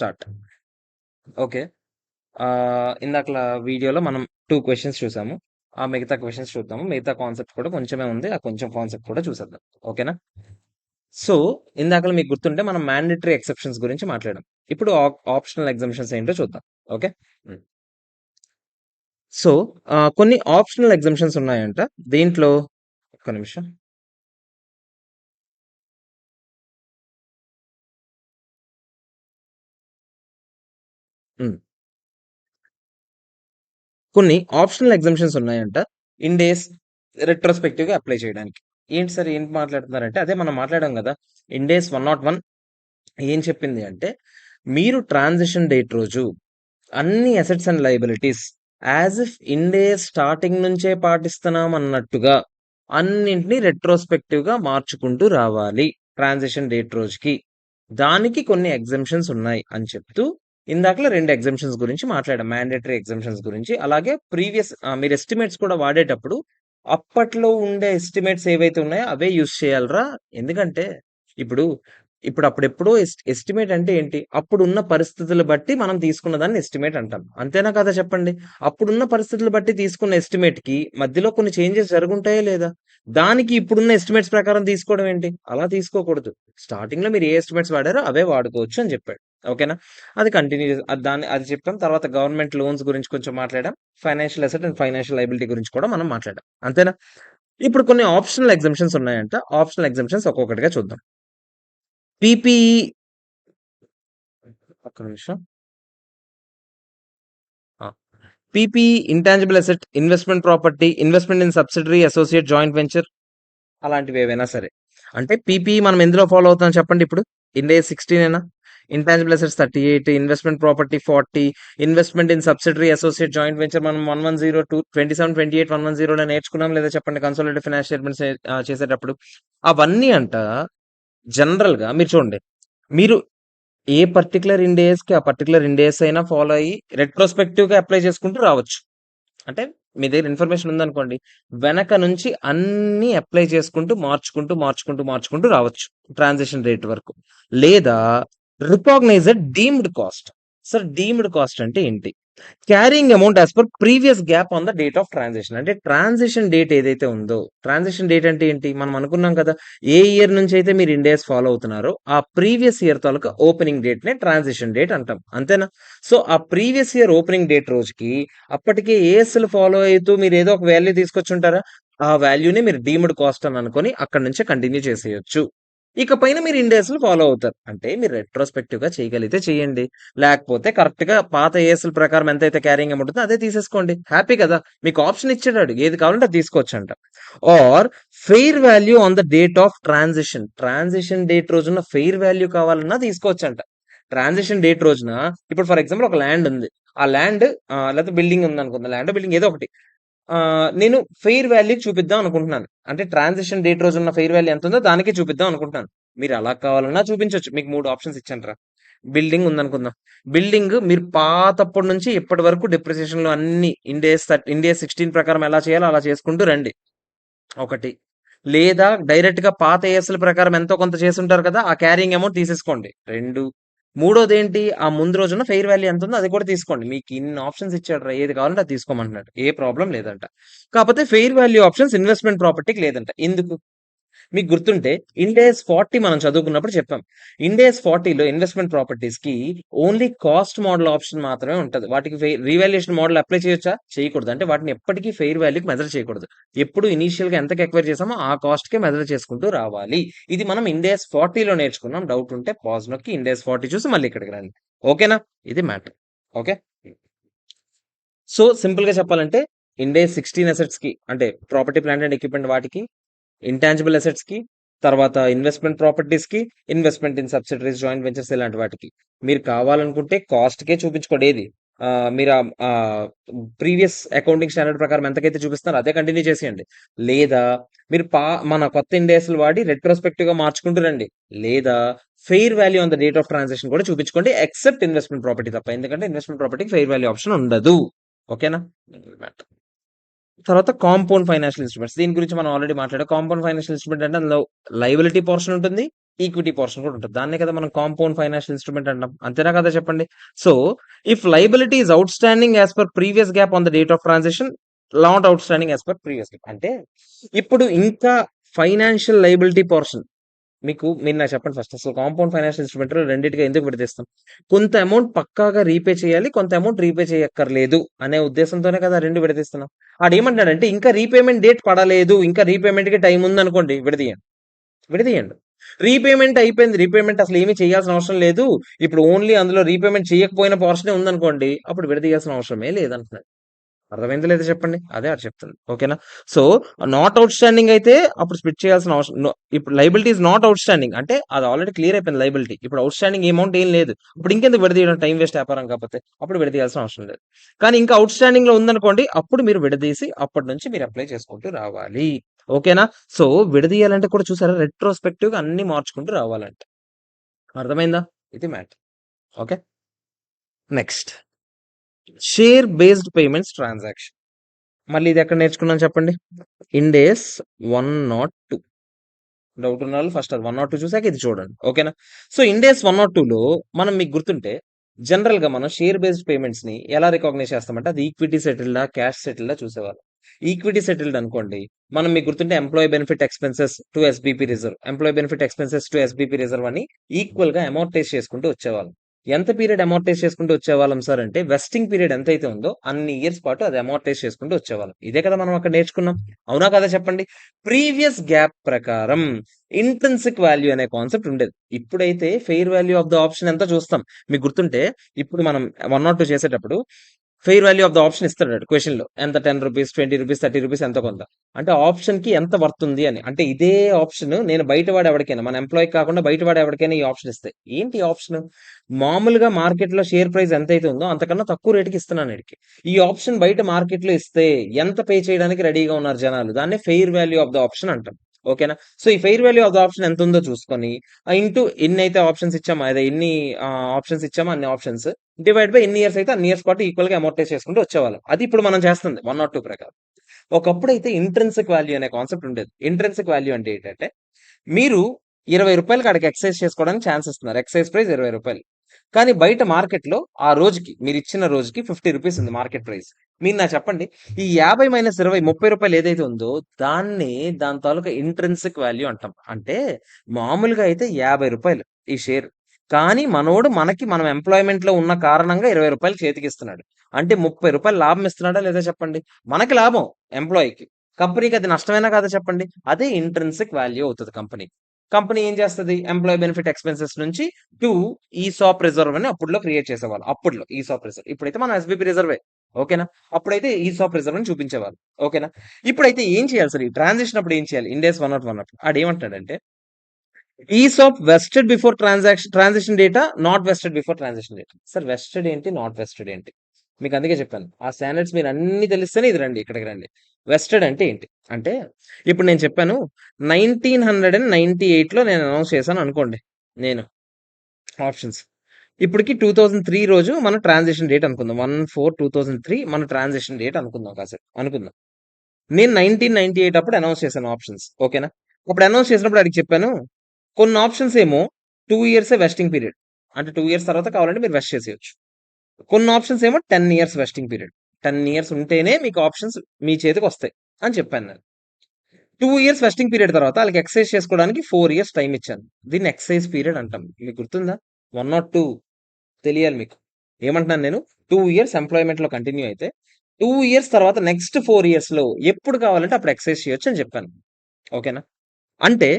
Start. Okay. ఇందాకల వీడియోలో మనం 2 questions చూసాము. ఆ మిగతా క్వెషన్స్ చూద్దాము. మిగతా కాన్సెప్ట్ కూడా కొంచెమే ఉంది. ఆ కొంచెం కాన్సెప్ట్ కూడా చూసేద్దాం. ఓకేనా? సో, ఇందాకల మీకు గుర్తుంటే మనం మ్యాండేటరీ ఎక్సెప్షన్స్ గురించి మాట్లాడాం. ఇప్పుడు ఆప్షనల్ ఎగ్జంప్షన్స్ ఏంటో చూద్దాం. ఓకే. హ్మ్. సో, కొన్ని ఆప్షనల్ ఎగ్జంప్షన్స్ ఉన్నాయంట. దీంట్లో ఒక్క నిమిషం. హ్మ్. కొన్ని ఆప్షనల్ ఎగ్జంప్షన్స్ ఉన్నాయంట. ఇన్ డేస్ రెట్రోస్పెక్టివ్‌గా అప్లై చేయడానికి. ఏంటి సార్ ఏంటి మాట్లాడుతున్నారంటే, అదే మనం మాట్లాడాం గదా! ఇన్ డేస్ 101 ఏం చెప్పింది అంటే, మీరు ట్రాన్సిషన్ డేట్ రోజు అన్ని assets and liabilities as if Ind AS starting నుంచే పాటిస్తున్నాం అన్నట్టుగా అన్నింటిని రెట్రోస్పెక్టివ్‌గా మార్చుకుంటూ రావాలి. ట్రాన్సిషన్ డేట్ రోజుకి. దానికి కొన్ని ఎగ్జంప్షన్స్ ఉన్నాయి అని చెప్తూ ఇందాకల 2 ఎగ్జంప్షన్స్ గురించి మాట్లాడాం. మ్యాండేటరీ ఎగ్జంప్షన్స్ గురించి. అలాగే ప్రీవియస్ మీరు ఎస్టిమేట్స్ కూడా వాడేటప్పుడు అప్పట్లో ఉండే ఎస్టిమేట్స్ ఏవైతే ఉన్నాయో అవే యూజ్ చేయాలిరా. ఎందుకంటే ఇప్పుడు అప్పుడెప్పుడో ఎస్టిమేట్ అంటే ఏంటి? అప్పుడున్న పరిస్థితులు బట్టి మనం తీసుకున్న దాన్ని ఎస్టిమేట్ అంటాం. అంతేనా కాదా చెప్పండి? అప్పుడున్న పరిస్థితులు బట్టి తీసుకున్న ఎస్టిమేట్‌కి మధ్యలో కొన్ని చేంజెస్ జరుగుంటాయా లేదా? దానికి ఇప్పుడున్న ఎస్టిమేట్స్ ప్రకారం తీసుకోవడం ఏంటి? అలా తీసుకోకూడదు. స్టార్టింగ్‌లో మీరు ఏ ఎస్టిమేట్స్ వాడారో అవే వాడుకోవచ్చు అని జెప్పాడు. ఓకేనా? అది కంటిన్యూ అది చెప్పాం. తర్వాత గవర్నమెంట్ లోన్స్ గురించి కొంచెం మాట్లాడాం. Financial asset and financial liability గురించి కూడా మనం మాట్లాడాం. అంతేనా? ఇప్పుడు కొన్ని ఆప్షనల్ ఎగ్జంప్షన్స్ ఉన్నాయంట. ఆప్షనల్ ఎగ్జంప్షన్స్ ఒక్కొక్కటిగా చూద్దాం. పీపీఈ ఒక్క నిమిషం. ఆ! PPE, intangible asset, investment property, investment in subsidiary, associate, joint venture అలాంటివి ఏవైనా సరే. అంటే పీపీఈ మనం ఎందులో ఫాలో అవుతున్నాం చెప్పండి ఇప్పుడు? ఇండ్ ఏస్ 16 intangible assets 38, investment property 40, investment in subsidiary, associate, joint venture మనం 110, 27, 28, 110లో నేర్చుకున్నాం లేదా చెప్పండి కన్సాలిడేటెడ్ ఫైనాన్షియల్ స్టేట్మెంట్స్ చేసేటప్పుడు. అవన్నీ జనరల్‌గా మీరు చూడండి. మీరు ఏ పర్టిక్యులర్ ఇండ్ ఏస్‌కి ఆ పర్టిక్యులర్ ఇండ్ ఏస్ అయినా ఫాలో అయ్యి రెట్రోస్పెక్టివ్‌గా అప్లై చేసుకుంటూ రావచ్చు. అంటే మీ దగ్గర ఇన్ఫర్మేషన్ ఉందనుకోండి. వెనక నుంచి అన్నీ అప్లై చేసుకుంటూ, మార్చుకుంటూ రావచ్చు. ట్రాన్సాక్షన్ రేట్ వరకు. లేదా recognised deemed cost. Sir deemed cost అంటే ఏంటి? Carrying amount as per previous GAAP on the date of transaction. అంటే ట్రాన్సాక్షన్ డేట్ ఏదైతే ఉందో, ట్రాన్సాక్షన్ డేట్ అంటే ఏంటి? మనం అనుకున్నాం కదా! ఏ ఇయర్ నుంచి అయితే మీరు ఇండ్ ఏస్ ఫాలో అవుతున్నారో, ఆ ప్రీవియస్ ఇయర్ తాలూకా ఓపెనింగ్ డేట్‌నే ట్రాన్సాక్షన్ డేట్ అంటాం. అంతేనా? సో, ఆ ప్రీవియస్ ఇయర్ ఓపెనింగ్ డేట్ రోజుకి అప్పటికే ఏఎస్‌లు ఫాలో అయితూ మీరేదో ఒక వాల్యూ తీసుకొచ్చుంటారా? ఆ వాల్యూని మీరు డీమ్డ్ కాస్ట్ అని అనుకోని అక్కడి నుంచే కంటిన్యూ చేసేయొచ్చు. ఇక పైన మీరు ఇండ్ ఏస్‌లు ఫాలో అవుతారు. అంటే మీరు రెట్రోస్పెక్టివ్‌గా చేయగలిగితే చేయండి. లేకపోతే కరెక్ట్‌గా పాత ఏఎస్‌ల ప్రకారం ఎంతైతే క్యారింగ్ అమౌంట్ ఉందో అదే తీసేసుకోండి. హ్యాపీ కదా! మీకు ఆప్షన్ ఇచ్చాడాడు. ఏది కావాలంటే అది తీసుకోవచ్చంట. Or fair value on the date of transition. Transition date రోజున ఫెయిర్ వాల్యూ కావాలన్నా తీసుకోవచ్చంట. ట్రాన్సిషన్ డేట్ రోజున ఇప్పుడు ఫర్ ఎగ్జాంపుల్ ఒక ల్యాండ్ ఉంది. ఆ ల్యాండ్ లేకపోతే బిల్డింగ్ ఉందనుకుందాం. ల్యాండో బిల్డింగ్ ఏదో ఒకటి. నేను ఫెయిర్ వాల్యూకి చూపిద్దాం అనుకుంటున్నాను. అంటే ట్రాన్సిషన్ డేట్ రోజున్న ఫెయిర్ వాల్యూ ఎంతుందో దానికే చూపిద్దాం అనుకుంటున్నాను. మీరు అలా కావాలన్నా చూపించొచ్చు. మీకు 3 ఆప్షన్స్ ఇచ్చానురా. బిల్డింగ్ ఉందనుకుందాం. బిల్డింగ్ మీరు పాతప్పటి నుంచి ఇప్పటి వరకు డిప్రిసియేషన్‌లో అన్ని ఇండ్ ఏస్ 16 ప్రకారం ఎలా చేయాలో అలా చేసుకుంటూ రండి. ఒకటి. లేదా డైరెక్ట్‌గా పాత ఏఎస్‌ల ప్రకారం ఎంతో కొంత చేసుంటారు కదా! ఆ క్యారింగ్ అమౌంట్ తీసేసుకోండి. 2 మూడోదేంటి? ఆ ముందు రోజున ఫెయిర్ వాల్యూ ఎంతుందో అది కూడా తీసుకోండి. మీకు ఇన్ని ఆప్షన్స్ ఇచ్చాడురా. ఏది కావాలంటే అది తీసుకోమంటున్నాడు. ఏ ప్రాబ్లమ్ లేదంట. కాపోతే ఫెయిర్ వాల్యూ ఆప్షన్స్ ఇన్వెస్ట్‌మెంట్ ప్రాపర్టీకి లేదంట. ఎందుకు? మీకు గుర్తుంటే ఇండ్ ఏస్ 40 మనం చదువుకున్నప్పుడు చెప్పాం. ఇండ్ ఏస్ 40లో ఇన్వెస్ట్‌మెంట్ ప్రాపర్టీస్‌కి ఓన్లీ కాస్ట్ మోడల్ ఆప్షన్ మాత్రమే ఉంటది. వాటికి రీవాల్యుయేషన్ మోడల్ అప్లై చేయొచ్చా? చేయకూడదు. అంటే వాటిని ఎప్పటికీ ఫెయిర్ వాల్యూకి మెజర్ చేయకూడదు. ఎప్పుడు ఇనీషియల్‌గా ఎంతకి ఎక్వైర్ చేసామో ఆ కాస్ట్‌కే మెజర్ చేసుకుంటూ రావాలి. ఇది మనం ఇండ్ ఏస్ 40లో నేర్చుకున్నాం. డౌట్ ఉంటే పాజ్ నొక్కి ఇండ్ ఏస్ 40 చూసి మళ్ళీ ఇక్కడికి రండి. ఓకేనా? ఇది మ్యాటర్. ఓకే. సో సింపుల్‌గా చెప్పాలంటే ఇండ్ ఏస్ 16 అసెట్స్‌కి అంటే ప్రాపర్టీ, ప్లాంట్ అండ్ ఎక్విప్‌మెంట్ వాటికి ఇంటాంజిబుల్ అసెట్స్‌కి, తర్వాత ఇన్వెస్ట్‌మెంట్ ప్రాపర్టీస్‌కి, investment in subsidiaries, joint ventures ఇలాంటి వాటికి. మీరు కావాలనుకుంటే కాస్ట్‌కే చూపించుకోండి ఏది. మీరు ప్రీవియస్ అకౌంటింగ్ స్టాండర్డ్ ప్రకారం ఎంతకైతే చూపిస్తున్నారో అదే కంటిన్యూ చేసేయండి. లేదా మీరు మన కొత్త ఇండెక్స్‌లు వాడి రెట్రోస్పెక్టివ్‌గా మార్చుకుంటూ రండి. లేదా fair value on the date of transaction కూడా చూపించుకోండి. ఎక్సెప్ట్ ఇన్వెస్ట్‌మెంట్ ప్రాపర్టీ తప్ప. ఎందుకంటే ఇన్వెస్ట్‌మెంట్ ప్రాపర్టీకి ఫెయిర్ వాల్యూ ఆప్షన్ ఉండదు. ఓకేనా? తర్వాత కాంపౌండ్ ఫైనాన్షియల్ ఇన్‌స్ట్రుమెంట్స్. దీని గురించి మనం ఆల్రెడీ మాట్లాడాం. కాంపౌండ్ ఫైనాన్షియల్ ఇన్‌స్ట్రుమెంట్ అంటే అందులో లయబిలిటీ పోర్షన్ ఉంటుంది. ఈక్విటీ పోర్షన్ కూడా ఉంటుంది. దాన్నే కదా మనం కాంపౌండ్ ఫైనాన్షియల్ ఇన్‌స్ట్రుమెంట్ అంటాం. అంతేనా కదా చెప్పండి? So, if liability is outstanding as per previous GAAP on the date of transaction, not outstanding as per previous GAAP. అంటే ఇప్పుడు ఇంకా ఫైనాన్షియల్ లయబిలిటీ పోర్షన్ మీరు నాకు చెప్పండి ఫస్ట్. అసలు కాంపౌండ్ ఫైనాన్షియల్ ఇన్‌స్ట్రుమెంట్‌లో రెండిటిగా ఎందుకు విడదీస్తాం? కొంత అమౌంట్ పక్కాగా రీపే చేయాలి. కొంత అమౌంట్ రీపే చేయక్కర్లేదు అనే ఉద్దేశంతోనే కదా 2 విడదీస్తున్నాం. ఆడేమంటున్నాడంటే ఇంకా రీపేమెంట్ డేట్ పడలేదు. ఇంకా రీపేమెంట్‌కి టైం ఉందనుకోండి విడదీయండి. విడదీయండి. రీపేమెంట్ అయిపోయింది. రీపేమెంట్ అసలు ఏమీ చేయాల్సిన అవసరం లేదు. ఇప్పుడు ఓన్లీ అందులో రీపేమెంట్ చేయకపోయిన పోర్షనే ఉందనుకోండి. అప్పుడు విడదీయాల్సిన అవసరమే లేదంటున్నాడు. అర్థమైందో లేదో చెప్పండి? అదే ఆడు చెప్తుంది. ఓకేనా? సో, నాట్ ఔట్‌స్టాండింగ్ అయితే అప్పుడు స్ప్లిట్ చేయాల్సిన అవసరం ఇప్పుడు లయబిలిటీ ఈస్ నాట్ ఔట్‌స్టాండింగ్ అంటే అది ఆల్రెడీ క్లియర్ అయిపోయింది లయబిలిటీ. ఇప్పుడు ఔట్‌స్టాండింగ్ అమౌంట్ ఏం లేదు. ఇప్పుడు ఇంకెందుకు విడదీయడం టైం వేస్ట్ వ్యాపారం కాకపోతే. అప్పుడు విడదీయాల్సిన అవసరం లేదు. కానీ ఇంకా ఔట్‌స్టాండింగ్‌లో ఉందనుకోండి అప్పుడు మీరు విడదీసి అప్పటి నుంచి మీరు అప్లై చేసుకుంటూ రావాలి. ఓకేనా? సో, విడదీయాలంటే కూడా చూసారా రెట్రోస్పెక్టివ్‌గా అన్నీ మార్చుకుంటూ రావాలంట. అర్థమైందా? ఇది matter. Okay. Next share based payments transaction. మళ్ళీ ఇది ఎక్కడ నేర్చుకున్నాం చెప్పండి? ఇండేస్ 102. డౌట్ ఉన్న వాళ్ళు ఫస్ట్ అది 102 చూసాక ఇది చూడండి. ఓకేనా? సో, ఇండేస్ 102లో మనం మీకు గుర్తుంటే జనరల్‌గా మనం షేర్ బేస్డ్ పేమెంట్స్‌ని ఎలా రికాగ్నైజ్ చేస్తామంటే అది ఈక్విటీ సెటిల్డా, క్యాష్ సెటిల్డా చూసేవాళ్ళం. ఈక్విటీ సెటిల్డ్ అనుకోండి. మనం మీకు గుర్తుంటే employee benefit expenses to SBP reserve, employee benefit expenses to SBP reserve అని ఈక్వల్‌గా అమోర్టైజ్ చేసుకుంటూ వచ్చేవాళ్ళం. ఎంత పీరియడ్ అమోర్టైజ్ చేసుకుంటూ వచ్చేవాళ్ళం సార్ అంటే వెస్టింగ్ పీరియడ్ ఎంతైతే ఉందో అన్ని ఇయర్స్ పాటు అది అమోర్టైజ్ చేసుకుంటూ వచ్చేవాళ్ళం. ఇదే కదా మనం అక్కడ నేర్చుకున్నాం. అవునా కదా చెప్పండి? ప్రీవియస్ గ్యాప్ ప్రకారం ఇంట్రిన్సిక్ వాల్యూ అనే కాన్సెప్ట్ ఉండేది. ఇప్పుడైతే fair value of the option ఎంత చూస్తాం. మీకు గుర్తుంటే ఇప్పుడు మనం 102 చేసేటప్పుడు fair value of the option ఇస్తాడు క్వెషన్‌లో. ఎంత రూ. 10, రూ. 20, రూ. 30 ఎంతో కొంత. అంటే ఆప్షన్‌కి ఎంత వర్త్ ఉంది అని. అంటే ఇదే ఆప్షన్ నేను బయట వాడు ఎవడికైనా మన ఎంప్లాయీకి కాకుండా బయట వాడు ఎవడికైనా ఈ ఆప్షన్ ఇస్తే. ఏంటి ఈ ఆప్షన్? మామూలుగా మార్కెట్‌లో షేర్ ప్రైస్ ఎంతైతే ఉందో అంతకన్నా తక్కువ రేట్‌కి ఇస్తున్నాను ఈడికి. ఈ ఆప్షన్ బయట మార్కెట్‌లో ఇస్తే ఎంత పే చేయడానికి రెడీగా ఉన్నారు జనాలు. దాన్నే fair value of the option అంటాం. ఓకేనా? సో, ఈ fair value of the option ఎంతుందో చూసుకొని ఇంటూ ఎన్నైతే ఆప్షన్స్ ఇచ్చామో అదే ఎన్ని ఆప్షన్స్ ఇచ్చామో అన్ని ఆప్షన్స్ డివైడ్ బై ఎన్ని ఇయర్స్ అయితే అన్ని ఇయర్స్ పాటు ఈక్వల్ గా అమోర్టైజ్ చేసుకుంటూ వచ్చేవాళ్ళం. అది ఇప్పుడు మనం చేస్తుంది 102 ప్రకారం. ఒకప్పుడైతే ఇంట్రిన్సిక్ వాల్యూ అనే కాన్సెప్ట్ ఉండేది. ఇంట్రిన్సిక్ వాల్యూ అంటే ఏంటంటే మీరు రూ. 20 కాడికి ఎక్సైజ్ చేసుకోవడానికి ఛాన్స్ ఇస్తున్నారు. ఎక్సైజ్ ప్రైస్ రూ. 20. కానీ బయట మార్కెట్‌లో ఆ రోజుకి మీరిచ్చిన రోజుకి రూ. 50 ఉంది మార్కెట్ ప్రైస్. మీరు నాకు చెప్పండి ఈ 50 - 20 రూ. 30 ఏదైతే ఉందో దాని తాలూకా ఇంట్రిన్సిక్ వాల్యూ అంటాం. అంటే మామూలుగా అయితే రూ. 50 ఈ షేర్. కానీ మనోడు మనం ఎంప్లాయ్‌మెంట్‌లో ఉన్న కారణంగా రూ. 20 చేతికిస్తున్నాడు. అంటే రూ. 30 లాభం ఇస్తున్నాడా లేదా చెప్పండి? మనకి లాభం ఎంప్లాయీకి. కంపెనీకి అది నష్టమేనా కాదా చెప్పండి? అదే ఇంట్రిన్సిక్ వాల్యూ అవుతది కంపెనీకి. కంపెనీ ఏం చేస్తది? ఎంప్లాయీ బెనిఫిట్ ఎక్స్‌పెన్సెస్ నుంచి టు ఈసాప్ రిజర్వ్ అని అప్పుడులో క్రియేట్ చేసేవాళ్ళు. అప్పుడులో ఈసాప్ రిజర్వ్. ఇప్పుడైతే మనం ఎస్‌బీపీ రిజర్వే. ఓకేనా? అప్పుడైతే ఈసాప్ రిజర్వ్ అని చూపించేవాళ్ళు. ఓకేనా? ఇప్పుడైతే ఏం చేయాలి సార్? ఈ ట్రాన్సిషన్ అప్పుడు ఏం చేయాలి? ఇండ్ ఏస్ 101 అప్పుడు. ఆడేమంటున్నాడంటే ESOP vested before transaction data, not vested before transaction data. Sir vested ఏంటి? నాట్ వెస్టెడ్ ఏంటి? మీకు అందుకే చెప్పాను. ఆ స్టాండర్డ్స్ మీరు అన్ని తెలిస్తేనే ఇది రండి ఇక్కడికి రండి. వెస్టెడ్ అంటే ఏంటి? అంటే ఇప్పుడు నేను చెప్పాను 1998లో నేను అనౌన్స్ చేశాను అనుకోండి. నేను ఆప్షన్స్. ఇప్పటికి 2003 రోజు మన ట్రాన్సాక్షన్ డేట్ అనుకుందాం. 1/4/2003 మన ట్రాన్సాక్షన్ డేట్ అనుకుందాం కాసేపు. అనుకుందాం. నేను 1998 అప్పుడు అనౌన్స్ చేశాను ఆప్షన్స్. ఓకేనా? అప్పుడు అనౌన్స్ చేసినప్పుడు ఆడికి చెప్పాను. కొన్ని ఆప్షన్స్ ఏమో 2 ఇయర్సే వెస్టింగ్ పీరియడ్. అంటే 2 ఇయర్స్ తర్వాత కావాలంటే మీరు వెస్ట్ చేసేయొచ్చు. కొన్ని ఆప్షన్స్ ఏమో 10 ఇయర్స్ వెస్టింగ్ పీరియడ్. 10 ఇయర్స్ ఉంటేనే మీకు ఆప్షన్స్ మీ చేతికొస్తాయి అని చెప్పాను నేను. 2 ఇయర్స్ వెస్టింగ్ పీరియడ్ తర్వాత ఆళ్ళకి ఎక్సైజ్ చేసుకోవడానికి 4 ఇయర్స్ టైమ్ ఇచ్చాను. దీన్ని ఎక్సైజ్ పీరియడ్ అంటాం. మీకు గుర్తుందా? 102 తెలియాలి మీకు. ఏమంటున్నాను నేను? 2 ఇయర్స్ ఎంప్లాయ్‌మెంట్‌లో కంటిన్యూ అయితే 2 ఇయర్స్ తర్వాత నెక్స్ట్ 4 ఇయర్స్‌లో ఎప్పుడు కావాలంటే అప్పుడు ఎక్సైజ్ చేయొచ్చు అని చెప్పాను. ఓకేనా? అంటే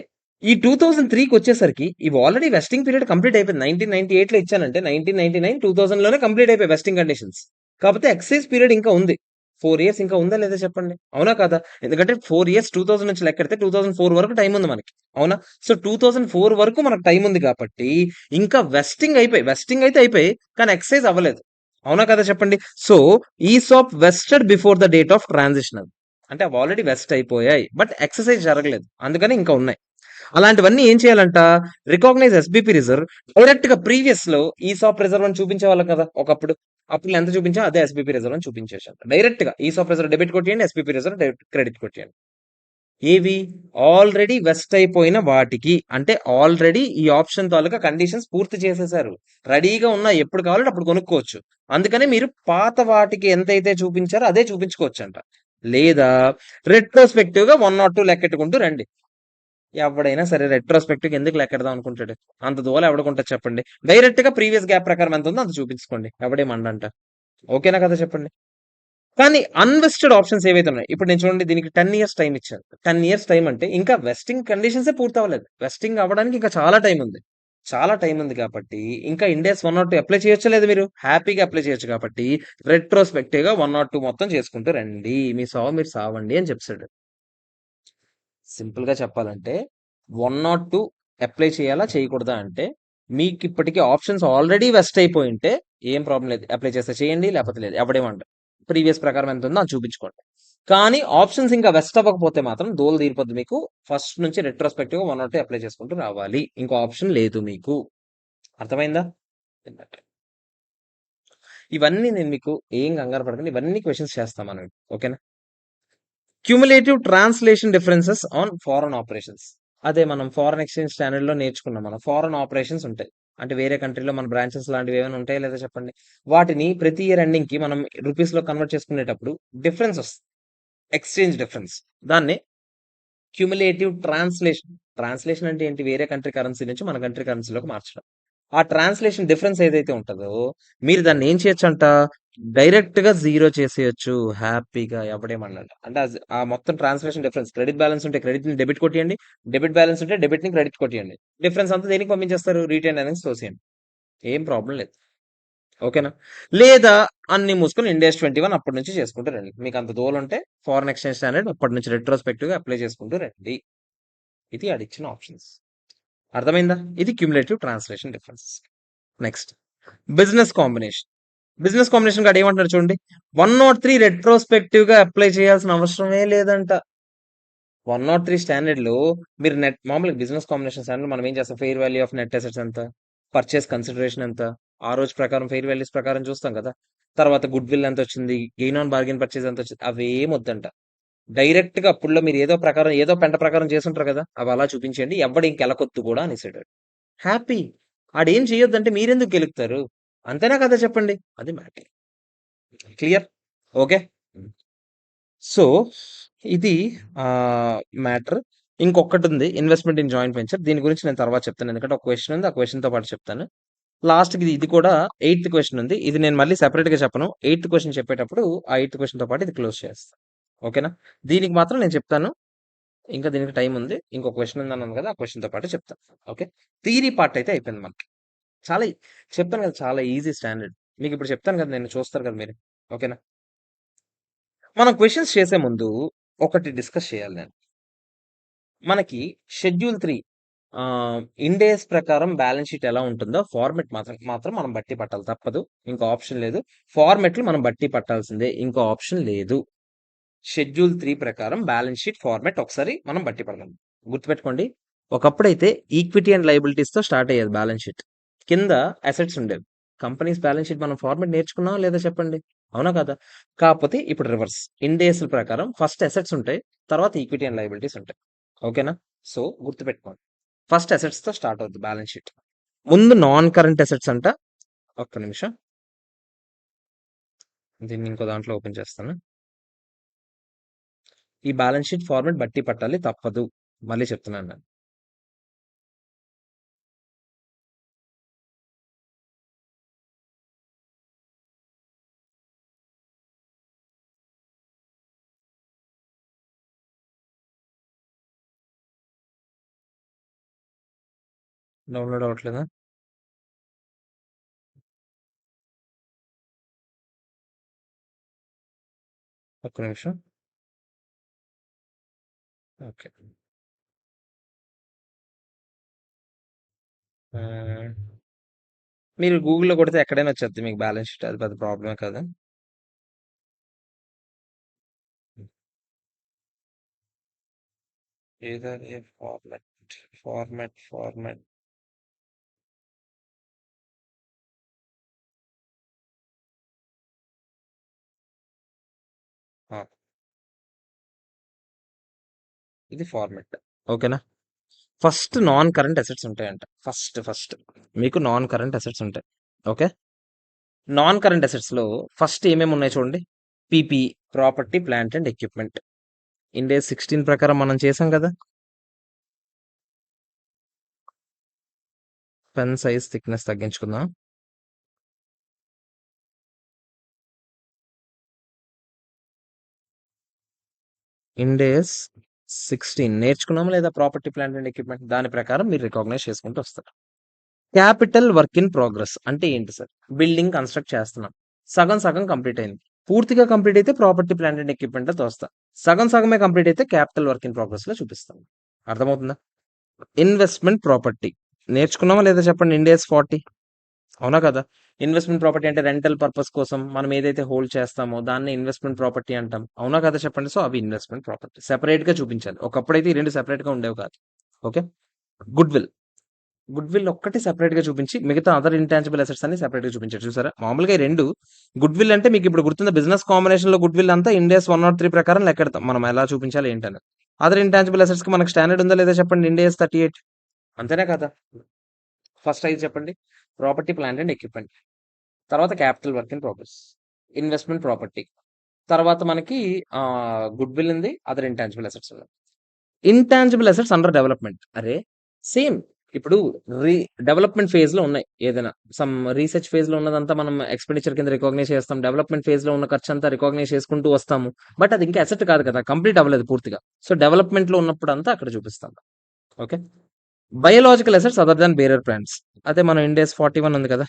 ఈ 2003కొచ్చేసరికి ఇవి ఆల్రెడీ వెస్టింగ్ పీరియడ్ కంప్లీట్ అయిపోయింది. 1998లో ఇచ్చానంటే 1999, 2000లోనే కంప్లీట్ అయిపోయాయి వెస్టింగ్ కండిషన్స్. కాపోతే ఎక్సైజ్ పీరియడ్ ఇంకా ఉంది. 4 ఇయర్స్ ఇంకా ఉందా లేదా చెప్పండి? అవునా కాదా? ఎందుకంటే 4 ఇయర్స్ 2000 నుంచి లెక్కెడితే 2004 వరకు టైమ్ ఉంది మనకి. అవునా? సో, 2004 వరకు మనకు టైమ్ ఉంది కాబట్టి ఇంకా వెస్టింగ్ అయిపోయి వెస్టింగ్ అయితే అయిపోయి కానీ ఎక్సైజ్ అవ్వలేదు. అవునా కదా చెప్పండి? So, ESOP vested before the date of transition అది. అంటే అవి ఆల్రెడీ వెస్ట్ అయిపోయాయి. బట్ ఎక్సర్సైజ్ జరగలేదు. అందుకని ఇంకా ఉన్నాయి. అలాంటివన్నీ ఏం చేయాలంట? రికాగ్నైజ్ ఎస్‌బీపీ రిజర్వ్ డైరెక్ట్‌గా ప్రీవియస్‌లో ఈసాప్ రిజర్వ్ అని చూపించేవాళ్ళం కదా! ఒకప్పుడు. అప్పుడు ఎంత చూపించామో అదే ఎస్‌బీపీ రిజర్వ్ అని చూపించేసాను. డైరెక్ట్‌గా ఈసాప్ రిజర్వ్ డెబిట్ కొట్టేయండి. ఎస్‌బీపీ రిజర్వ్ క్రెడిట్ కొట్టేయండి. ఏవి ఆల్రెడీ వెస్ట్ అయిపోయిన వాటికి, అంటే ఆల్రెడీ ఈ ఆప్షన్ తాలూకా కండిషన్స్ పూర్తి చేసేసారు, రెడీగా ఉన్నాయి, ఎప్పుడు కావాలంటే అప్పుడు కొనుక్కోవచ్చు. అందుకని మీరు పాత వాటికి ఎంతైతే చూపించారో అదే చూపించుకోవచ్చు అంట. లేదా రెట్రోస్పెక్టివ్ గా 1 or 2 లెక్కెట్టుకుంటూ రండి. ఎవడైనా సరే రెట్రోస్పెక్టివ్ ఎందుకు లెక్కెడదాం అనుకుంటాడు? అంత దూరం ఎవడుకుంటాడు చెప్పండి? డైరెక్ట్ గా ప్రీవియస్ గ్యాప్ ప్రకారం ఎంత ఉందో అంత చూపించుకోండి, ఎవడేమండంట. ఓకేనా కదా చెప్పండి? కానీ అన్వెస్టెడ్ ఆప్షన్స్ ఏవైతే ఉన్నాయి, ఇప్పుడు నేను చూడండి దీనికి 10 years టైం ఇచ్చాను. 10 years టైం అంటే ఇంకా వెస్టింగ్ కండిషన్సే పూర్తి అవ్వలేదు. వెస్టింగ్ అవ్వడానికి ఇంకా చాలా టైం ఉంది. చాలా టైం ఉంది కాబట్టి ఇంకా ఇండెక్స్ 1 or 2 అప్లై చేయొచ్చా లేదు? మీరు హ్యాపీగా అప్లై చేయొచ్చు కాబట్టి రెట్రోస్పెక్టివ్ గా 1 or 2 మొత్తం చేసుకుంటూ రండి. మీ సావు మీరు సావండి అని చెప్పాడు. సింపుల్ గా చెప్పాలంటే 1 or 2 అప్లై చేయాలా చేయకూడదా అంటే, మీకు ఇప్పటికీ ఆప్షన్స్ ఆల్రెడీ వెస్ట్ అయిపోయి ఉంటే ఏం ప్రాబ్లం లేదు, అప్లై చేస్తే చేయండి, లేకపోతే లేదు, ఎవడేమంట. ప్రీవియస్ ప్రకారం ఎంత ఉందో అది చూపించుకోండి. కానీ ఆప్షన్స్ ఇంకా వెస్ట్ అవ్వకపోతే మాత్రం దోలు తీరిపోద్ది మీకు. ఫస్ట్ నుంచి రెట్రోస్పెక్టివ్ గా 1 or 2 అప్లై చేసుకుంటూ రావాలి, ఇంకో ఆప్షన్ లేదు మీకు. అర్థమైందా? ఇవన్నీ నేను మీకు ఏం కంగారు పడకండి, ఇవన్నీ క్వశ్చన్స్ చేస్తాం మనం. ఓకేనా? Cumulative translation differences on foreign operations. అదే మనం ఫారెన్ ఎక్స్చేంజ్ స్టాండర్డ్ లో నేర్చుకున్నాం. మనం ఫారెన్ ఆపరేషన్స్ ఉంటాయి అంటే వేరే కంట్రీలో మన బ్రాంచెస్ లాంటివి ఏమైనా ఉంటాయా లేదా చెప్పండి? వాటిని ప్రతి ఇయర్ ఎండింగ్ కి మనం రూపీస్ లో కన్వర్ట్ చేసుకునేటప్పుడు డిఫరెన్స్ వస్తుంది, ఎక్స్చేంజ్ డిఫరెన్స్. దాన్ని క్యుములేటివ్ ట్రాన్స్లేషన్. ట్రాన్స్లేషన్ అంటే ఏంటి? వేరే కంట్రీ కరెన్సీ నుంచి మన కంట్రీ కరెన్సీలోకి మార్చడం. ఆ ట్రాన్స్లేషన్ డిఫరెన్స్ ఏదైతే ఉంటుందో మీరు దాన్ని ఏం చేయొచ్చు అంట, డైరెక్ట్ గా జీరో చేసేయచ్చు హ్యాపీగా, ఎవడేమన్నాడు అంటే ఆ మొత్తం ట్రాన్స్లేషన్ డిఫరెన్స్. క్రెడిట్ బ్యాలెన్స్ ఉంటే క్రెడిట్ ని డెబిట్ కొట్టియండి, డెబిట్ బ్యాలెన్స్ ఉంటే డెబిట్ ని క్రెడిట్ కొట్టియండి, డిఫరెన్స్ అంతా దేనికి పంపించేస్తారు? రీటైన్ అనేది తోసేయండి, ఏం ప్రాబ్లం లేదు. ఓకేనా? లేదా అన్ని మూసుకొని ఇండెక్స్ 21 అప్పటి నుంచి చేసుకుంటూ రండి. మీకు అంత దూరం ఉంటే ఫారెన్ ఎక్స్చేంజ్ స్టాండర్డ్ అప్పటి నుంచి రెట్రోస్పెక్టివ్ గా అప్లై చేసుకుంటూ రండి. ఇది అడిచ్చిన ఆప్షన్స్. అర్థమైందా? ఇది cumulative translation difference. Next business combination. Business combination కాదు ఏమంటారు చూడండి, 1 or 3 రెట్రోస్పెక్టివ్ గా అప్లై చేయాల్సిన అవసరమే లేదంట. 1 or 3 స్టాండర్డ్ లో మీరు నెట్ మామూలుగా బిజినెస్ కాంబినేషన్ స్టాండర్డ్ మనం ఏం చేస్తాం? Fair value of net assets ఎంత, పర్చేస్ కన్సిడరేషన్ ఎంత, ఆ రోజు ప్రకారం ఫెయిర్ వాల్యూస్ ప్రకారం చూస్తాం కదా. తర్వాత గుడ్ విల్ ఎంత వచ్చింది, గెయిన్ ఆన్ బార్గెన్ పర్చేస్ ఎంత వచ్చింది, అవేం వద్దంట. డైరెక్ట్ గా అప్పుడులో మీరు ఏదో ప్రకారం ఏదో పెంట ప్రకారం చేస్తుంటారు కదా, అవి అలా చూపించండి, ఎవడు ఇంకెలకొద్దు కూడా అనేసాడు. హ్యాపీ. ఆడేం చేయొద్దంటే మీరెందుకు గెలుగుతారు? అంతేనా కదా చెప్పండి? అది మ్యాటర్. క్లియర్? ఓకే. సో ఇది మ్యాటర్. ఇంకొకటి ఉంది, ఇన్వెస్ట్మెంట్ ఇన్ జాయింట్ వెంచర్. దీని గురించి నేను తర్వాత చెప్తాను, ఎందుకంటే ఒక క్వశ్చన్ ఉంది, ఆ క్వశ్చన్ తో పాటు చెప్తాను. లాస్ట్ కి ఇది కూడా 8th క్వశ్చన్ ఉంది, ఇది నేను మళ్ళీ సెపరేట్ గా చెప్పను. 8th క్వశ్చన్ చెప్పేటప్పుడు ఆ 8th క్వశ్చన్ తో పాటు ఇది క్లోజ్ చేస్తాను. ఓకేనా? దీనికి మాత్రం నేను చెప్తాను, ఇంకా దీనికి టైం ఉంది. ఇంకో క్వశ్చన్ ఉంది అన్నాను కదా, ఆ క్వశ్చన్ తో పాటు చెప్తాను. ఓకే. థియరీ పార్ట్ అయితే అయిపోయింది మనకి. చాలా చెప్తాను కదా, చాలా ఈజీ స్టాండర్డ్. మీకు ఇప్పుడు చెప్తాను కదా, నేను చూస్తారు కదా మీరు. ఓకేనా? మనం క్వశ్చన్స్ చేసే ముందు ఒకటి డిస్కస్ చేయాలి నేను. మనకి షెడ్యూల్ 3 ఇండేస్ ప్రకారం బ్యాలెన్స్ షీట్ ఎలా ఉంటుందో ఫార్మెట్ మాత్రం మాత్రం మనం బట్టి పట్టాలి, తప్పదు. ఇంకో ఆప్షన్ లేదు. ఫార్మెట్లు మనం బట్టి పట్టాల్సిందే, ఇంకో ఆప్షన్ లేదు. షెడ్యూల్ 3 ప్రకారం బ్యాలెన్స్ షీట్ ఫార్మెట్ ఒకసారి మనం బట్టి పడదాం. గుర్తుపెట్టుకోండి, ఒకప్పుడైతే ఈక్విటీ అండ్ లైబిలిటీస్ తో స్టార్ట్ అయ్యేది బ్యాలెన్స్ షీట్. కింద అసెట్స్ ఉండేవి. కంపెనీస్ బ్యాలెన్స్ షీట్ మనం ఫార్మెట్ నేర్చుకున్నాం లేదా చెప్పండి? అవునా కదా? కాకపోతే ఇప్పుడు రివర్స్. ఇండేస్ ప్రకారం ఫస్ట్ అసెట్స్ ఉంటాయి, తర్వాత ఈక్విటీ అండ్ లైబిలిటీస్ ఉంటాయి. ఓకేనా? సో గుర్తుపెట్టుకోండి, ఫస్ట్ అసెట్స్ తో స్టార్ట్ అవుతుంది బ్యాలెన్స్ షీట్. ముందు నాన్ కరెంట్ అసెట్స్ అంట. ఒక్క నిమిషం, దీన్ని ఇంకో దాంట్లో ఓపెన్ చేస్తాను. ఈ బ్యాలెన్స్ షీట్ ఫార్మెట్ బట్టి పట్టాలి, తప్పదు. మళ్ళీ చెప్తున్నాను నేను. డౌన్లోడ్ అవ్వట్లేదా? ఒక్క నిమిషం. ఓకే. మీరు గూగుల్‌లో కొడితే ఎక్కడైనా వచ్చేద్ది మీకు బ్యాలెన్స్ షీట్. అది పెద్ద ప్రాబ్లమే కాదు. ఏదది ఫార్మాట్, ఫార్మాట్. ఆ! ఇది ఫార్మెట్. ఓకేనా? ఫస్ట్ నాన్ కరెంట్ అసెట్స్ ఉంటాయంట. ఫస్ట్ మీకు నాన్ కరెంట్ అసెట్స్ ఉంటాయి. ఓకే. నాన్ కరెంట్ అసెట్స్ లో ఫస్ట్ ఏమేమి ఉన్నాయి చూడండి. PP, property plant and equipment. India 16 ప్రకారం మనం చేసాం కదా. పెన్ సైజ్ థిక్నెస్ తగ్గించుకుందాం. ఇండేస్ 16 నేర్చుకున్నాం లేదా ప్రాపర్టీ ప్లాంట్ అండ్ ఎక్విప్మెంట్? దాని ప్రకారం మీరు రికాగ్నైజ్ చేసుకుంటూ వస్తారు. క్యాపిటల్ వర్క్ ఇన్ ప్రోగ్రెస్ అంటే ఏంటి సార్? బిల్డింగ్ కన్స్ట్రక్ట్ చేస్తున్నాం, సగం సగం కంప్లీట్ అయింది. పూర్తిగా కంప్లీట్ అయితే ప్రాపర్టీ ప్లాంట్ అండ్ ఎక్విప్మెంట్ లో తోస్తా. సగం సగమే కంప్లీట్ అయితే క్యాపిటల్ వర్క్ ఇన్ ప్రోగ్రెస్ లో చూపిస్తాం. అర్థమవుతుందా? ఇన్వెస్ట్మెంట్ ప్రాపర్టీ నేర్చుకున్నామా లేదా చెప్పండి. ఇండియాస్ 40, అవునా కదా? ఇన్వెస్ట్మెంట్ ప్రాపర్టీ అంటే రెంటల్ పర్పస్ కోసం మనం ఏదైతే హోల్డ్ చేస్తామో దాన్ని ఇన్వెస్ట్మెంట్ ప్రాపర్టీ అంటాం, అవునా కదా చెప్పండి. సో అవి ఇన్వెస్ట్మెంట్ ప్రాపర్టీ సెపరేట్ గా చూపించాలి. ఒకప్పుడైతే ఈ రెండు సెపరేట్ గా ఉండేవి కాదు. Okay. Good will, good will ఒక్కటి సెపరేట్ గా చూపించి మిగతా అదర్ ఇంటాంజిబుల్ అసెట్స్ అన్ని సెపరేట్ గా చూపించారు. చూసారా? మామూలుగా ఈ రెండు గుడ్ విల్ అంటే మీకు ఇప్పుడు గుర్తుందా? బిజినెస్ కాంబినేషన్ లో గుడ్ విల్ అంతా ఇండియాస్ 103 ప్రకారం లెక్కెడతాం మనం ఎలా చూపించాలి ఏంటని. అదర్ ఇంటాంజిబుల్ అసెట్స్ కి మనకు స్టాండర్డ్ ఉందా లేదా చెప్పండి. ఇండియాస్ 38, అంతేనే కదా? ఫస్ట్ అయితే చెప్పండి. ప్రాపర్టీ ప్లాంట్ అండ్ ఎక్విప్మెంట్, తర్వాత capital work in progress, investment property, తర్వాత మనకి గుడ్ విల్ ఉంది, అదర్ ఇంటాంజిబుల్ అసెట్స్ ఉన్నాయి. Intangible assets under development. అరే సేమ్ ఇప్పుడు రీ డెవలప్మెంట్ ఫేజ్ లో ఉన్నాయి. ఏదైనా సమ్ రీసెర్చ్ ఫేజ్ లో ఉన్నదంతా మనం ఎక్స్పెండిచర్ కింద రికాగ్నైజ్ చేస్తాం. డెవలప్మెంట్ ఫేజ్ లో ఉన్న ఖర్చు అంతా రికాగ్నైజ్ చేసుకుంటూ వస్తాము. బట్ అది ఇంకా అసెట్ కాదు కదా, కంప్లీట్ అవ్వలేదు పూర్తిగా. సో డెవలప్మెంట్ లో ఉన్నప్పుడు అంతా అక్కడ చూపిస్తాం. Okay. Biological assets other than bearer plants. అదే మనం ఇండియాస్ 41 ఉంది కదా.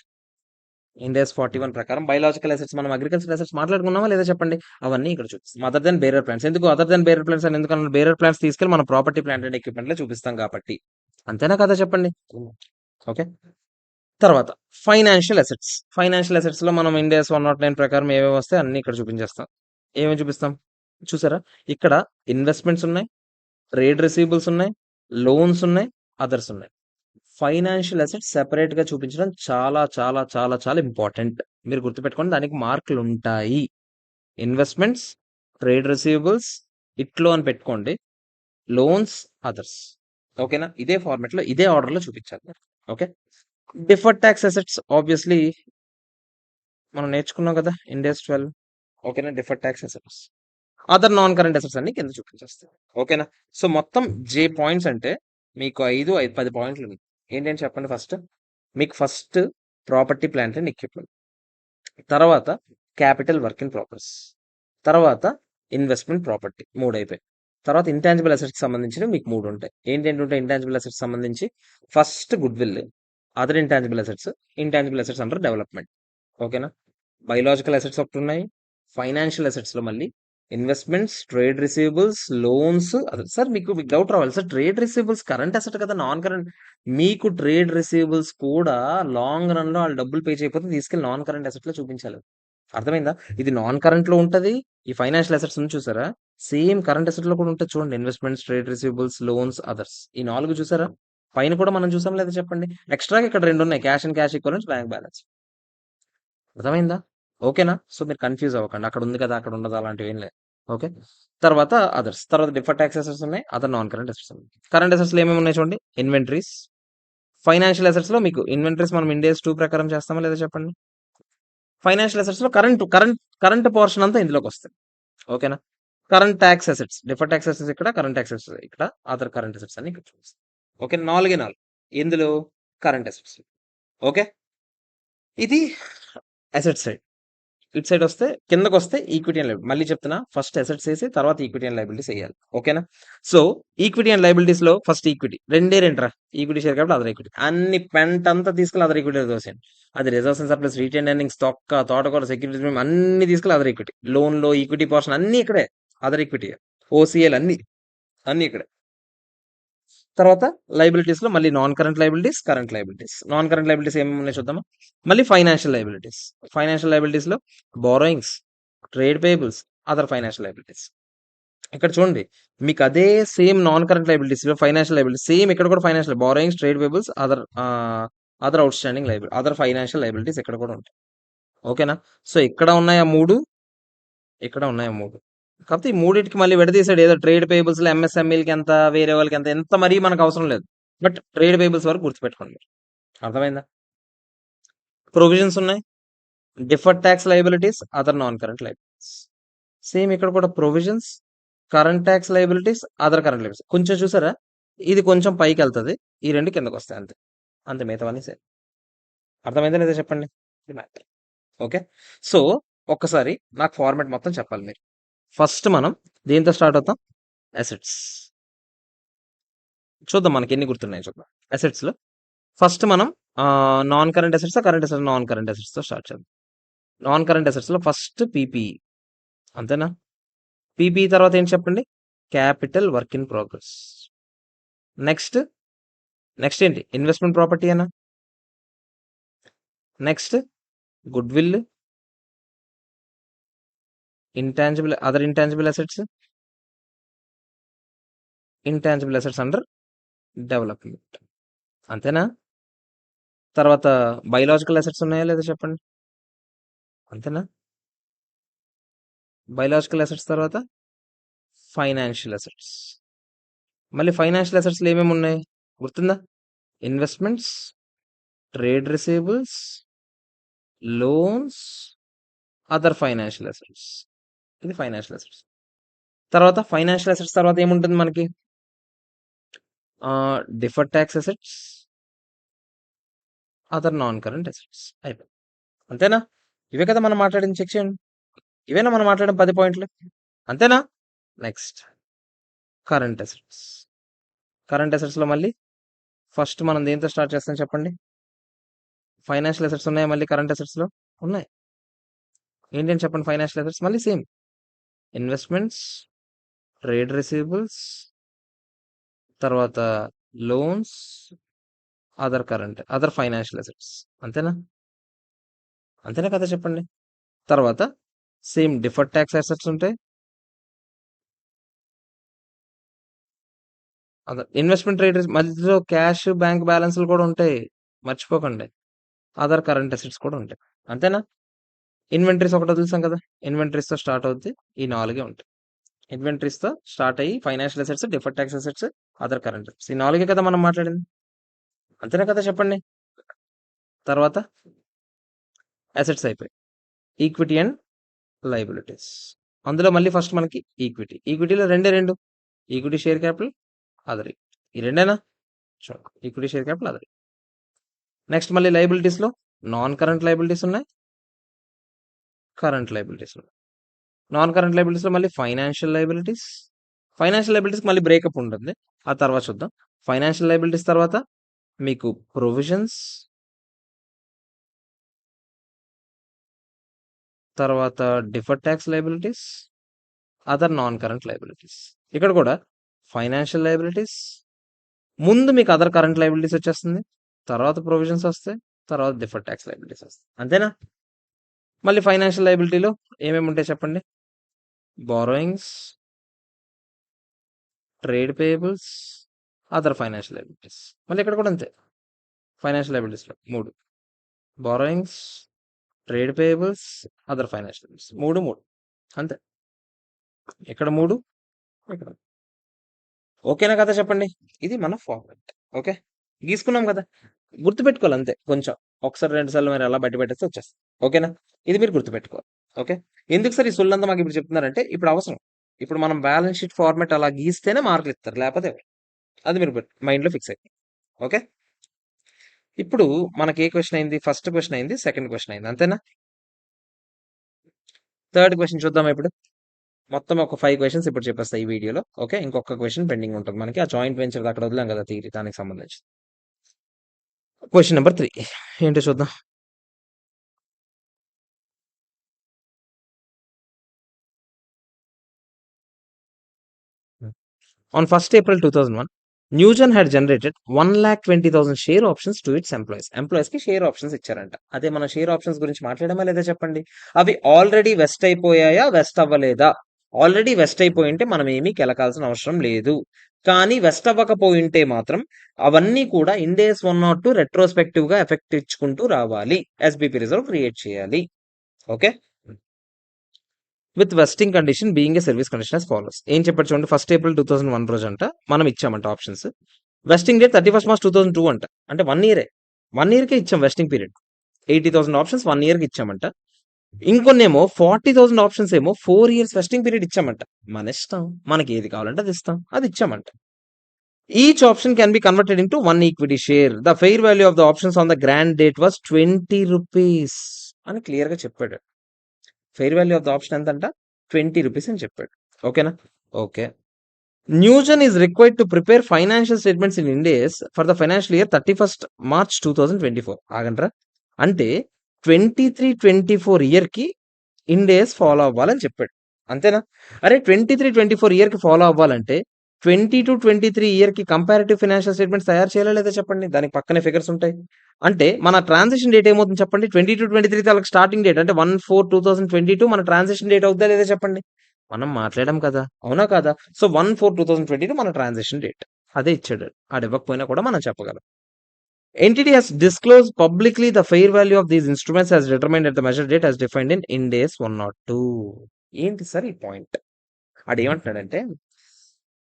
ఇండియాస్ 41 ప్రకారం బయోలాజికల్ అసెట్స్ మనం అగ్రికల్చర్ అసెట్స్ మాట్లాడుకున్నామా లేదా చెప్పండి. అవన్నీ ఇక్కడ చూపిస్తాం. Other than bearer plants. ఎందుకు అదర్ దెన్ బేరర్ ప్లాంట్స్ అని ఎందుకన్నా? బేరర్ ప్లాంట్స్ తీసుకెళ్ళి మన ప్రాపర్టీ ప్లాంట్ అండ్ ఎక్విప్మెంట్ లో చూపిస్తాం కాబట్టి. అంతేనా కదా చెప్పండి. ఓకే. తర్వాత ఫైనాన్షియల్ అసెట్స్. ఫైనాన్షియల్ అసెట్స్ లో మనం ఇండియాస్ 109 ప్రకారం ఏమేమి వస్తాయి అన్ని ఇక్కడ చూపించేస్తాం. ఏమేమి చూపిస్తాం చూసారా? ఇక్కడ ఇన్వెస్ట్మెంట్స్ ఉన్నాయి, ట్రేడ్ రిసీవబుల్స్ ఉన్నాయి, లోన్స్ ఉన్నాయి, అదర్స్ ఉన్నాయి. ఫైనాన్షియల్ అసెట్స్ సెపరేట్ గా చూపించడం చాలా చాలా చాలా చాలా ఇంపార్టెంట్. మీరు గుర్తుపెట్టుకోండి, దానికి మార్కులు ఉంటాయి. ఇన్వెస్ట్మెంట్స్, ట్రేడ్ రిసీవబుల్స్, ఇట్లో అని పెట్టుకోండి, లోన్స్, అదర్స్. ఓకేనా? ఇదే ఫార్మెట్ లో ఇదే ఆర్డర్ లో చూపించాలి. Okay. Deferred tax assets obviously మనం నేర్చుకున్నాం కదా. ఇండియాస్ 12. ఓకేనా? Deferred tax assets, other non current assets అన్ని కింద చూపించేస్తాయి. ఓకేనా? సో మొత్తం జే పాయింట్స్ అంటే మీకు 10 పాయింట్లు ఉన్నాయి. ఏంటంటే చెప్పండి. ఫస్ట్ మీకు first property plant and equipment, తర్వాత క్యాపిటల్ వర్క్ ఇన్ ప్రోగ్రెస్, తర్వాత ఇన్వెస్ట్మెంట్ ప్రాపర్టీ, 3 అయిపోయి. తర్వాత ఇంటాంజిబుల్ అసెట్స్ సంబంధించి మీకు 3 ఉంటాయి. ఏంటంటే ఉంటాయి ఇంటాంజిబుల్ అసెట్స్ సంబంధించి? First good will, other intangible assets, intangible assets under development. ఓకేనా? బయోలాజికల్ అసెట్స్ ఒకటి ఉన్నాయి. ఫైనాన్షియల్ అసెట్స్ లో మళ్ళీ investments, trade receivables, loans. Sir మీకు డౌట్ రావాలి sir, trade receivables current asset కదా, నాన్ కరెంట్? మీకు ట్రేడ్ రిసీవబుల్స్ కూడా లాంగ్ రన్ లో వాళ్ళు డబ్బులు పే చేయకపోతే తీసుకెళ్లి నాన్ కరెంట్ అసెట్ లో చూపించాలి. అర్థమైందా? ఇది నాన్ కరెంట్ లో ఉంటది. ఈ ఫైనాన్షియల్ అసెట్స్ ఉంది చూసారా, సేమ్ కరెంట్ అసెట్ లో కూడా ఉంటుంది. చూడండి, investments, trade receivables, loans, others. ఈ 4 చూసారా? పైన కూడా మనం చూసాం లేదా చెప్పండి. ఎక్స్ట్రాగా ఇక్కడ 2 ఉన్నాయి, cash and cash equivalents, bank balance. అర్థమైందా? ఓకేనా? సో మీరు కన్‌ఫ్యూజ్ అవ్వకండి. అక్కడ ఉంది కదా, అక్కడ ఉండదు అలాంటివి ఏం లేదు. ఓకే. తర్వాత అదర్స్. తర్వాత డిఫర్డ్ టాక్స్ అసెట్స్ ఉన్నాయి. అదర్ నాన్ కరెంట్ అసెట్స్ ఉన్నాయి. కరెంట్ అసెట్స్‌లో ఏమేమి ఉన్నాయి చూడండి. ఇన్వెంటరీస్. ఫైనాన్షియల్ అసెట్స్‌లో మీకు ఇన్వెంటరీస్ మనం ఇండియాస్ 2 ప్రకారం చేస్తామా లేదా చెప్పండి. ఫైనాన్షియల్ అసెట్స్‌లో కరెంట్ పోర్షన్ అంతా ఇందులోకొస్తది. ఓకేనా? Current tax assets, deferred talks assets ఇక్కడ, కరెంట్ టాక్స్ అసెట్స్ ఇక్కడ, అదర్ కరెంట్ అసెట్స్ అన్ని ఇక్కడ చూపిస్తాం. ఓకే. 4 ఎందులో? Current assets. ఓకే. ఇది అసెట్ సైడ్. ఇటు సైడ్ వస్తే, కిందకొస్తే ఈక్విటీ అండ్ లయబిలిటీ. మళ్ళీ చెప్తున్నా, ఫస్ట్ అసెట్స్ వేసి తర్వాత ఈక్విటీ అండ్ లయబిలిటీస్ వేయాలి. ఓకేనా? సో ఈక్విటీ అండ్ లయబిలిటీస్ లో ఫస్ట్ ఈక్విటీ రెండురా. ఈక్విటీ షేర్ కాబట్టి అదర్ ఈక్విటీ. అన్ని పెంట్ అంతా తీసుకెళ్ళి అదర్ ఈక్విటీ దోసేయండి. అది reserves and surplus, retain earnings, తోటకూర, సెక్యూరిటీస్ అన్ని తీసుకెళ్ళి అదర్ ఈక్విటీ. లోన్ లో ఈక్విటీ పోర్షన్ అన్ని ఇక్కడే, అదర్ ఈక్విటీ. ఓసీఎల్ అన్ని ఇక్కడే. తర్వాత లైబిలిటీస్ లో మళ్ళీ non current liabilities, current liabilities. Non current liabilities ఏమేమి ఉన్నాయి చూద్దామా. మళ్ళీ ఫైనాన్షియల్ లైబిలిటీస్. ఫైనాన్షియల్ లైబిలిటీస్ లో borrowings, trade payables, other financial liabilities. ఇక్కడ చూడండి, మీకు అదే సేమ్ నాన్ కరెంట్ లైబిలిటీస్ లో ఫైనాన్షియల్ లైబిలిటీస్ సేమ్ ఇక్కడ కూడా financial borrowings, trade payables, other out standing liability, other financial liabilities ఇక్కడ కూడా ఉంటాయి. ఓకేనా? సో ఇక్కడ ఉన్నాయి ఆ 3, ఇక్కడ ఉన్నాయి ఆ 3. కాకపోతే ఈ మూడిటికి మళ్ళీ విడదీసాడు. ఏదో ట్రేడ్ పేయబుల్స్‌లో ఎంఎస్ఎంఈలకి ఎంత, వేరే వాళ్ళకి ఎంత, ఎంత మరీ మనకు అవసరం లేదు. బట్ ట్రేడ్ పేయబుల్స్ వరకు గుర్తుపెట్టుకోండి మీరు. అర్థమైందా? ప్రొవిజన్స్ ఉన్నాయి. Deferred talks liabilities, other non current liabilities. Same ఇక్కడ కూడా provisions, current tax liabilities, other current liabilities. కొంచెం చూసారా? ఇది కొంచెం పైకెళ్తది. ఈ 2 కిందకొస్తాయి అంతే. అంతే మిగతావన్నీ సేమ్. అర్థమైందా లేదా చెప్పండి? ఇది మ్యాటర్. ఓకే. సో, ఒక్కసారి నాకు ఫార్మాట్ మొత్తం చెప్పాలి మీరు. ఫస్ట్ మనం దేనితో స్టార్ట్ అవుతాం? అసెట్స్. చూద్దాం మనకెన్ని గుర్తున్నాయో చూద్దాం. అసెట్స్‌లో ఫస్ట్ మనం నాన్ కరెంట్ అసెట్సా? కరెంట్ అసెట్స్, నాన్ కరెంట్ అసెట్స్‌తో స్టార్ట్ చేద్దాం. నాన్ కరెంట్ అసెట్స్‌లో ఫస్ట్ పీపీఈ. అంతేనా? పీపీఈ తర్వాత ఏంటి చెప్పండి? Capital work in progress. Next, next ఏంటి? ఇన్వెస్ట్‌మెంట్ ప్రాపర్టీయేనా? Next goodwill, other intangible assets, intangible assets under development. అంతేనా? తర్వాత బయోలాజికల్ అసెట్స్ ఉన్నాయా లేదా చెప్పండి? అంతేనా? బయోలాజికల్ అసెట్స్ తర్వాత ఫైనాన్షియల్ అసెట్స్. మళ్ళీ ఫైనాన్షియల్ అసెట్స్‌లో ఏమేమి ఉన్నాయి? గుర్తుందా? Investments, trade receivables, loans, other financial assets. ఇది ఫైనాన్షియల్ అసెట్స్. తర్వాత ఫైనాన్షియల్ అసెట్స్ తర్వాత ఏముంటుంది మనకి? Deferred talks assets, other non current assets. అయిపోయింది. అంతేనా? ఇవే కదా మనం మాట్లాడింది. చెక్ చేయండి. ఇవేనా మనం మాట్లాడిన 10 పాయింట్లు? అంతేనా? Next current assets. కరెంట్ అసెట్స్‌లో మళ్ళీ ఫస్ట్ మనం దేనితో స్టార్ట్ చేస్తాం చెప్పండి? ఫైనాన్షియల్ అసెట్స్ ఉన్నాయా మళ్ళీ కరెంట్ అసెట్స్‌లో? ఉన్నాయి. ఏంటని చెప్పండి ఫైనాన్షియల్ అసెట్స్? మళ్ళీ సేమ్. ఇన్వెస్ట్‌మెంట్స్, ట్రేడ్ రిసీవబుల్స్, తర్వాత లోన్స్, అదర్ ఫైనాన్షియల్ అసెట్స్. అంతేనా? అంతేనా కదా చెప్పండి? తర్వాత సేమ్ డిఫర్డ్ టాక్స్ అసెట్స్ ఉంటాయి. అదర్ ఇన్వెస్ట్‌మెంట్ ట్రేడ్ మధ్యలో క్యాష్, బ్యాంక్ బ్యాలెన్స్‌లు కూడా ఉంటాయి. మర్చిపోకండి. అదర్ కరెంట్ అసెట్స్ కూడా ఉంటాయి. అంతేనా? ఇన్వెంటరీస్ ఒకటి వదిలేసాం కదా! ఇన్వెంటరీస్‌తో స్టార్ట్ అవుద్ది. ఈ 4 ఉంటాయి. ఇన్వెంటరీస్‌తో స్టార్ట్ అయ్యి financial assets, deferred talks assets, other current assets. ఈ 4 కదా మనం మాట్లాడింది. అంతేనా కదా చెప్పండి? తర్వాత అసెట్స్ అయిపోయాయి. Equity and liabilities. అందులో మళ్ళీ ఫస్ట్ మనకి ఈక్విటీ. ఈక్విటీలో రెండే 2. Equity share capital, other equity. ఈ రెండేనా? చూడండి. Equity share capital, other. Next మళ్ళీ లయబిలిటీస్‌లో నాన్ కరెంట్ లయబిలిటీస్ ఉన్నాయి. కరెంట్ లయబిలిటీస్ ఉన్నాయి. నాన్ కరెంట్ లయబిలిటీస్‌లో మళ్ళీ ఫైనాన్షియల్ లయబిలిటీస్. ఫైనాన్షియల్ లయబిలిటీస్‌కి మళ్ళీ బ్రేకప్ ఉంటుంది. ఆ తర్వాత చూద్దాం. ఫైనాన్షియల్ లయబిలిటీస్ తర్వాత మీకు ప్రొవిజన్స్, తర్వాత deferred talks liabilities, other non current liabilities. ఇక్కడ కూడా ఫైనాన్షియల్ లయబిలిటీస్, ముందు మీకు అదర్ కరెంట్ లయబిలిటీస్ వచ్చేస్తుంది. తర్వాత ప్రొవిజన్స్ వస్తాయి. తర్వాత డిఫర్డ్ టాక్స్ లయబిలిటీస్ వస్తాయి. అంతేనా? మళ్ళీ ఫైనాన్షియల్ లయబిలిటీలో ఏమేమి ఉంటాయి చెప్పండి? Borrowings, trade payables, other financial liabilities. మళ్ళీ ఇక్కడ కూడా అంతే. ఫైనాన్షియల్ లయబిలిటీస్‌లో 3 borrowings, trade payables, other financial liabilities. 3 అంతే. ఇక్కడ 3, ఇక్కడ. ఓకేనా కదా చెప్పండి? ఇది మన ఫార్మాట్. ఓకే. గీసుకున్నాం కదా! గుర్తుపెట్టుకోవాలి అంతే కొంచెం. ఒకసారి 2 సార్లు మీరు అలా బయట పెట్టేస్తే వచ్చేస్తది. ఓకేనా? ఇది మీరు గుర్తుపెట్టుకోవాలి. ఓకే. ఎందుకు సార్ ఈ సొల్లంతా మాకు ఇప్పుడు చెప్తున్నారంటే ఇప్పుడు అవసరం. ఇప్పుడు మనం బ్యాలెన్స్ షీట్ ఫార్మాట్ అలా గీస్తేనే మార్కులు ఇస్తారు. లేకపోతే ఇవ్వరు. అది మీరు మైండ్‌లో ఫిక్స్ అయిపోయింది. ఓకే. ఇప్పుడు మనకి ఏ క్వెషన్ అయింది? ఫస్ట్ క్వెషన్ అయింది. సెకండ్ క్వెషన్ అయింది. అంతేనా? థర్డ్ క్వెషన్ చూద్దామా ఇప్పుడు? మొత్తం ఒక 5 క్వెషన్స్ ఇప్పుడు చెప్పేస్తా ఈ వీడియోలో. ఓకే. ఇంకొక క్వెషన్ పెండింగ్ ఉంటుంది మనకి. ఆ జాయింట్ వెంచర్‌ది అక్కడ వదిలాం కదా థియరీ దానికి సంబంధించి. క్వెషన్ నంబర్ 3 ఏంటో చూద్దాం. On 1st April 2001, Newgen had generated 1,20,000 share options to its employees. ఎంప్లాయీస్‌కి షేర్ ఆప్షన్స్ ఇచ్చారంట. అదే మనం షేర్ ఆప్షన్స్ గురించి మాట్లాడామా లేదా చెప్పండి? అవి ఆల్రెడీ వెస్ట్ అయిపోయాయా? వెస్ట్ అవ్వలేదా? ఆల్రెడీ వెస్ట్ అయిపోయుంటే మనం ఏమీ కెలకాల్సిన అవసరం లేదు. కానీ వెస్ట్ అవ్వకపోయుంటే మాత్రం అవన్నీ కూడా ఇండ్ AS 102 రెట్రోస్పెక్టివ్‌గా ఎఫెక్ట్ ఇచ్చుకుంటూ రావాలి. ఎస్‌బీపీ రిజర్వ్ క్రియేట్ చేయాలి. Okay. With vesting condition being a service condition as follows. ఏం చెప్పాడు చూడండి, 1st April 2001 రోజు అంట మనం ఇచ్చామంట options. Vesting date 31st March 2002 అంట. అంటే 1 ఇయరే. 1 ఇయర్‌కే ఇచ్చాం వెస్టింగ్ పీరియడ్. 80,000 ఆప్షన్స్ 1 ఇయర్‌కి ఇచ్చామంట. ఇంకొన్నేమో 40,000 ఆప్షన్స్ ఏమో 4 ఇయర్స్ వెస్టింగ్ పీరియడ్ ఇచ్చామంట. మన ఇష్టం. మనకి ఏది కావాలంటే అది ఇస్తాం. అది ఇచ్చామంట. Each option can be converted into 1 equity share. The fair value of the options on the grant date was ₹20 అని క్లియర్‌గా చెప్పాడు. Fair value of the option ఎంతంట? ₹20 అని చెప్పాడు. ఓకేనా? Okay. Newgen is required to prepare financial statements in Ind AS for the financial year 31st March 2024. ఆగండ్రా. అంటే 23-24 ఇయర్‌కి Ind AS follow అవ్వాలని చెప్పాడు. అంతేనా? అరే 23-24 ఇయర్‌కి ఫాలో అవ్వాలంటే 22-23 ఇయర్‌కి కంపారిటివ్ ఫైనాన్షియల్ స్టేట్మెంట్స్ తయారు చేయాలా లేదా చెప్పండి? దానికి పక్కనే ఫిగర్స్ ఉంటాయి. అంటే మన ట్రాన్సిషన్ డేట్ ఏమవుతుంది చెప్పండి? 22-23 తాలూకు స్టార్టింగ్ డేట్ అంటే 1/4/2022 మన ట్రాన్సిషన్ డేట్ అవుద్దా లేదా చెప్పండి? మనం మాట్లాడాం కదా! అవునా కాదా? సో, 1/4/2022 మన ట్రాన్సాక్షన్ డేట్. అదే ఇచ్చాడు. ఆడివ్వకపోయినా కూడా మనం చెప్పగలం. Entity has disclose publicly the fair value of these instruments as determined at the measure date as defined in Ind AS 102. ఏంటి సార్ ఈ పాయింట్? ఆడేమంటున్నాడంటే,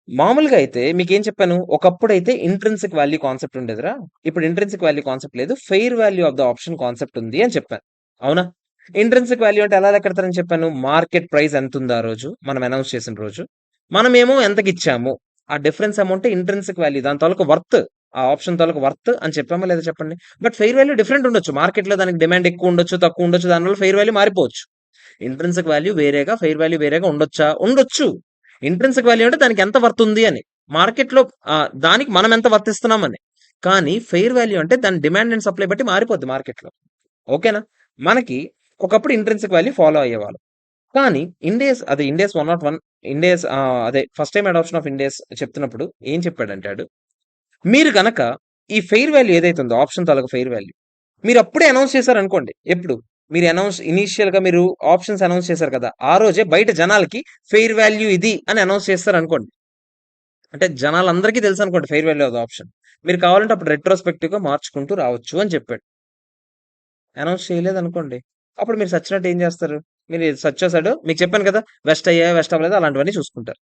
మామూలుగా అయితే మీకేం చెప్పాను? ఒకప్పుడైతే ఇంట్రిన్సిక్ వాల్యూ కాన్సెప్ట్ ఉండేదిరా. ఇప్పుడు ఇంట్రిన్సిక్ వాల్యూ కాన్సెప్ట్ లేదు. Fair value of the option concept ఉంది అని చెప్పాను. అవునా? ఇంట్రిన్సిక్ వాల్యూ అంటే ఎలా లెక్కెడతారని చెప్పాను? మార్కెట్ ప్రైస్ ఎంతుందో ఆ రోజు, మనం అనౌన్స్ చేసిన రోజు. మనమేమో ఎంతకిచ్చాము. ఆ డిఫరెన్స్ అమౌంటే ఇంట్రిన్సిక్ వాల్యూ. దాని తాలూకు వర్త్. ఆ ఆప్షన్ తాలూకు వర్త్ అని చెప్పామా లేదా చెప్పండి? బట్ ఫెయిర్ వాల్యూ డిఫరెంట్ ఉండొచ్చు. మార్కెట్‌లో దానికి డిమాండ్ ఎక్కువ ఉండొచ్చు, తక్కువ ఉండొచ్చు. దానివల్ల ఫెయిర్ వాల్యూ మారిపోవచ్చు. ఇంట్రిన్సిక్ వాల్యూ వేరేగా, ఫెయిర్ వాల్యూ వేరేగా ఉండొచ్చా? ఉండొచ్చు. ఇంట్రిన్సిక్ వాల్యూ అంటే దానికి ఎంత వర్త్ ఉంది అని. మార్కెట్‌లో దానికి మనం ఎంత వర్త్ ఇస్తున్నామని. కానీ ఫెయిర్ వాల్యూ అంటే దాని డిమాండ్ అండ్ సప్లై బట్టి మారిపోద్ది మార్కెట్‌లో. ఓకేనా? మనకి ఒకప్పుడు ఇంట్రిన్సిక్ వాల్యూ ఫాలో అయ్యేవాళ్ళం. కానీ Ind AS 101 అదే first time adoption of Ind AS చెప్తున్నప్పుడు ఏం చెప్పాడంటే మీరు గనక ఈ ఫెయిర్ వాల్యూ ఏదైతే ఉందో ఆప్షన్ తాలూకు ఫెయిర్ వాల్యూ మీరు అప్పుడే అనౌన్స్ చేశారనుకోండి. ఎప్పుడు? మీరు ఇనీషియల్‌గా మీరు ఆప్షన్స్ అనౌన్స్ చేశారు కదా! ఆ రోజే బయట జనాలకి ఫెయిర్ వాల్యూ ఇది అని అనౌన్స్ చేస్తారనుకోండి. అంటే జనాలందరికీ తెలుసనుకోండి fair value of the option. మీరు కావాలంటే అప్పుడు రెట్రోస్పెక్టివ్‌గా మార్చుకుంటూ రావచ్చు అని చెప్పాడు. అనౌన్స్ చేయలేదనుకోండి. అప్పుడు మీరు సచ్చినట్టు ఏం చేస్తారు? మీరు సచ్చేసాడు. మీకు చెప్పాను కదా! వెస్ట్ అయ్యాయా, వెస్ట్ అవ్వలేదా అలాంటివన్నీ చూసుకుంటారు.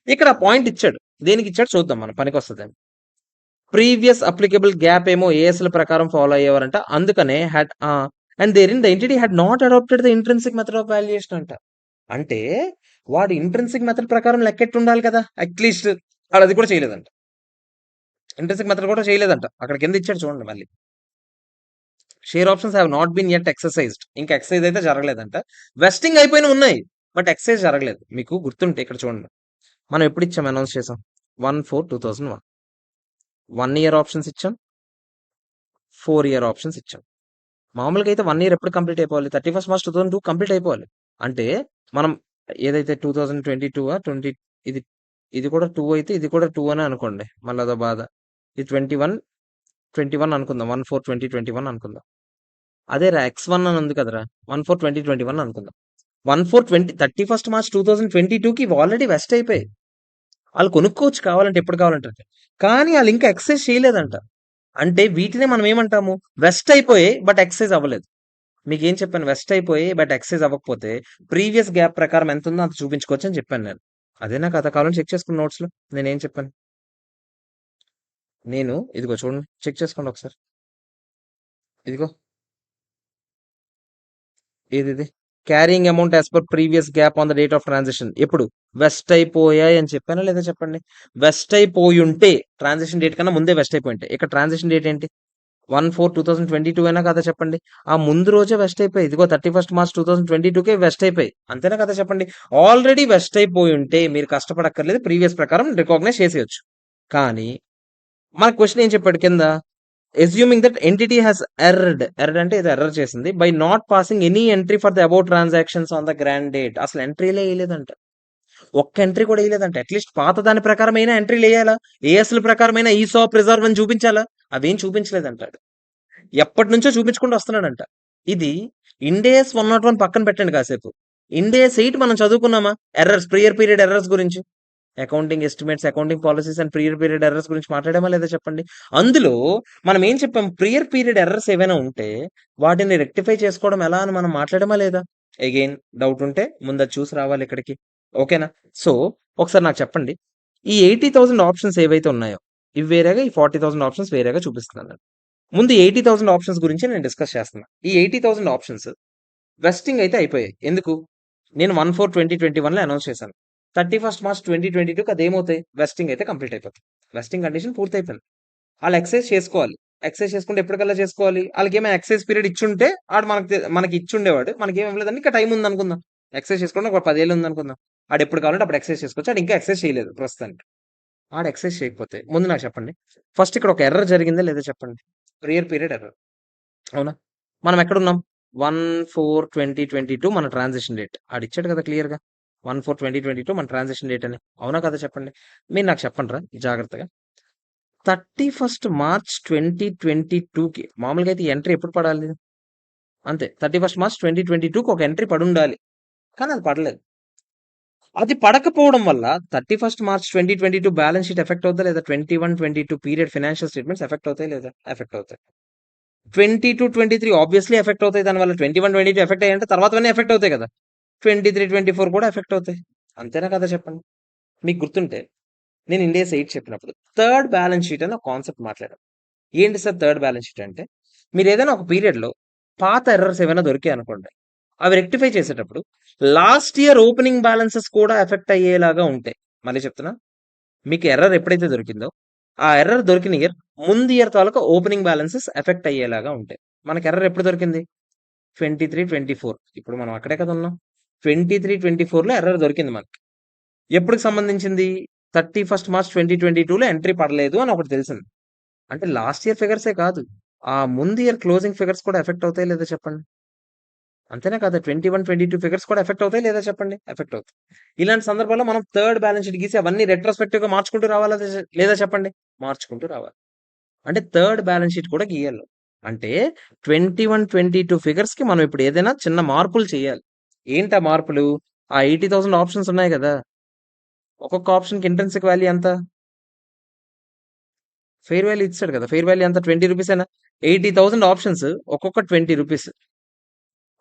ఇక్కడ పాయింట్ ఇచ్చాడు. దేనికిచ్చాడో చూద్దాం మనం పనికొస్తదని. ప్రీవియస్ అప్లికబుల్ గ్యాప్ ఏమో ఏఎస్‌ల ప్రకారం ఫాలో అయ్యేవారంట. అందుకనే and there the entity had not adopted the intrinsic method of valuation అంట. అంటే వాడు ఇంట్రిన్సిక్ మెథడ్ ప్రకారం లెక్కెట్టుండాలి కదా! అట్‌లీస్ట్ వాడది కూడా చేయలేదంట. ఇంట్రిన్సిక్ మెథడ్ కూడా చేయలేదంట. అక్కడ కింద ఇచ్చాడు చూడండి మళ్ళీ. Share options have not been yet exercised. ఇంకా ఎక్సర్సైజ్ అయితే జరగలేదంట. వెస్టింగ్ అయిపోయినవి ఉన్నాయి. బట్ ఎక్సర్సైజ్ జరగలేదు. మీకు గుర్తుంటే ఇక్కడ చూడండి. మనం ఎప్పుడు ఇచ్చాం అనౌన్స్ చేసాం? 1/4/2001. 1 ఇయర్ ఆప్షన్స్ ఇచ్చాం. 4 ఇయర్ ఆప్షన్స్ ఇచ్చాం. మామూలుగా అయితే 1 ఇయర్ ఎప్పుడు కంప్లీట్ అయిపోవాలి? 31st March 2002 కంప్లీట్ అయిపోవాలి. అంటే మనం ఏదైతే 2022 20 ఇది ఇది కూడా 2 అయితే ఇది కూడా 2 అనే అనుకోండి. మళ్ళీ అదో బాధ. ఇది 21 అనుకుందాం. 1/4/2021 అనుకుందాం. అదేరా X1 అని ఉంది కదరా! 1/4/2021 అనుకుందాం. 31st March 2022కి ఇవి ఆల్రెడీ వెస్ట్ అయిపోయాయి. ఆళ్ళు కొనుక్కోవచ్చు కావాలంటే ఎప్పుడు కావాలంటే. కానీ ఆళ్ళు ఇంకా ఎక్సర్సైజ్ చేయలేదంట. అంటే వీటినే మనం ఏమంటాము? వెస్ట్ అయిపోయాయి బట్ ఎక్సర్సైజ్ అవ్వలేదు. మీకేం చెప్పాను? వెస్ట్ అయిపోయి బట్ ఎక్సర్సైజ్ అవ్వకపోతే ప్రీవియస్ గ్యాప్ ప్రకారం ఎంతుందో అంత చూపించుకోవచ్చు అని చెప్పాను నేను. అదేనా కథ? కావాలంటే చెక్ చేసుకోండి నోట్స్‌లో. నేనేం చెప్పాను? ఇదిగో చూడండి. చెక్ చేసుకోండి ఒకసారి. ఇదిగో. ఏదిది? Carrying amount as per previous GAAP on the date of transaction. ఎప్పుడు? వెస్ట్ అయిపోయాయి అని చెప్పానా లేదా చెప్పండి? వెస్ట్ అయిపోయుంటే ట్రాన్సాక్షన్ డేట్ కన్నా ముందే వెస్ట్ అయిపోయుంటాయి. ఇక్కడ ట్రాన్సాక్షన్ డేట్ ఏంటి? 1/4/2022 అయినా కదా చెప్పండి. ఆ ముందు రోజే వెస్ట్ అయిపోయాయి. ఇదిగో 31st March 2022కే వెస్ట్ అయిపోయాయి. అంతేనా కదా చెప్పండి. ఆల్రెడీ వెస్ట్ అయిపోయుంటే మీరు కష్టపడక్కర్లేదు. ప్రీవియస్ ప్రకారం రికాగ్నైజ్ చేసేయొచ్చు. కానీ మన క్వెషన్ ఏం చెప్పాడు కింద? అస్యూమింగ్ దట్ ఎంటిటీ హాస్ ఎర్రడ్ అంటే ఏదో ఎర్రర్ చేసింది by not passing any entry for the about transactions on the grant date. అసలు ఎంట్రీలే వేయలేదంట. ఒక్క ఎంట్రీ కూడా వేయలేదంట. అట్లీస్ట్ పాత దాని ప్రకారం అయినా ఎంట్రీలు వేయాలా? ఏఎస్‌ల ప్రకారమైనా ఈసాప్ రిజర్వ్ అని చూపించాలా? అవేం చూపించలేదంటాడు. ఎప్పటినుంచో చూపించుకుంటూ వస్తున్నాడంట. ఇది Ind AS 101 పక్కన పెట్టండి కాసేపు. Ind AS 8 మనం చదువుకున్నామా? ప్రియర్ పీరియడ్ ఎర్రర్స్ గురించి. Accounting estimates, accounting policies and prior period errors గురించి మాట్లాడామా లేదా చెప్పండి? అందులో మనం ఏం చెప్పాం? ప్రియర్ పీరియడ్ ఎర్రర్స్ ఏవైనా ఉంటే వాటిని రెక్టిఫై చేసుకోవడం ఎలా అని మనం మాట్లాడామా లేదా? అగైన్ డౌట్ ఉంటే ముందు అది చూసి రావాలి ఇక్కడికి. ఓకేనా? సో, ఒకసారి నాకు చెప్పండి. ఈ 80,000 ఆప్షన్స్ ఏవైతే ఉన్నాయో, ఇవి వేరేగా, ఈ 40,000 ఆప్షన్స్ వేరేగా చూపిస్తున్నాను నేను. ముందు 80,000 ఆప్షన్స్ గురించి నేను డిస్కస్ చేస్తున్నా. ఈ 80,000 ఆప్షన్స్ వెస్టింగ్ అయితే అయిపోయాయి. ఎందుకు? నేను 1/4/2021లో అనౌన్స్ చేశాను. 31st March 2022కి అదేమవుతాయి? వెస్టింగ్ అయితే కంప్లీట్ అయిపోతాయి. వెస్టింగ్ కండిషన్ పూర్తయిపోయింది. ఆళ్ళు ఎక్సైజ్ చేసుకోవాలి. ఎక్సైజ్ చేసుకుంటే ఎప్పటికల్లా చేసుకోవాలి? ఆళ్ళకేమైనా ఎక్సైజ్ పీరియడ్ ఇచ్చుంటే ఆడు మనకి ఇచ్చుండేవాడు. మనకేం ఇవ్వలేదండి. ఇంకా టైం ఉందనుకుందాం. ఎక్సైజ్ చేసుకోవడానికి ఒక 10 ఏళ్ళు ఉందనుకుందాం. ఆడెప్పుడు కావాలంటే అప్పుడు ఎక్సైజ్ చేసుకోవచ్చు. ఆడు ఇంకా ఎక్సైజ్ చేయలేదు ప్రస్తుతానికి. ఆడు ఎక్సైజ్ చేయకపోతే ముందు నాకు చెప్పండి. ఫస్ట్ ఇక్కడ ఒక ఎర్రర్ జరిగిందా లేదా చెప్పండి? Prior period error. అవునా? మనం ఎక్కడున్నాం? 1/4/2022 మన ట్రాన్సిషన్ డేట్. ఆడిచ్చాడు కదా క్లియర్‌గా. 1/4/2022 మన ట్రాన్సిషన్ డేట్ అని. అవునా కదా చెప్పండి? మీరు నాకు చెప్పండిరా జాగ్రత్తగా. 31st March 2022కి మామూలుగా అయితే ఈ ఎంట్రీ ఎప్పుడు పడాలి? అంతే. 31st March 2022కి ఒక ఎంట్రీ పడుండాలి. కానీ అది పడలేదు. అది పడకపోవడం వల్ల 31st March 2022 balance sheet effect అవుద్దా లేదా? 21-22 పీరియడ్ ఫైనాన్షియల్ స్టేట్మెంట్స్ ఎఫెక్ట్ అవుతాయి లేదా? ఎఫెక్ట్ అవుతాయి. 22-23 ఆబ్వియస్లీ ఎఫెక్ట్ అవుతాయి. దానివల్ల 21-22 ఎఫెక్ట్ అయ్యాయంటే తర్వాతవన్నీ ఎఫెక్ట్ అవుతాయి కదా! 23-24 కూడా ఎఫెక్ట్ అవుతాయి. అంతేనా కదా చెప్పండి? మీకు గుర్తుంటే నేను ఇండ్ AS 8 చెప్పినప్పుడు థర్డ్ బ్యాలెన్స్ షీట్ అని ఒక కాన్సెప్ట్ మాట్లాడాను. ఏంటి సార్ థర్డ్ బ్యాలెన్స్ షీట్ అంటే? మీరేదైనా ఒక పీరియడ్‌లో పాత ఎర్రర్స్ ఏమైనా దొరికాయనుకోండి. అవి రెక్టిఫై చేసేటప్పుడు లాస్ట్ ఇయర్ ఓపెనింగ్ బ్యాలెన్సెస్ కూడా ఎఫెక్ట్ అయ్యేలాగా ఉంటాయి. మళ్ళీ చెప్తున్నా. మీకు ఎర్రర్ ఎప్పుడైతే దొరికిందో, ఆ ఎర్రర్ దొరికిన ఇయర్ ముందు ఇయర్ తాలూకా ఓపెనింగ్ బ్యాలెన్సెస్ ఎఫెక్ట్ అయ్యేలాగా ఉంటాయి. మనకి ఎర్రర్ ఎప్పుడు దొరికింది? 23-24 ఇప్పుడు మనం అక్కడే కదా ఉన్నాం. 23-24లో ఎర్రర్ దొరికింది మనకి. ఎప్పటికి సంబంధించింది? 31st March 2022లో ఎంట్రీ పడలేదు అని ఒకటి తెలిసింది. అంటే లాస్ట్ ఇయర్ ఫిగర్సే కాదు. ఆ ముందు ఇయర్ క్లోజింగ్ ఫిగర్స్ కూడా ఎఫెక్ట్ అవుతాయి లేదా చెప్పండి? అంతేనా కదా! 21-22 ఫిగర్స్ కూడా ఎఫెక్ట్ అవుతాయి లేదా చెప్పండి? ఎఫెక్ట్ అవుతాయి. ఇలాంటి సందర్భాల్లో మనం థర్డ్ బ్యాలెన్స్ షీట్ గీసి అవన్నీ రెట్రోస్పెక్టివ్‌గా మార్చుకుంటూ రావాలా లేదా చెప్పండి? మార్చుకుంటూ రావాలి. అంటే థర్డ్ బ్యాలెన్స్ షీట్ కూడా గీయాలి. అంటే 21-22 ఫిగర్స్‌కి మనం ఇప్పుడు ఏదైనా చిన్న మార్పులు చేయాలి. ఏంటా మార్పులు? ఆ 80,000 ఆప్షన్స్ ఉన్నాయి గదా! ఒక్కొక్క ఆప్షన్‌కి ఇంట్రిన్సిక్ వాల్యూ ఎంత? ఫెయిర్ వాల్యూ ఇచ్చాడు కదా! ఫెయిర్ వాల్యూ ఎంత? ₹20 80,000 ఆప్షన్స్ ఒక్కొక్క ₹20.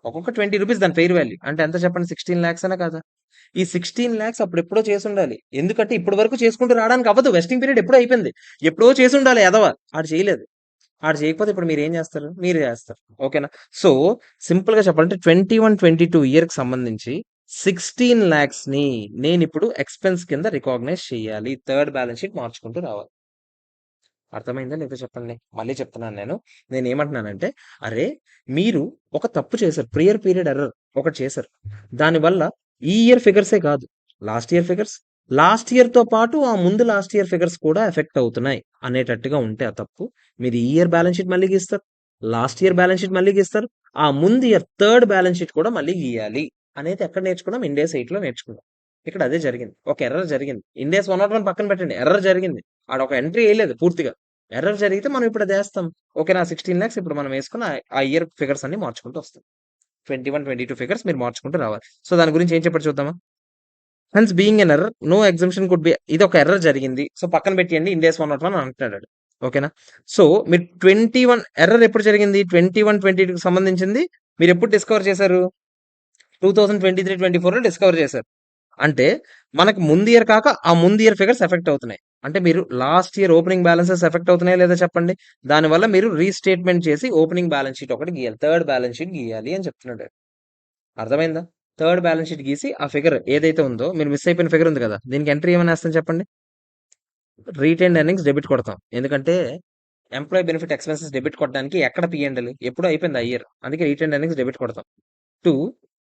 ఒక్కొక్క ₹20 దాని ఫెయిర్ వాల్యూ. అంటే ఎంత చెప్పండి? 16,00,000 అనా కాదా? ఈ 16,00,000 అప్పుడెప్పుడో చేసుండాలి. ఎందుకంటే ఇప్పటి వరకు చేసుకుంటూ రావడానికి అవ్వదు. వెస్టింగ్ పీరియడ్ ఎప్పుడో అయిపోయింది. ఎప్పుడో చేసుండాలి ఎదవ. ఆడు చేయలేదు. ఆడు చేయకపోతే ఇప్పుడు మీరేం చేస్తారు? మీరు చేస్తారు. ఓకేనా? సో, సింపుల్‌గా చెప్పాలంటే 21-22 ఇయర్‌కి సంబంధించి 16,00,000ని నేనిప్పుడు ఎక్స్‌పెన్స్ కింద రికాగ్నైజ్ చేయాలి. థర్డ్ బ్యాలెన్స్ షీట్ మార్చుకుంటూ రావాలి. అర్థమైందా లేదా చెప్పండి? మళ్ళీ చెప్తున్నాను నేను. నేనేమంటున్నానంటే, అరే! మీరు ఒక తప్పు చేశారు. ప్రియర్ పీరియడ్ ఎర్రర్ ఒకటి చేశారు. దానివల్ల ఈ ఇయర్ ఫిగర్సే కాదు. లాస్ట్ ఇయర్ ఫిగర్స్, లాస్ట్ ఇయర్‌తో పాటు ఆ ముందు లాస్ట్ ఇయర్ ఫిగర్స్ కూడా ఎఫెక్ట్ అవుతున్నాయి అనేటట్టుగా ఉంటే ఆ తప్పు. మీరు ఈ ఇయర్ బ్యాలెన్స్ షీట్ మళ్ళీ గీస్తారు. లాస్ట్ ఇయర్ బ్యాలెన్స్ షీట్ మళ్ళీ గీస్తారు. ఆ ముందు ఇయర్ థర్డ్ బ్యాలెన్స్ షీట్ కూడా మళ్ళీ గీయాలి. అనేది ఎక్కడ నేర్చుకున్నాం? ఇండ్ AS 8లో నేర్చుకున్నాం. ఇక్కడ అదే జరిగింది. ఒక ఎర్రర్ జరిగింది. ఇండ్ AS 101 పక్కన పెట్టండి. ఎర్రర్ జరిగింది. ఆడొక ఎంట్రీ ఎయలేదు పూర్తిగా. ఎర్రర్ జరిగితే మనం ఇప్పుడు అదేస్తాం. ఓకేనా? 16,00,000 ఇప్పుడు మనం వేసుకొని ఆ ఇయర్ ఫిగర్స్ అన్ని మార్చుకుంటూ వస్తాం. 21-22 ఫిగర్స్ మీరు మార్చుకుంటూ రావాలి. సో, దాని గురించి ఏం చెప్పాడో చూద్దామా? Hence being an error, no exemption could be ఇదొక ఎర్రర్ జరిగింది. సో, పక్కన పెట్టేయండి. ఇండ్ AS 101 అని అంటున్నాడు. ఓకేనా? సో, మీరు 21 ఎర్రర్ ఎప్పుడు జరిగింది? 21-22కి సంబంధించింది మీరెప్పుడు డిస్కవర్ చేశారు? 2023-24లో డిస్కవర్ చేశారు. అంటే మనకు ముందు ఇయర్ కాక ఆ ముందు ఇయర్ ఫిగర్స్ ఎఫెక్ట్ అవుతున్నాయి. అంటే మీరు last year opening balances effect అవుతున్నాయా లేదా చెప్పండి? దానివల్ల మీరు రీస్టేట్మెంట్ చేసి ఓపెనింగ్ బ్యాలెన్స్ షీట్ ఒకటి గీయాలి. థర్డ్ బ్యాలెన్స్ షీట్ గీయాలి అని చెప్తున్నాడు. అర్థమైందా? థర్డ్ బ్యాలెన్స్ షీట్ గీసి ఆ ఫిగర్ ఏదైతే ఉందో మీరు మిస్ అయిపోయిన ఫిగర్ ఉంది కదా! దీనికి ఎంట్రీ ఏమని వేస్తాం చెప్పండి? రీటెయిన్డ్ ఎర్నింగ్స్ డెబిట్ కొడతాం. ఎందుకంటే ఎంప్లాయీ బెనిఫిట్ ఎక్స్‌పెన్సెస్ డెబిట్ కొట్టడానికి ఎక్కడ పీ&ఎల్ ఎప్పుడో అయిపోయింది ఆ ఇయర్. అందుకే రీటెయిన్డ్ ఎర్నింగ్స్ డెబిట్ కొడతాం. To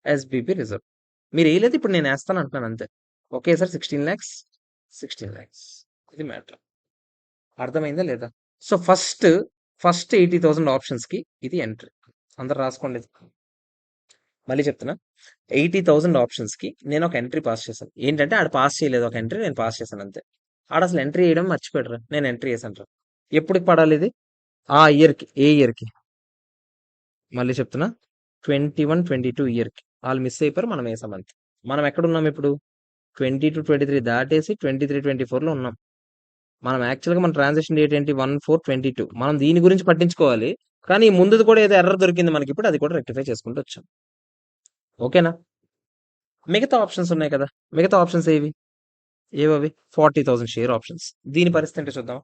SBP reserve. మీరేయలేదు ఇప్పుడు నేనేస్తాను అంటున్నాను అంతే. ఒకేసారి 16,00,000, 16,00,000 ఇది మ్యాటర్. అర్థమైందా లేదా? సో, ఫస్ట్ 80,000 ఆప్షన్స్‌కి ఇది ఎంట్రీ. అందరూ రాసుకోండి ఇది. మళ్ళీ చెప్తున్నా. 80,000 ఆప్షన్స్‌కి నేనొక ఎంట్రీ పాస్ చేశాను. ఏంటంటే ఆడు పాస్ చేయలేదు ఒక ఎంట్రీ. నేను పాస్ చేశాను అంతే. ఆడసలు ఎంట్రీ ఎయడం మర్చిపోయాడురా. నేను ఎంట్రీ ఏసానురా. ఎప్పటికి పడాలిది? ఆ ఇయర్‌కి. ఏ ఇయర్‌కి? మళ్ళీ చెప్తున్నా. 21-22 ఇయర్‌కి. ఆళ్ళు మిస్ అయిపోయారు. మనం ఏసాం అంతే. మనం ఎక్కడున్నాం ఇప్పుడు? 22-23 దాటేసి 23-24లో ఉన్నాం. మనం యాక్చువల్‌గా మన ట్రాన్సాక్షన్ డేట్ ఏంటి? 1/4/22 మనం దీని గురించి పట్టించుకోవాలి. కానీ ముందుది కూడా ఏదో ఎర్రర్ దొరికింది మనకిప్పుడు. అది కూడా రెక్టిఫై చేసుకుంటూ వచ్చాం. ఓకేనా? మిగతా ఆప్షన్స్ ఉన్నాయి కదా! మిగతా ఆప్షన్స్ ఏవవి? 40,000 share options. దీని పరిస్థితి ఏంటో చూద్దామా?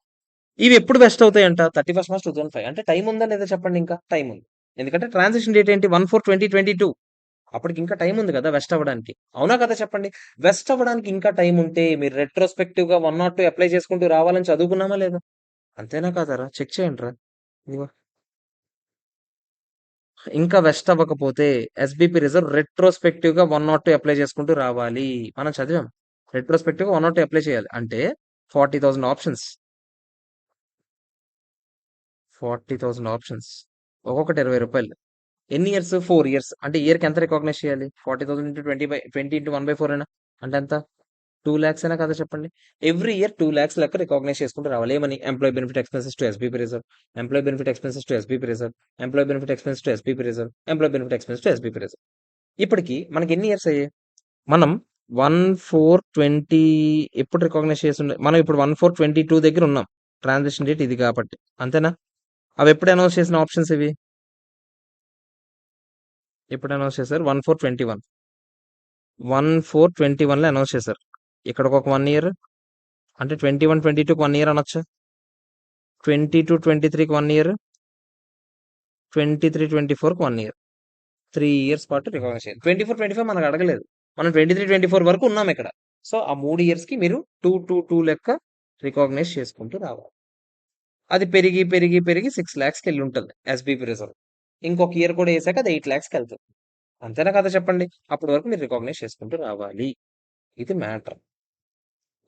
ఇవి ఎప్పుడు వెస్ట్ అవుతాయంట? 31 మార్చ్ 2005. అంటే టైం ఉందా లేదా చెప్పండి ఇంకా? టైం ఉంది. ఎందుకంటే ట్రాన్సిషన్ డేట్ ఏంటి? 1/4/2022. అప్పటికి ఇంకా టైం ఉంది కదా వెస్ట్ అవ్వడానికి. అవునా కదా చెప్పండి? వెస్ట్ అవ్వడానికి ఇంకా టైం ఉంటే మీరు రెట్రోస్పెక్టివ్‌గా 102 అప్లై చేసుకుంటూ రావాలని చదువుకున్నామా లేదా? అంతేనా కాదారా? చెక్ చేయండిరా. ఇదిగో. ఇంకా వెస్ట్ అవ్వకపోతే ఎస్‌బీపీ రిజర్వ్ రెట్రోస్పెక్టివ్‌గా 102 అప్లై చేసుకుంటూ రావాలి. మనం చదివాం. రెట్రోస్పెక్టివ్‌గా 102 అప్లై చేయాలి. అంటే 40,000 ఆప్షన్స్. 40,000 ఆప్షన్స్. ఒక్కొక్కటి రూ. 20. ఎన్ని ఇయర్స్? 4 ఇయర్స్. అంటే ఇయర్‌కి ఎంత రికాగ్నైజ్ చేయాలి? 40,000 ఇంటూ 20 ఇంటూ 1/4 ఏనా? అంటే ఎంత? 2,00,000 ఏనా కదా చెప్పండి? ఎవ్రీ ఇయర్ 2,00,000 లెక్క రికాగ్నైజ్ చేసుకుంటూ రావాలి. ఏమని? Employee benefit expenses to SBP reserve. Employee benefit expenses to SBP reserve. Employee benefit expense to SBP reserve. Employee benefit expense to SBP reserve. ఇప్పటికి మనకి ఎన్ని ఇయర్స్ అయ్యాయి? మనం 1/4/20 ఎప్పుడు రికాగ్నైజ్ చేసుండే? మనం ఇప్పుడు 1/4/22 దగ్గర ఉన్నాం. ట్రాన్సాక్షన్ డేట్ ఇది కాబట్టి. అంతేనా? అవి ఎప్పుడు అనౌన్స్ చేసిన ఆప్షన్స్ ఇవి? ఎప్పుడు అనౌన్స్ చేశారు? 1/4/21. 1/4/21లో అనౌన్స్ చేశారు. ఇక్కడికి ఒక 1 ఇయర్. అంటే 21, 22కి 1 ఇయర్ అనొచ్చా? 22, 23కి 1 ఇయర్. 23, 24కి 1 ఇయర్. 3 ఇయర్స్ పాటు రికాగ్నైజ్ చేయాలి. 24, 25 మనకు అడగలేదు. మనం 23, 24 వరకు ఉన్నాం ఇక్కడ. సో ఆ 3 ఇయర్స్ కి మీరు 2, 2, 2 లెక్క రికాగ్నైజ్ చేసుకుంటూ రావాలి. అది పెరిగి పెరిగి పెరిగి 6 lakhsకి వెళ్ళి ఉంటుంది ఎస్బీపీ రిజర్వ్. ఇంకొక ఇయర్ కూడా వేసాక అది 8 lakhsకి వెళ్తుంది. అంతేనా కదా చెప్పండి? అప్పటి వరకు మీరు రికాగ్నైజ్ చేసుకుంటూ రావాలి. ఇది మ్యాటర్.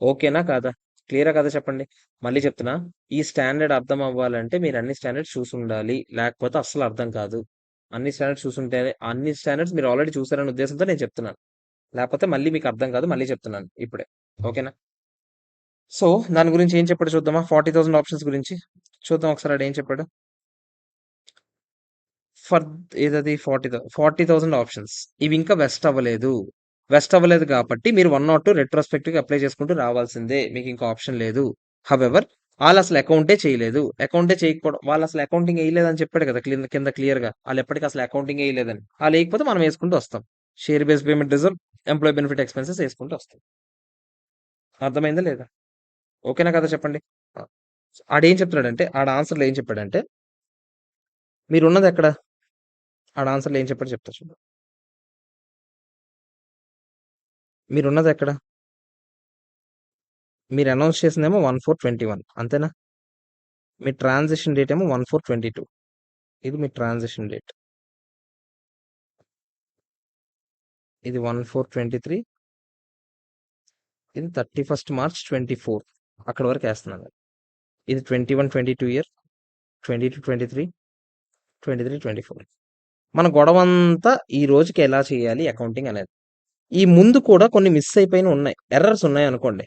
ఓకేనా కాదా? క్లియరా కదా చెప్పండి? మళ్ళీ చెప్తున్నా. ఈ స్టాండర్డ్ అర్థం అవ్వాలంటే మీరు అన్ని స్టాండర్డ్స్ చూసుండాలి. లేకపోతే అస్సలు అర్థం కాదు. అన్ని స్టాండర్డ్స్ చూసుంటే అన్ని స్టాండర్డ్స్ మీరు ఆల్రెడీ చూసారనే ఉద్దేశంతో నేను చెప్తున్నాను. లేకపోతే మళ్ళీ మీకు అర్థం కాదు. మళ్ళీ చెప్తున్నాను ఇప్పుడే. ఓకేనా? సో దాని గురించి ఏం చెప్పాడు చూద్దామా? 40,000 ఆప్షన్స్ గురించి చూద్దాం ఒకసారి ఆడు ఏం చెప్పాడు. ఫర్ ఏదది 40,000 ఆప్షన్స్. ఇవి ఇంకా వెస్ట్ అవ్వలేదు. వెస్ట్ అవ్వలేదు కాబట్టి మీరు 102 రెట్రోస్పెక్టివ్‌గా అప్లై చేసుకుంటూ రావాల్సిందే. మీకు ఇంకో ఆప్షన్ లేదు. హవెవర్ ఆళ్ళసలు అకౌంటే చేయలేదు. అకౌంటే చేయకపోవడం వాళ్ళసలు అకౌంటింగ్ ఎయలేదని చెప్పాడు కదా! కింద క్లియర్‌గా. ఆళ్ళెప్పటికి అసలు అకౌంటింగే ఎయలేదని. ఆళ్ళెయకపోతే మనం ఎసుకుంటూ వస్తాం. Share based payment reserve, employee benefit expenses ఎసుకుంటూ వస్తాం. అర్థమైందా లేదా? ఓకేనా కదా చెప్పండి? ఆ! ఆడేం చెప్తున్నాడంటే ఆడ ఆన్సర్‌లో ఏం చెప్పాడంటే మీరున్నదెక్కడ? ఆడ ఆన్సర్‌లో ఏం చెప్పాడో చెప్తా చూడు. మీరున్నదెక్కడ? మీరు అనౌన్స్ చేసిందేమో 1/4/21 అంతేనా? మీ ట్రాన్సిషన్ డేట్ ఏమో 1/4/22. ఇది మీ ట్రాన్సిషన్ డేట్. ఇది 1/4/23. ఇది 31 మార్చ్ 24. అక్కడి వరకు ఏస్తున్నాను. ఇది 21, 22 ఇయర్. 22, 23, 23, 24. మన గొడవంతా ఈ రోజుకి ఎలా చేయాలి అకౌంటింగ్ అనేది. ఈ ముందు కూడా కొన్ని మిస్ అయిపోయినవి ఉన్నాయి. ఎర్రర్స్ ఉన్నాయనుకోండి.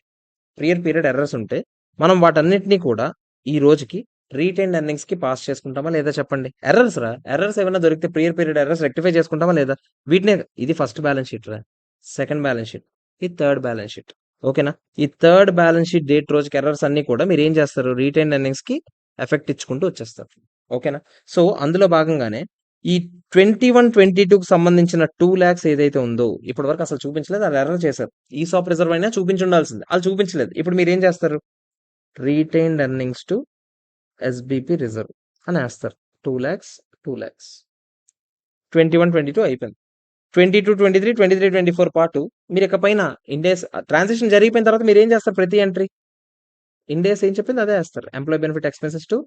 ప్రియర్ పీరియడ్ ఎర్రర్స్ ఉంటే మనం వాటన్నిటిని కూడా ఈ రోజుకి రీటైన్డ్ ఎర్నింగ్స్‌కి పాస్ చేసుకుంటామా లేదా చెప్పండి? ఎర్రర్స్ రా! ఎర్రర్స్ ఏమైనా దొరికితే ప్రియర్ పీరియడ్ ఎర్రర్స్ రెక్టిఫై చేసుకుంటామా లేదా? వీటినే ఇది ఫస్ట్ బ్యాలెన్స్ షీట్ రా. Second balance sheet. ఇది థర్డ్ బ్యాలెన్స్ షీట్. ఓకేనా? ఈ థర్డ్ బ్యాలెన్స్ షీట్ డేట్ రోజుకి ఎర్రర్స్ అన్నీ కూడా మీరేం చేస్తారు? రీటైన్డ్ ఎర్నింగ్స్‌కి ఎఫెక్ట్ ఇచ్చుకుంటూ వచ్చేస్తారు. ఓకేనా? సో, అందులో భాగంగానే ఈ 21, 22కి సంబంధించిన 2,00,000 ఏదైతే ఉందో ఇప్పటి వరకు అసలు చూపించలేదు. అది ఎర్రర్ చేశారు. ఈసాప్ రిజర్వ్ అయినా చూపించుండాల్సింది. ఆళ్ళు చూపించలేదు. ఇప్పుడు మీరేం చేస్తారు? Retained earnings to SBP reserve అనేస్తారు. 2,00,000, 2,00,000. 21, 22 అయిపోయింది. 22, 23, 23, 24 పాటు మీరిక పైన ఇండేస్ ట్రాన్సాక్షన్ జరిగిపోయిన తర్వాత మీరేం చేస్తారు ప్రతి ఎంట్రీ? ఇండేస్ ఏం చెప్పింది అదే ఏస్తారు. Employee benefit expenses to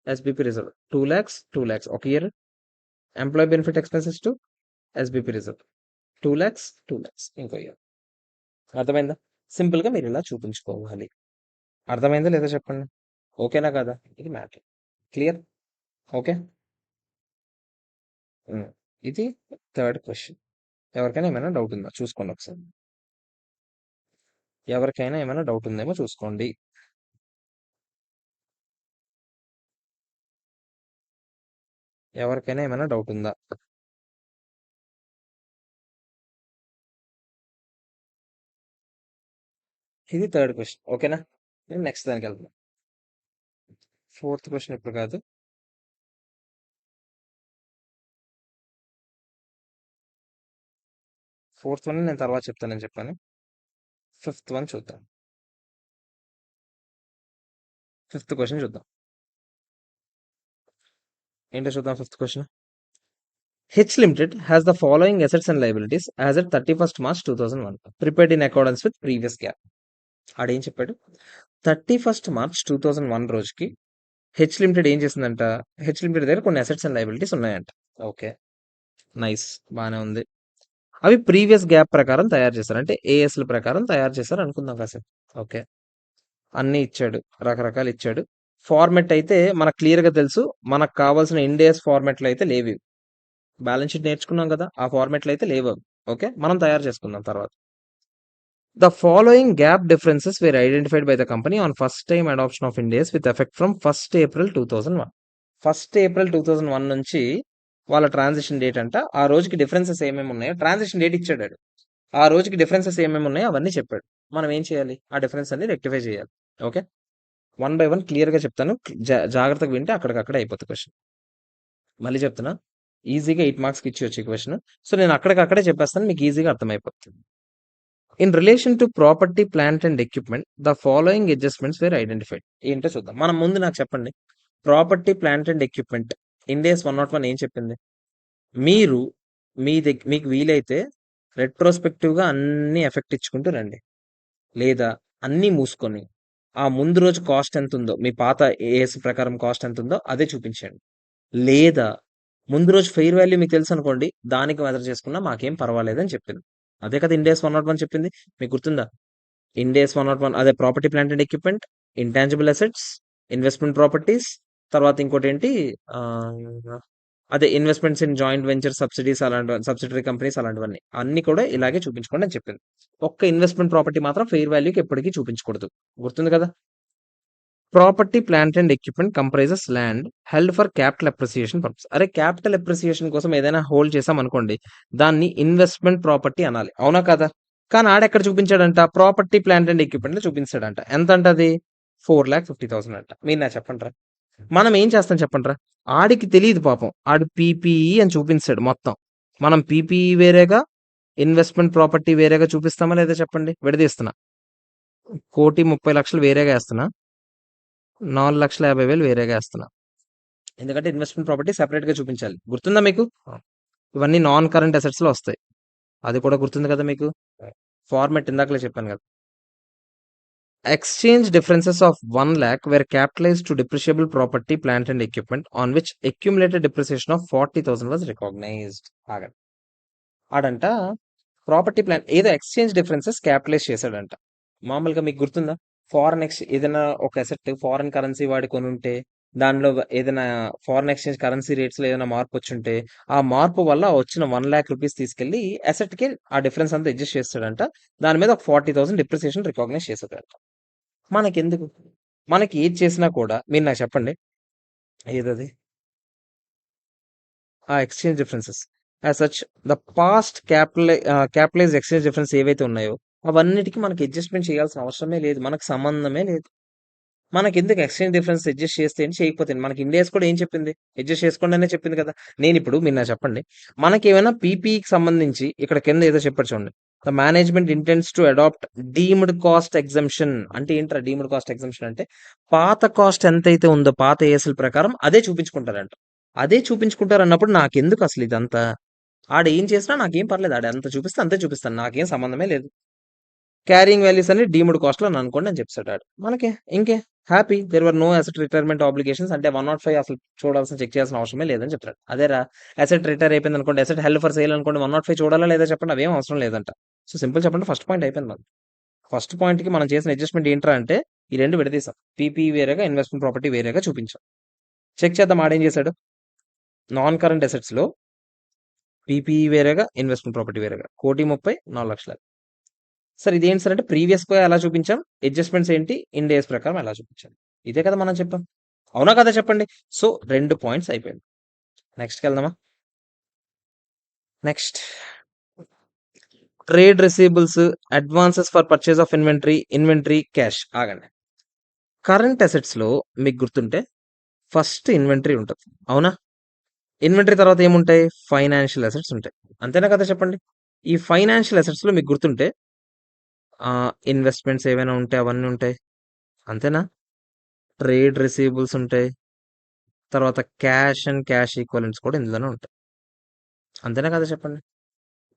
SBP reserve. 2,00,000, 2,00,000 ఒక year. Employee benefit expenses to SBP reserve. 2,00,000, 2,00,000 ఇంకో ఇయర్. అర్థమైందా? సింపుల్‌గా మీరిలా చూపించుకోవాలి. అర్థమైందా లేదా చెప్పండి? ఓకేనా కాదా? ఇది మ్యాటర్. క్లియర్? ఓకే. హ్మ్. ఇది థర్డ్ క్వెషన్. ఎవరికైనా ఏమైనా డౌట్ ఉందా? చూసుకోండి ఒకసారి. ఎవరికైనా ఏమైనా డౌట్ ఉందేమో చూసుకోండి. ఎవరికైనా ఏమైనా డౌట్ ఉందా? ఇది థర్డ్ క్వెషన్. ఓకేనా? నేను నెక్స్ట్ దానికెళ్తున్నా. ఫోర్త్ క్వెషన్ ఇప్పుడు కాదు. ఫోర్త్ వన్ నేను తర్వాత చెప్తానని చెప్పాను. ఫిఫ్త్ వన్ చూద్దాం. ఫిఫ్త్ క్వశ్చన్ చూద్దాం. ఏంటో చూద్దాం fifth question. H Limited has the following assets and liabilities as at 31st March 2001, prepared in accordance with previous GAAP. ఆడేం చెప్పాడు, 31st March 2001 రోజుకి హెచ్ లిమిటెడ్ ఏం చేసిందంట, హెచ్ లిమిటెడ్ దగ్గర కొన్ని అసెట్స్ అండ్ లైబిలిటీస్ ఉన్నాయంట. ఓకే, నైస్, బాగానే ఉంది. అవి ప్రీవియస్ గ్యాప్ ప్రకారం తయారు చేశారు, అంటే ఏఎస్ల ప్రకారం తయారు చేశారు అనుకుందాం కాసేపు. ఓకే, అన్ని ఇచ్చాడు, రకరకాలు ఇచ్చాడు. ఫార్మెట్ అయితే మనకు క్లియర్గా తెలుసు, మనకు కావాల్సిన ఇండియాస్ ఫార్మెట్లో అయితే లేవు. బ్యాలెన్స్ షీట్ నేర్చుకున్నాం కదా, ఆ ఫార్మెట్లో అయితే లేవు. ఓకే, మనం తయారు చేసుకుందాం తర్వాత. The following gap differences were identified by the company on first time adoption of Ind AS with effect from 1st April 2001. 1st April 2001 నుంచి వాళ్ళ ట్రాన్సిషన్ డేట్ అంట. ఆ రోజుకి డిఫరెన్సెస్ ఏమేమి ఉన్నాయో ట్రాన్సిషన్ డేట్ ఇచ్చాడు. ఆ రోజుకి డిఫరెన్సెస్ ఏమేమి ఉన్నాయో అవన్నీ చెప్పాడు. మనం ఏం చేయాలి, ఆ డిఫరెన్స్ అన్ని రెక్టిఫై చేయాలి. ఓకే, వన్ బై వన్ క్లియర్గా చెప్తాను, జాగ్రత్తగా వింటే అక్కడికక్కడ అయిపోతుంది క్వశ్చన్. మళ్ళీ చెప్తున్నా, ఈజీగా 8 మార్క్స్కి ఇచ్చి క్వశ్చన్. సో నేను అక్కడికక్కడే చెప్పేస్తాను, మీకు ఈజీగా అర్థమైపోతుంది. In relation to property, plant and equipment the following adjustments were identified. ఏంటో చూద్దాం. మనం ముందు నాకు చెప్పండి, property, plant and equipment Ind AS 101 ఏం చెప్పింది? మీరు మీకు వీలైతే రెట్రోస్పెక్టివ్గా అన్ని ఎఫెక్ట్ ఇచ్చుకుంటూ రండి, లేదా అన్నీ మూసుకొని ఆ ముందు రోజు కాస్ట్ ఎంత ఉందో, మీ పాత ఏఎస్ ప్రకారం కాస్ట్ ఎంత ఉందో అదే చూపించండి. లేదా ముందు రోజు ఫెయిర్ వాల్యూ మీకు తెలుసు అనుకోండి, దానికి మెజర్ చేసుకున్నా మాకేం పర్వాలేదని చెప్పింది. అదే కదా ఇండియాస్ 101 చెప్పింది, మీకు గుర్తుందా? ఇండియాస్ 101 అదే property, plant and equipment, intangible assets, investment properties, తర్వాత ఇంకోటి ఏంటి, అదే investments in joint venture subsidies, అలాంటి సబ్సిడరీ కంపెనీస్, అలాంటివన్నీ అన్ని కూడా ఇలాగే చూపించుకోండి అని చెప్పింది. ఒక్క ఇన్వెస్ట్మెంట్ ప్రాపర్టీ మాత్రం ఫెయిర్ వాల్యూకి ఎప్పటికీ చూపించకూడదు, గుర్తుంది కదా. Property, plant and equipment comprises land held for capital appreciation purpose. అరే క్యాపిటల్ అప్రిసియేషన్ కోసం ఏదైనా హోల్డ్ చేసాం అనుకోండి, దాన్ని ఇన్వెస్ట్మెంట్ ప్రాపర్టీ అనాలి, అవునా కదా. కానీ ఆడెక్కడ చూపించాడంట, ప్రాపర్టీ, ప్లాంట్ అండ్ ఎక్విప్మెంట్ లో చూపించాడంట. ఎంత అంట అది? 4,50,000 అంట. మీరు నా చెప్పండి, మనం ఏం చేస్తాం చెప్పండి. ఆడికి తెలియదు పాపం, ఆడు పీపీఈ అని చూపించాడు మొత్తం. మనం పీపీఈ వేరేగా, ఇన్వెస్ట్మెంట్ ప్రాపర్టీ వేరేగా చూపిస్తామా లేదా చెప్పండి? విడదీస్తున్నా, 1,30,00,000 వేరేగా వేస్తున్నా, 4,50,000 వేరేగా వేస్తున్నా. ఎందుకంటే ఇన్వెస్ట్మెంట్ ప్రాపర్టీ సెపరేట్ గా చూపించాలి, గుర్తుందా మీకు? ఇవన్నీ నాన్ కరెంట్ అసెట్స్ లో వస్తాయి, అది కూడా గుర్తుంది కదా మీకు. ఫార్మెట్ ఇందాకలే చెప్పాను కదా. Exchange differences of 1 lakh were capitalized to depreciable property, plant and equipment on which accumulated depreciation of 40,000 was recognized. ఆడంట ప్రాపర్టీ, ప్లాంట్ ఏదో ఎక్స్చేంజ్ డిఫరెన్సెస్ క్యాపిటలైజ్ చేశాడంట. మామూలుగా మీకు గుర్తుందా, ఏదైనా ఒక అసెట్ ఫారెన్ కరెన్సీ వాడి కొని ఉంటే, దానిలో ఏదైనా ఫారెన్ ఎక్స్చేంజ్ కరెన్సీ రేట్స్ లో ఏదైనా మార్పు వచ్చుంటే, ఆ మార్పు వల్ల వచ్చిన 1 lakh రూపీస్ తీసుకెళ్లి అసెట్ కి ఆ డిఫరెన్స్ అంతా అడ్జస్ట్ చేస్తాడంట. దాని మీద ఒక 40,000 డిప్రిసియేషన్ రికాగ్నైజ్ చేశాడంట. మనకెందుకు, మనకి ఏది చేసినా కూడా మీరు నాకు చెప్పండి, ఏదది ఆ exchange differences as such the past capitalise exchange difference ఏవైతే ఉన్నాయో అవన్నిటికీ మనకి అడ్జస్ట్మెంట్ చేయాల్సిన అవసరమే లేదు, మనకు సంబంధమే లేదు. మనకి ఎందుకు ఎక్స్చేంజ్ డిఫరెన్స్ అడ్జస్ట్ చేస్తే ఏంటి, చేయకపోతే ఏంటి? మనకి ఇండియాస్ కూడా ఏం చెప్పింది, అడ్జస్ట్ చేసుకోండి అనే చెప్పింది కదా. నేను ఇప్పుడు మీరు నాకు చెప్పండి, మనకి ఏమైనా పీపీకి సంబంధించి ఇక్కడ కింద ఏదో చెప్పారు చూడండి, the management intends to adopt deemed cost exemption. అంటే ఏంట్రా డీమ్డ్ కాస్ట్ ఎగ్జంప్షన్ అంటే, పాత కాస్ట్ ఎంతైతే ఉందో పాత ఏఎస్ఎల్ ప్రకారం అదే చూపించుకుంటారంట. అదే చూపించుకుంటారు అన్నప్పుడు నాకెందుకు అసలు ఇదంతా? ఆడ ఏం చేసినా నాకేం పర్లేదు, ఆడ ఎంత చూపిస్తే అంతే చూపిస్తాను, నాకేం సంబంధమే లేదు. క్యారింగ్ వాల్యూస్ అని డీమ్డ్ కాస్ట్ లో అనుకోండి అని చెప్తాడు ఆడు. మనకే ఇంకే happy, there were no asset retirement obligations. అంటే 105 అసలు చూడాల్సిన, చెక్ చేయాల్సిన అవసరమే లేదని చెప్తాడు. అదేరా అసెట్ రిటైర్ అయిపోయింది అనుకోండి, అసెట్ హెల్డ్ ఫర్ సేల్ అనుకోండి, 105 చూడాలా లేదా చెప్పండి, అవేం అవసరం లేదంట. సో సింపుల్ చెప్పండి, ఫస్ట్ పాయింట్ అయిపోయింది మనకి. ఫస్ట్ పాయింట్ కి మనం చేసిన అడ్జస్ట్మెంట్ ఏంట్రా అంటే, ఈ రెండు విడదీసాం, పీపీ వేరేగా, ఇన్వెస్ట్మెంట్ ప్రాపర్టీ వేరేగా చూపించాం. చెక్ చేద్దాం ఆడేం చేశాడు. నాన్ కరెంట్ అసెట్స్ లో పీపీ వేరేగా, ఇన్వెస్ట్మెంట్ ప్రాపర్టీ వేరేగా, 1,30,00,000, 4,00,000. సార్ ఇదేంటి సార్ అంటే, ప్రీవియస్ గా ఎలా చూపించాం, అడ్జస్ట్మెంట్స్ ఏంటి, ఇండియాస్ ప్రకారం ఎలా చూపించాం, ఇదే కదా మనం చెప్పాం, అవునా కదా చెప్పండి. సో 2 పాయింట్స్ అయిపోయింది. నెక్స్ట్కి వెళ్దామా. Next, trade receivables, advances for purchase of inventory cash. ఆగండి, కరెంట్ అసెట్స్ లో మీకు గుర్తుంటే ఫస్ట్ ఇన్వెంటరీ ఉంటుంది, అవునా. ఇన్వెంటరీ తర్వాత ఏముంటాయి, ఫైనాన్షియల్ అసెట్స్ ఉంటాయి, అంతేనా కదా చెప్పండి. ఈ ఫైనాన్షియల్ అసెట్స్‌లో మీకు గుర్తుంటే ఇన్వెస్ట్‌మెంట్స్ ఏవైనా ఉంటే అవన్నీ ఉంటాయి. అంతేనా? ట్రేడ్ రిసీవబుల్స్ ఉంటాయి. తర్వాత క్యాష్ అండ్ క్యాష్ ఈక్వివలెంట్స్ కూడా ఇందులోనే ఉంటాయి. అంతేనా కదా చెప్పండి?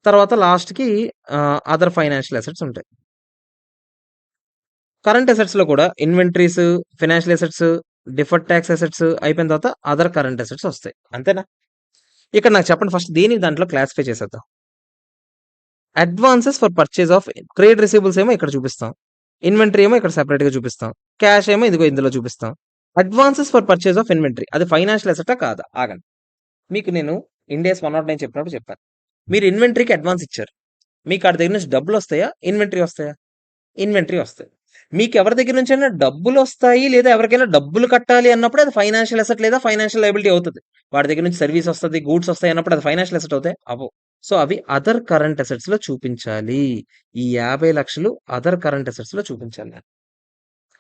తర్వాత లాస్ట్‌కి అదర్ ఫైనాన్షియల్ అసెట్స్ ఉంటాయి. కరెంట్ అసెట్స్‌లో కూడా inventories, financial assets, deferred talks assets అయిపోయిన తర్వాత అదర్ కరెంట్ అసెట్స్ వస్తాయి. అంతేనా? ఇక్కడ నాకు చెప్పండి ఫస్ట్ దేనికి దాంట్లో క్లాసిఫై చేసేద్దాం. Advances for purchase of trade receivables ఏమో ఇక్కడ చూపిస్తాం. ఇన్వెంటరీ ఏమో ఇక్కడ సెపరేట్‌గా చూపిస్తాం. క్యాష్ ఏమో ఇదిగో ఇందులో చూపిస్తాం. Advances for purchase of inventory అది ఫైనాన్షియల్ అసెటా కాదా? ఆగండి. మీకు నేను ఇండ్ ఏస్ 109 చెప్పినప్పుడు చెప్పాను. మీరు ఇన్వెంటరీకి అడ్వాన్స్ ఇచ్చారు. మీకు ఆడి దగ్గర నుంచి డబ్బులొస్తాయా? ఇన్వెంటరీ వస్తాయా? ఇన్వెంటరీ వస్తాయి. మీకు ఎవరి దగ్గర నుంచైనా డబ్బులొస్తాయి లేదా ఎవరికైనా డబ్బులు కట్టాలి అన్నప్పుడు అది ఫైనాన్షియల్ అసెట్ లేదా ఫైనాన్షియల్ లయబిలిటీ అవుతది. వాడి దగ్గర నుంచి సర్వీస్ వస్తది, గూడ్స్ వస్తాయి అన్నప్పుడు అది ఫైనాన్షియల్ అసెట్ అవుతాయా? అవ్వవు. సో, అవి అదర్ కరెంట్ అసెట్స్‌లో చూపించాలి. ఈ 50,00,000 అదర్ కరెంట్ అసెట్స్‌లో చూపించాలి నేను.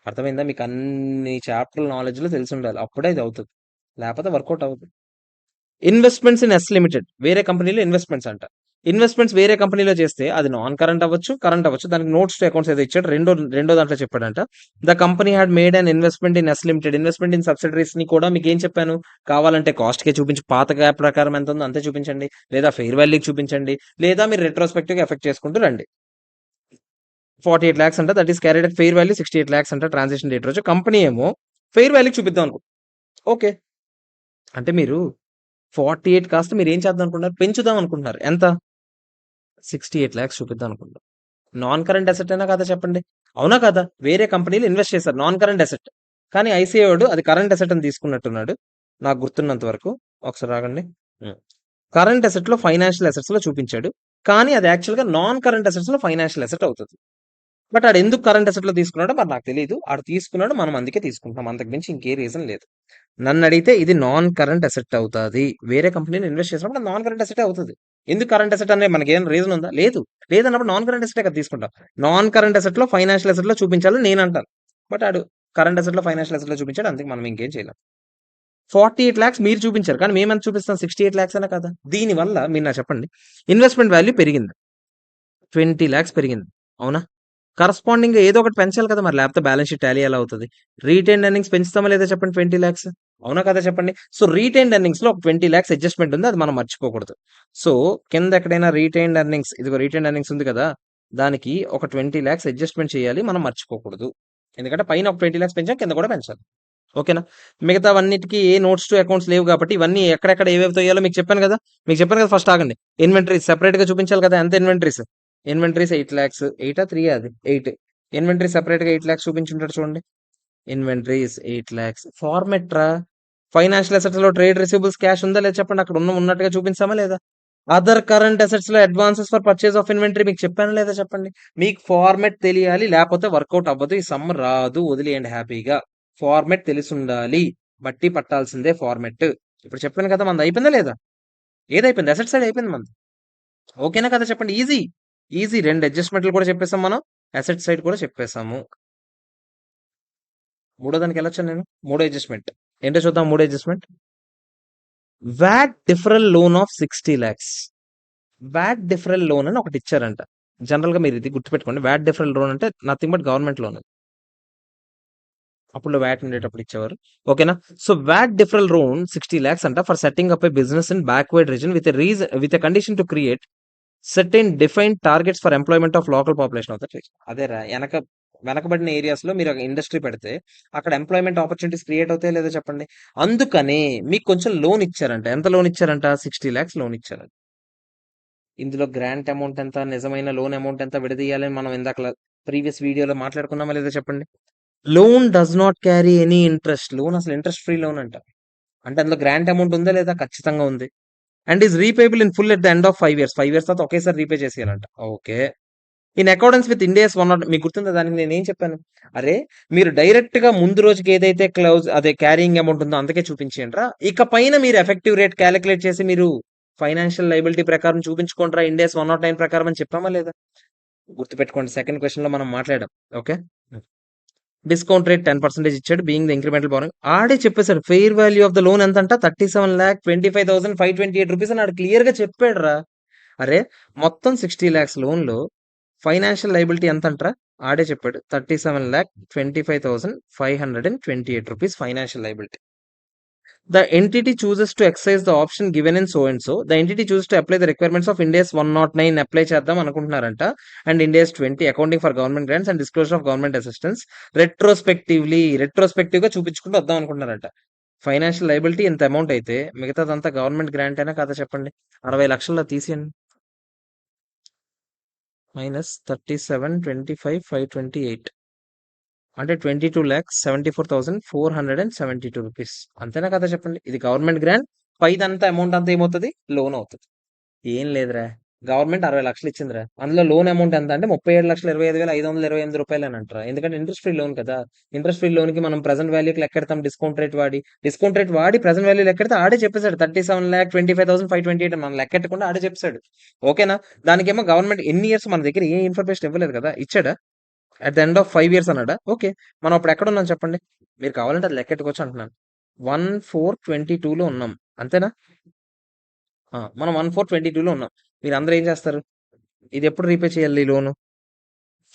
అర్థమైందా? మీకు అన్ని చాప్టర్‌ల నాలెడ్జ్‌లో తెలిసుండాలి. అప్పుడే ఇది అవుతది. లేపోతే వర్కౌట్ అవ్వదు. Investments in Yes limited. వేరే కంపెనీలో ఇన్వెస్ట్‌మెంట్స్ అంట. ఇన్వెస్ట్‌మెంట్స్ వేరే కంపెనీలో చేస్తే అది నాన్ కరెంట్ అవ్వచ్చు, కరెంట్ అవ్వచ్చు. దానికి నోట్స్ టు అకౌంట్స్ ఏదో ఇచ్చాడు. రెండో దాంట్లో చెప్పాడంట. The company had made an investment in Yes Limited. Investment in సబ్సిడరీస్‌ని కూడా మీకేం చెప్పాను? కావాలంటే కాస్ట్‌కే చూపించి పాత గ్యాప్ ప్రకారం ఎంత ఉందో అంతే చూపించండి. లేదా ఫెయిర్ వాల్యూకి చూపించండి. లేదా మీరు రెట్రోస్పెక్టివ్‌గా ఎఫెక్ట్ చేసుకుంటూ రండి. 48 లాక్స్ అంట. That is carried at fair value 68 lakhs అంట. ట్రాన్సాక్షన్ డేట్ రోజు. కంపెనీ ఏమో ఫెయిర్ వాల్యూకి చూపిద్దాం ఓకే. అంటే మీరు 48 కాస్త మీరేం చేద్దాం అనుకుంటున్నారు? పెంచుదాం అనుకుంటున్నారు. ఎంత? 68 లాక్స్ చూపిద్దాం అనుకుంటున్నారు. నాన్ కరెంట్ అసెట్ అయినా కాదా చెప్పండి? అవునా కాదా? వేరే కంపెనీలో ఇన్వెస్ట్ చేశారు. Non current asset. కానీ ఐసీఐ వాడు అది కరెంట్ అసెట్ అని తీసుకున్నట్టున్నాడు. నాకు గుర్తున్నంత వరకు. ఒకసారి ఆగండి. కరెంట్ అసెట్‌లో ఫైనాన్షియల్ అసెట్స్‌లో చూపించాడు. కానీ అది యాక్చువల్‌గా నాన్ కరెంట్ అసెట్స్‌లో ఫైనాన్షియల్ అసెట్ అవుతది. బట్ ఆడెందుకు కరెంట్ అసెట్‌లో తీసుకున్నాడో మరి నాకు తెలీదు. ఆడు తీసుకున్నాడు. మనం అందుకే తీసుకుంటున్నాం. అంతకు మించి ఇంకే రీజన్ లేదు. నన్నడిగితే ఇది నాన్ కరెంట్ అసెట్ అవుతాది. వేరే కంపెనీలో ఇన్వెస్ట్ చేసినప్పుడు నాన్ కరెంట్ అసెటే అవుతది. ఎందుకు కరెంట్ అసెట్ అనే మనకేమైనా రీజన్ ఉందా? లేదు. లేదన్నప్పుడు నాన్ కరెంట్ అసెటే కదా తీసుకుంటాం. నాన్ కరెంట్ అసెట్‌లో ఫైనాన్షియల్ అసెట్‌లో చూపించాలని నేనంటాను. బట్ ఆడు కరెంట్ అసెట్‌లో ఫైనాన్షియల్ అసెట్‌లో చూపించాడు. అందుకే మనం ఇంకేం చేయలేం. 48 లాక్స్ మీరు చూపించారు. కానీ మేమెంత చూపిస్తాం? 68 లాక్స్ అనే కదా! దీనివల్ల మీరు నాకు చెప్పండి. ఇన్వెస్ట్‌మెంట్ వాల్యూ పెరిగింది. 20 లాక్స్ పెరిగింది. అవునా? కరస్పాండింగ్‌గా ఏదో ఒకటి పెంచాలి కదా! మరి లేకపోతే బ్యాలెన్స్ షీట్ టాలీ ఎలా అవుతది? రీటెయిన్డ్ ఎర్నింగ్స్ పెంచుతామా లేదా చెప్పండి 20 లాక్స్. అవునా కదా చెప్పండి? సో, రీటెయిన్డ్ ఎర్నింగ్స్‌లో ఒక 20 లాక్స్ అడ్జస్ట్‌మెంట్ ఉంది. అది మనం మర్చిపోకూడదు. సో, కింద ఎక్కడైనా రీటెయిన్డ్ ఎర్నింగ్స్ ఇదిగో రీటెయిన్డ్ ఎర్నింగ్స్ ఉంది కదా! దానికి ఒక 20 లాక్స్ అడ్జస్ట్‌మెంట్ చేయాలి. మనం మర్చిపోకూడదు. ఎందుకంటే పైన ఒక 20 లాక్స్ పెంచాం. కింద కూడా పెంచాలి. ఓకేనా? మిగతావన్నిటికి ఏ నోట్స్ టు అకౌంట్స్ లేవు కాబట్టి ఇవన్నీ ఎక్కడెక్కడ ఏవేవి తోయాలో మీకు చెప్పాను కదా! మీకు చెప్పాను కదా! ఫస్ట్ ఆగండి. ఇన్వెంటరీస్ సెపరేట్‌గా చూపించాలి కదా! ఎంత ఇన్వెంటరీస్? ఇన్వెంటరీస్ 8 లాక్స్. 8ఆ? 3ఆ అది? 8. ఇన్వెంటరీ సెపరేట్‌గా 8 లాక్స్ చూపించుంటాడు చూడండి. ఇన్వెంటరీస్ 8 లాక్స్. ఫార్మాట్ రా. ఫైనాన్షియల్ అసెట్స్‌లో ట్రేడ్ రిసీవబుల్స్ క్యాష్ ఉందా లేదా చెప్పండి. అక్కడ ఉన్నట్టుగా చూపించామా లేదా? అదర్ కరెంట్ అసెట్స్‌లో advances for purchase of inventory మీకు చెప్పానా లేదా చెప్పండి. మీకు ఫార్మాట్ తెలియాలి. లేపోతే వర్కౌట్ అవ్వదు. ఈ సమ్ రాదు. వదిలేయండి హ్యాపీగా. ఫార్మాట్ తెలిసుండాలి. బట్టి పట్టాల్సిందే ఫార్మాట్. ఇప్పుడు చెప్పాను కదా! మనది అయిపోయిందా లేదా? ఏదైపోయింది? అసెట్ సైడ్ అయిపోయింది మనది. ఓకేనా కదా చెప్పండి. ఈజీ. ఈజీ 2 అడ్జస్ట్‌మెంట్‌లు కూడా చెప్పేసాం మనం. అసెట్ సైడ్ కూడా చెప్పేసాము. మూడో దానికెళ్ళొచ్చా నేను? మూడో అడ్జస్ట్‌మెంట్. ఏంటో చూద్దాం మూడో adjustment. VAT deferral loan of 60 lakhs. VAT deferral loan అని ఒకటి ఇచ్చారంట. జనరల్‌గా మీరు ఇది గుర్తుపెట్టుకోండి. వాట్ డిఫరల్ లోన్ అంటే నథింగ్ బట్ గవర్నమెంట్ లోన్. అప్పట్లో వాట్ ఉండేటప్పుడు ఇచ్చేవారు. ఓకేనా? So VAT deferral loan 60 lakhs అంట for setting up a business in backward region with a condition to create certain defined targets for employment of local population of the region. అదేరా వెనకబడిన ఏరియాస్‌లో మీరు ఒక ఇండస్ట్రీ పెడితే అక్కడ ఎంప్లాయ్‌మెంట్ ఆపర్చునిటీస్ క్రియేట్ అవుతాయో లేదో చెప్పండి. అందుకనే మీకు కొంచెం లోన్ ఇచ్చారంట. ఎంత లోన్ ఇచ్చారంట? 60 లాక్స్ లోన్ ఇచ్చారంట. ఇందులో గ్రాంట్ అమౌంట్ ఎంత? నిజమైన లోన్ అమౌంట్ ఎంత విడదీయాలని మనం ఇందాకల ప్రీవియస్ వీడియోలో మాట్లాడుకున్నామా లేదా చెప్పండి. Loan does not carry any interest. Loan అసలు ఇంట్రెస్ట్ ఫ్రీ లోన్ అంట. అంటే అందులో గ్రాంట్ అమౌంట్ ఉందా లేదా? ఖచ్చితంగా ఉంది. And is repayable in full at the end of 5 years. 5 years తర్వాత ఒకేసారి రీపే చేసేయాలంట. Okay. In accordance with Ind AS మీకు గుర్తుందా దానికి నేనేం చెప్పాను? అరే! మీరు డైరెక్ట్‌గా ముందు రోజుకి ఏదైతే అదే క్యారియింగ్ అమౌంట్ ఉందో అంతకే చూపించేయండిరా. ఇక పైన మీరు ఎఫెక్టివ్ రేట్ కాలిక్యులేట్ చేసి మీరు ఫైనాన్షియల్ లయబిలిటీ ప్రకారం చూపించుకోండిరా ఇండియాస్ 109 ప్రకారం అని చెప్పామా లేదా? గుర్తుపెట్టుకోండి. సెకండ్ క్వెషన్‌లో మనం మాట్లాడాం. ఓకే. డిస్కౌంట్ రేట్ 10% ఇచ్చాడు. Being the incremental borrowing. ఆడే చెప్పేసాడు. Fair value of the loan ఎంతంట? 37,25,528 రూపీస్ అని ఆడు క్లియర్‌గా చెప్పాడురా. అరే మొత్తం 60 lakhs లోన్లో ఫైనాన్షియల్ లైబిలిటీ ఎంత అంటారా? ఆడే చెప్పాడు 37,25,528 rupees financial liability. The entity chooses to exercise the option given in so and so. The entity chooses to apply the requirements of Ind AS 109 apply చేద్దాం అనుకుంటున్నారంట. And Ind AS 20 accounting for government grants and disclosure of government assistance retrospective గా చూపించుకుంటూ వద్దాం అనుకుంటున్నారంట. Financial liability ఇంత amount అయితే మిగతాదంతా government grant అయినా కదా చెప్పండి. 60 లక్షల్లో తీసేయండి. -37,25,528 అంటే 22,74,472 రూపీస్. అంతేనా కదా చెప్పండి. ఇది గవర్నమెంట్ గ్రాంట్. పైదంతా అమౌంట్ అంతా ఏమవుతుంది? లోన్ అవుతుంది. ఏం లేదురా, గవర్నమెంట్ 60 లక్షలు ఇచ్చిందిరా. అందులో లోన్ అమౌంట్ ఎంత అంటే 37,25,528 రూపాయలేనంటారా. ఎందుకంటే ఇంట్రెస్ట్ ఫ్రీ లోన్ కదా. ఇంట్రెస్ట్ ఫ్రీ లోన్ కి మనం ప్రెసెంట్ వాల్యూకి లెక్కెడతాం. డిస్కౌంట్ రేట్ వాడి ప్రెసెంట్ వాల్యూ లెక్కెడితే ఆడే చెప్పేశాడు 37,25,528 మనం లెక్కెట్టకుండా ఆడే చెప్పాడు. ఓకేనా. దానికేమో గవర్నమెంట్ ఎన్ని ఇయర్స్ మన దగ్గర ఏ ఇన్ఫర్మేషన్ ఇవ్వలేదు కదా. ఇచ్చాడా? At the end of 5 years అన్నాడా? ఓకే. మనం అప్పుడు ఎక్కడ ఉన్నాం చెప్పండి. మీరు కావాలంటే అది లెక్కెట్టుకోవచ్చు అంటున్నాను. 1422లో ఉన్నాం. అంతేనా? మనం 1422లో ఉన్నాం. మీరు అందరూ ఏం చేస్తారు? ఇది ఎప్పుడు రీపే చేయాలి లోను?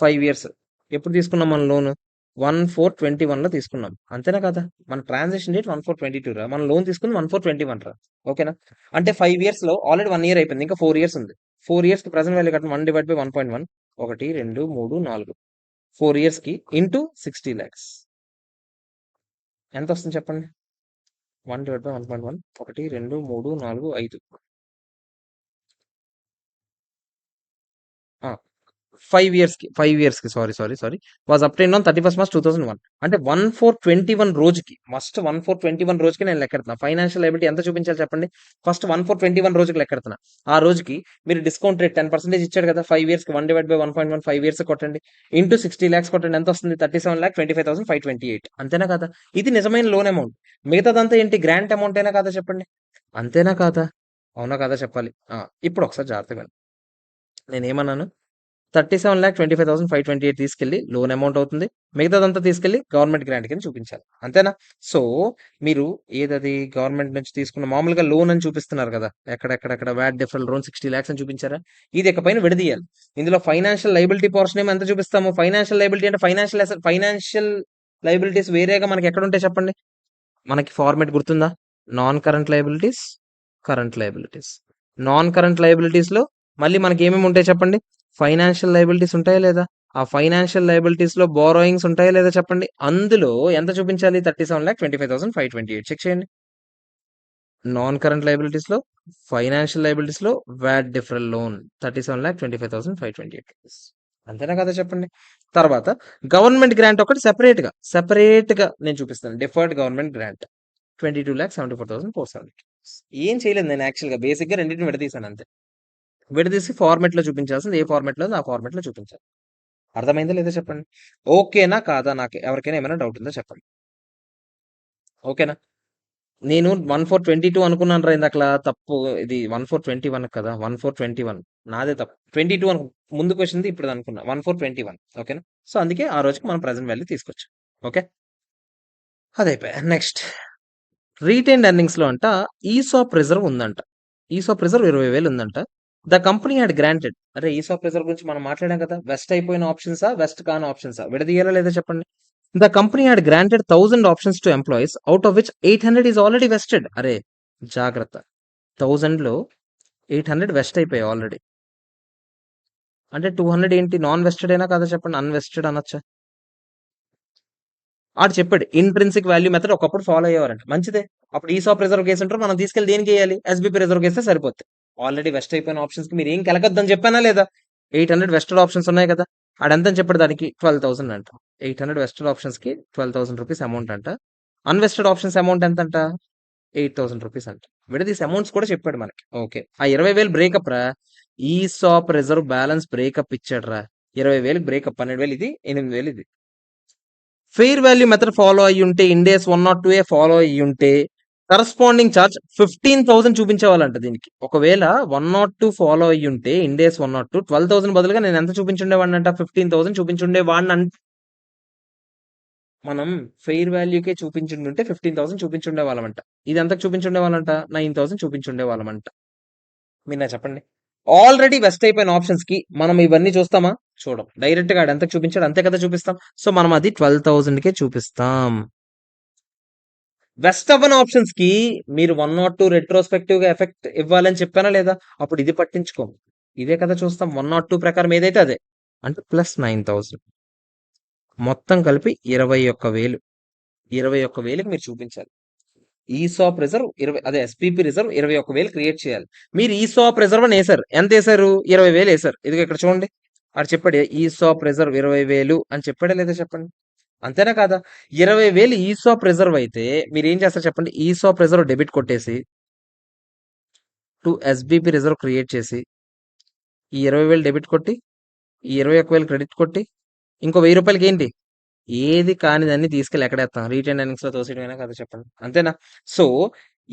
5 years. ఎప్పుడు తీసుకున్నాం మనం లోను? 1421లో తీసుకున్నాం. అంతేనా కదా? మన ట్రాన్సాక్షన్ డేట్ 1422 రా. మనం లోన్ తీసుకుంది 1421 రా. ఓకేనా. అంటే 5 years లో ఆల్రెడీ 1 year అయిపోయింది. ఇంకా 4 years ఉంది. 4 years కి ప్రెసెంట్ వాల్యూ కట్టడం 1/1.1 1 2 3 4 4 years కి ఇంటూ 60 lakhs ఎంత వస్తుంది చెప్పండి. 1/1.1 1 2 3 4 5 5 years కి sorry was obtained on 31st March 2001. అంటే 1421 రోజుకి మస్ట్ 1421 రోజుకి నేను లెక్కెడుతున్నా. ఫైనాన్షియల్ లైబిలిటీ ఎంత చూపించాలి చెప్పండి. ఫస్ట్ 1421 రోజుకి లెక్కెడుతున్నా. ఆ రోజుకి మీరు డిస్కౌంట్ రేట్ 10% ఇచ్చాడు కదా. 5 years కి 1/1.1 5 years కొట్టండి. ఇంటూ 60 lakhs కొట్టండి. ఎంత వస్తుంది? 37,25,528. అంతేనా కదా? ఇది నిజమైన లోన్ అమౌంట్. మిగతాదంతా ఏంటి? గ్రాంట్ అమౌంట్ అయినా కదా చెప్పండి. అంతేనా కాదా? అవునా కదా చెప్పాలి. ఇప్పుడు ఒకసారి జాగ్రత్తగా వినండి. నేనేమన్నాను? 37,25,528 తీసుకెళ్ళి లోన్ అమౌంట్ అవుతుంది. మిగతాదంతా తీసుకెళ్ళి గవర్నమెంట్ గ్రాంట్ కింద చూపించాలి. అంతేనా? సో మీరు ఏదది గవర్నమెంట్ నుంచి తీసుకున్న మామూలుగా లోన్ అని చూపిస్తున్నారు కదా. ఎక్కడెక్కడెక్కడ వ్యాట్ డిఫరెంట్ లోన్ 60 lakhs అని చూపించారా? ఇది ఇకపైన విడదీయాలి. ఇందులో ఫైనాన్షియల్ లైబిలిటీ పోర్షన్ ఏమో ఎంత చూపిస్తాము? ఫైనాన్షియల్ లైబిలిటీ అంటే ఫైనాన్షియల్ లైబిలిటీస్ వేరేగా మనకి ఎక్కడ ఉంటాయి చెప్పండి. మనకి ఫార్మేట్ గుర్తుందా? Non current liabilities, current liabilities. Non current liabilities లో మళ్ళీ మనకి ఏమేమి ఉంటాయి చెప్పండి. ఫైనాన్షియల్ లైబిలిటీస్ ఉంటాయా లేదా? ఆ ఫైనాన్షియల్ లైబిలిటీస్ లో బోరోయింగ్స్ ఉంటాయా లేదా చెప్పండి. అందులో ఎంత చూపించాలి? 37,25,528. చెక్ చేయండి. నాన్ కరెంట్ లైబిలిటీస్ లో, ఫైనాన్షియల్ లైబిలిటీస్ లో వ్యాట్ డిఫరెంట్ లోన్ 37,25,528 రూపీస్. అంతేనా కదా చెప్పండి. తర్వాత గవర్నమెంట్ గ్రాంట్ ఒకటి సెపరేట్ గా నేను చూపిస్తాను. Deferred government grant 22,74,470. ఏం చేయలేదు నేను యాక్చువల్గా. బేసిక్ గా రెండింటిని విడదీశాను అంతే. విడదీసి ఫార్మెట్ లో చూపించాల్సింది ఏ ఫార్మెట్ లో ఆ ఫార్మెట్ లో చూపించాలి. అర్థమైందా లేదా చెప్పండి. ఓకేనా కాదా? నాకు ఎవరికైనా ఏమైనా డౌట్ ఉందా చెప్పండి. ఓకేనా. నేను 1422 అనుకున్నాను రా ఇందాకలా. తప్పు. ఇది 1421 కదా. 1421 నాదే తప్పు. 22 ముందు క్వశ్చన్ ఇప్పుడు అనుకున్నా. 1421 ఓకేనా. సో అందుకే ఆ రోజుకి మనం ప్రెసెంట్ వాల్యూ తీసుకొచ్చాం. ఓకే. అదైపోయా. నెక్స్ట్ రీటైన్డ్ ఎర్నింగ్స్ లో అంట ఈసాప్ రిజర్వ్ ఉందంట. ఈసాప్ రిజర్వ్ 20,000 ఉందంట. The company had granted. అరే ఈసాప్ రిజర్వ్ గురించి మనం మాట్లాడాం కదా. వెస్ట్ అయిపోయిన ఆప్షన్సా, వెస్ట్ కాని ఆప్షన్సా, విడదీయాలా లేదా చెప్పండి. The company had granted 1000 options to employees out of which 800 is already vested. అరే జాగ్రత్త. 1000 లో 800 వెస్ట్ అయిపోయాయి ఆల్రెడీ. అంటే 200 ఏంటి? నాన్ వెస్టెడ్ అయినా కదా చెప్పండి. అన్వెస్టెడ్ అనొచ్చా? ఆడు చెప్పాడు ఇంట్రిన్సిక్ వాల్యూ మెథడ్ ఒకప్పుడు ఫాలో అయ్యేవారంట. మంచిదే. అప్పుడు ఈసాప్ రిజర్వ్ కేసు ఉంటారు. మనం తీసుకెళ్ళి దేనికి వేయాలి? ఎస్బీపీ రిజర్వ్ కేస్తే సరిపోతుంది. ఆల్రెడీ వెస్ట్ అయిపోయిన ఆప్షన్స్ కి మీరు ఏం కలగద్దని చెప్పానా లేదా? 800 వెస్టెడ్ ఆప్షన్స్ ఉన్నాయి కదా. ఆడెంత అని చెప్పాడు దానికి? 12,000 అంట. 800 వెస్టెడ్ ఆప్షన్స్ కి 12,000 రూపీస్ అమౌంట్ అంట. అన్వెస్టెడ్ ఆప్షన్స్ అమౌంట్ ఎంత అంట? 8,000 రూపీస్ అంట. విడదీసి అమౌంట్స్ కూడా చెప్పాడు మనకి. ఓకే. ఆ 20,000 బ్రేకప్ రా. ఈసాప్ రిజర్వ్ బ్యాలెన్స్ బ్రేకప్ ఇచ్చాడు రా. 20,000 బ్రేకప్. 12,000 ఇది, 8,000 ఇది. ఫెయిర్ వాల్యూ మెథడ్ ఫాలో అయ్యి ఉంటే, ఇండేస్ 102 ఫాలో అయ్యి ఉంటే కరస్పాండింగ్ చార్జ్ 15,000 చూపించేవాళ్ళంట దీనికి. ఒకవేళ 102 ఫాలో అయ్యి ఉంటే, ఇండేస్ 102 12,000 బదులుగా నేను ఎంత చూపించుండేవాడిని అంట? 15,000 చూపించుండేవాడిని అంట. మనం ఫెయిర్ వాల్యూకే చూపించుంటే 15,000 చూపించుండే వాళ్ళమంట. ఇది ఎంతకు చూపించుండే వాళ్ళంట? 9,000 చూపించుండే వాళ్ళమంట. మీరు నాకు చెప్పండి. ఆల్రెడీ వెస్ట్ అయిపోయిన ఆప్షన్స్ కి మనం ఇవన్నీ చూస్తామా? చూడం. డైరెక్ట్ గా ఎంత చూపించాడు అంతే కదా చూపిస్తాం. సో మనం అది 12,000 కే చూపిస్తాం. వెస్ట్ అవ్వని ఆప్షన్స్ కి మీరు 102 రెట్రోస్పెక్టివ్ గా ఎఫెక్ట్ ఇవ్వాలని చెప్పానా లేదా? అప్పుడు ఇది పట్టించుకోం. ఇదే కదా చూస్తాం. 102 ప్రకారం ఏదైతే అదే. అంటే ప్లస్ 9,000 మొత్తం కలిపి 21,000. 21,000కి మీరు చూపించాలి. ఈసాప్ రిజర్వ్ 20, అదే ఎస్పీపీ రిజర్వ్ 21,000 క్రియేట్ చేయాలి. మీరు ఈసాప్ రిజర్వ్ అని వేశారు. ఎంత వేశారు? 20,000 వేశారు. ఇదిగో ఇక్కడ చూడండి. అక్కడ చెప్పాడు ఈసాప్ రిజర్వ్ 20,000 అని చెప్పాడా లేదా చెప్పండి. అంతేనా కాదా? 20,000 ఈసాప్ రిజర్వ్ అయితే మీరు ఏం చేస్తారు చెప్పండి. ఈసాప్ రిజర్వ్ డెబిట్ కొట్టేసి టు ఎస్బీపీ రిజర్వ్ క్రియేట్ చేసి ఈ 20,000 డెబిట్ కొట్టి ఈ 21,000 క్రెడిట్ కొట్టి ఇంకో 1,000 రూపాయలకి ఏంటి ఏది కానిదాన్ని తీసుకెళ్ళి ఎక్కడేస్తాం? రీటైన్ ఎర్నింగ్స్ లో తోసేయడమేనా కదా చెప్పండి. అంతేనా? సో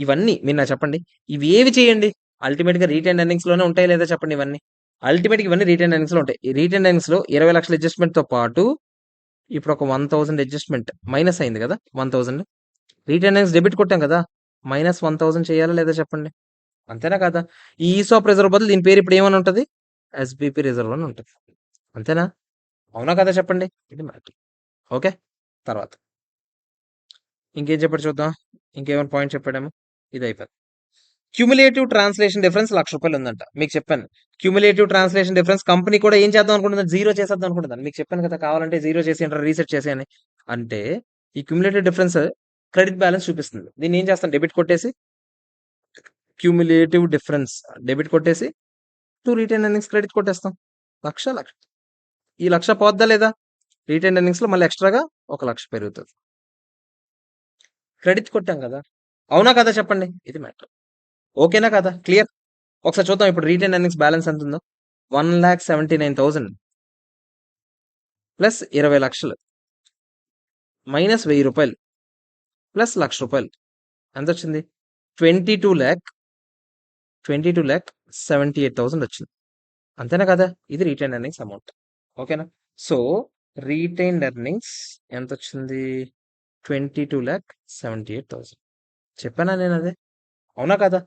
ఇవన్నీ మీరు నాకు చెప్పండి. ఇవి ఏవి చేయండి అల్టిమేట్ గా రీటైన్ ఎర్నింగ్స్ లోనే ఉంటాయి లేదా చెప్పండి. ఇవన్నీ అల్టిమేట్ ఇవన్నీ రీటైన్ ఎర్నింగ్స్ లో ఉంటాయి. ఈ రీటైన్ ఎర్నింగ్స్ లో 20 లక్షల అడ్జస్ట్మెంట్ తో పాటు ఇప్పుడు ఒక 1,000 అడ్జస్ట్మెంట్ మైనస్ అయింది కదా. 1,000 రీటైన్ ఎర్నింగ్స్ డెబిట్ కొట్టాం కదా. మైనస్ 1,000 చేయాలా లేదా చెప్పండి. అంతేనా కదా? ఈ ఈసాప్ రిజర్వ్ బదులు దీని పేరు ఇప్పుడు ఏమని ఉంటుంది? ఎస్బిపి రిజర్వ్ అని ఉంటుంది. అంతేనా? అవునా కదా చెప్పండి. ఇది మ్యాటర్. ఓకే. తర్వాత ఇంకేం చెప్పాడు చూద్దాం. ఇంకేమైనా పాయింట్ చెప్పాడేమో. ఇది అయిపోయింది. క్యుములేటివ్ ట్రాన్స్లేషన్ డిఫరెన్స్ ₹1,00,000 ఉందంట. మీకు చెప్పాను. క్యుములేటివ్ ట్రాన్స్లేషన్ డిఫరెన్స్ కంపెనీ కూడా ఏం చేద్దాం అనుకుంటుంది? జీరో చేసేద్దాం అనుకుంటుంది. మీకు చెప్పాను కదా కావాలంటే జీరో చేసి రీసెట్ చేసి అని. అంటే ఈ క్యుములేటివ్ డిఫరెన్స్ క్రెడిట్ బ్యాలెన్స్ చూపిస్తుంది. దీన్ని ఏం చేస్తాను? డెబిట్ కొట్టేసి క్యుములేటివ్ డిఫరెన్స్ డెబిట్ కొట్టేసి two retain earnings credit కొట్టేస్తాం. Lakh lakh ఈ 1,00,000 పోద్దా లేదా? రిటైన్ ఎర్నింగ్స్ లో మళ్ళీ ఎక్స్ట్రాగా 1,00,000 పెరుగుతుంది. క్రెడిట్ కొట్టాం కదా. అవునా కదా చెప్పండి. ఇది మ్యాటర్. ఓకేనా కదా? క్లియర్. ఒకసారి చూద్దాం ఇప్పుడు రిటైన్ ఎర్నింగ్స్ బ్యాలెన్స్ ఎంత ఉందో. 1,79,000 ప్లస్ 20 లక్షలు మైనస్ 1,000 రూపాయలు ప్లస్ ₹1,00,000 ఎంత వచ్చింది? 22,78,000 వచ్చింది. అంతేనా కదా? ఇది రిటైన్ ఎర్నింగ్స్ అమౌంట్. ఓకేనా? సో రిటైన్ ఎర్నింగ్స్ ఎంత వచ్చింది? 22,78,000 చెప్పానా నేను అదే. అవునా కదా?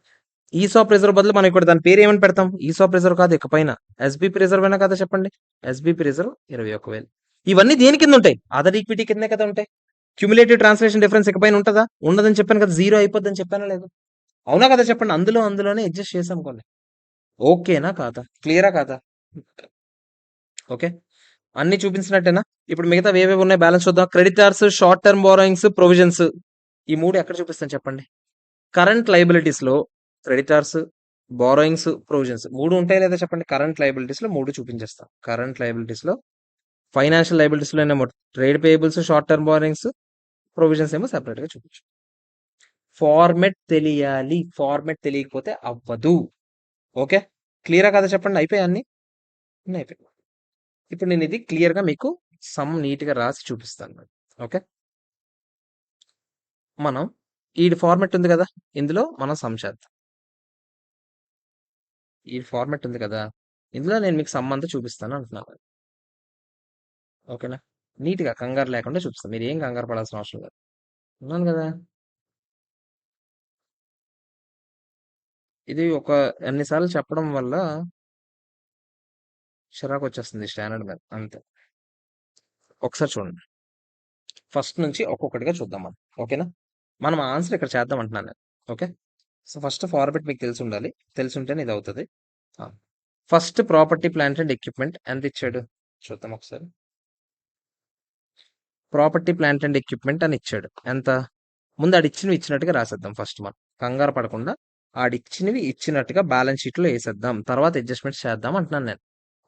ఈసాప్ రిజర్వ్ బదులు మనం ఇక్కడ దాని పేరు ఏమని పెడతాం? ఈసాప్ రిజర్వ్ కాదు ఇకపైన ఎస్బిపి రిజర్వ్ అయినా కదా చెప్పండి. ఎస్బిపి రిజర్వ్ 21,000. ఇవన్నీ దేని కింద ఉంటాయి? అదర్ ఈక్విటీ కిందే కదా ఉంటాయి. క్యుములేటివ్ ట్రాన్స్లేషన్ డిఫరెన్స్ ఇకపైన ఉంటుందా? ఉండదని చెప్పాను కదా. జీరో అయిపోద్దని చెప్పానా లేదు? అవునా కదా చెప్పండి. అందులోనే అడ్జస్ట్ చేసాం కొన్ని. ఓకేనా కాదా? క్లియరా కాదా? ఓకే. అన్ని చూపించినట్టేనా? ఇప్పుడు మిగతా ఏవేవి ఉన్నాయి బ్యాలెన్స్ చూద్దాం. Creditors, short term borrowings, provisions ఈ మూడు ఎక్కడ చూపిస్తాను చెప్పండి. కరెంట్ లైబిలిటీస్ లో క్రెడిటార్స్, బారోయింగ్స్, ప్రొవిజన్స్ మూడు ఉంటాయి లేదా చెప్పండి. కరెంట్ లైబిలిటీస్ లో మూడు చూపించేస్తాం. కరెంట్ లైబిలిటీస్ లో ఫైనాన్షియల్ లైబిలిటీస్ లో ఏమో trade payables, short term borrowings, provisions ఏమో సెపరేట్ గా చూపించు. ఫార్మెట్ తెలియాలి. ఫార్మెట్ తెలియకపోతే అవ్వదు. ఓకే. క్లియరా కదా చెప్పండి. అయిపోయాయి అన్ని అయిపోయాయి. ఇప్పుడు నేను ఇది క్లియర్ గా మీకు సమ్ నీట్ గా రాసి చూపిస్తాను. ఓకే. మనం ఈ ఫార్మెట్ ఉంది కదా. ఇందులో మనం సమ్ చేద్దాం. ఈ ఫార్మెట్ ఉంది కదా. ఇందులో నేను మీకు సమ్ అంతా చూపిస్తాను అంటున్నాను. ఓకేనా? నీట్ గా కంగారు లేకుండా చూపిస్తాను. మీరు ఏం కంగారు పడాల్సిన అవసరం లేదు. ఉన్నాను కదా. ఇది ఒక ఎన్నిసార్లు చెప్పడం వల్ల చిరాకు వచ్చేస్తుంది స్టాండర్డ్ మీద. అంతే. ఒకసారి చూడండి. ఫస్ట్ నుంచి ఒక్కొక్కటిగా చూద్దాం మనం. ఓకేనా? మనం ఆన్సర్ ఇక్కడ చేద్దాం అంటున్నాను నేను. ఓకే. సో ఫస్ట్ ఫార్మెట్ మీకు తెలిసి ఉండాలి. తెలిసి ఉంటేనే ఇది అవుతుంది. First property plant and equipment ఎంత ఇచ్చాడు చూద్దాం ఒకసారి. ప్రాపర్టీ ప్లాంట్ అండ్ ఎక్విప్మెంట్ అని ఇచ్చాడు. ఎంత? ముందు ఆడిచ్చినవి ఇచ్చినట్టుగా రాసేద్దాం ఫస్ట్. మనం కంగారు పడకుండా ఆడిచ్చినవి ఇచ్చినట్టుగా బ్యాలెన్స్ షీట్ లో వేసేద్దాం. తర్వాత అడ్జస్ట్మెంట్స్ చేద్దాం అంటున్నాను నేను.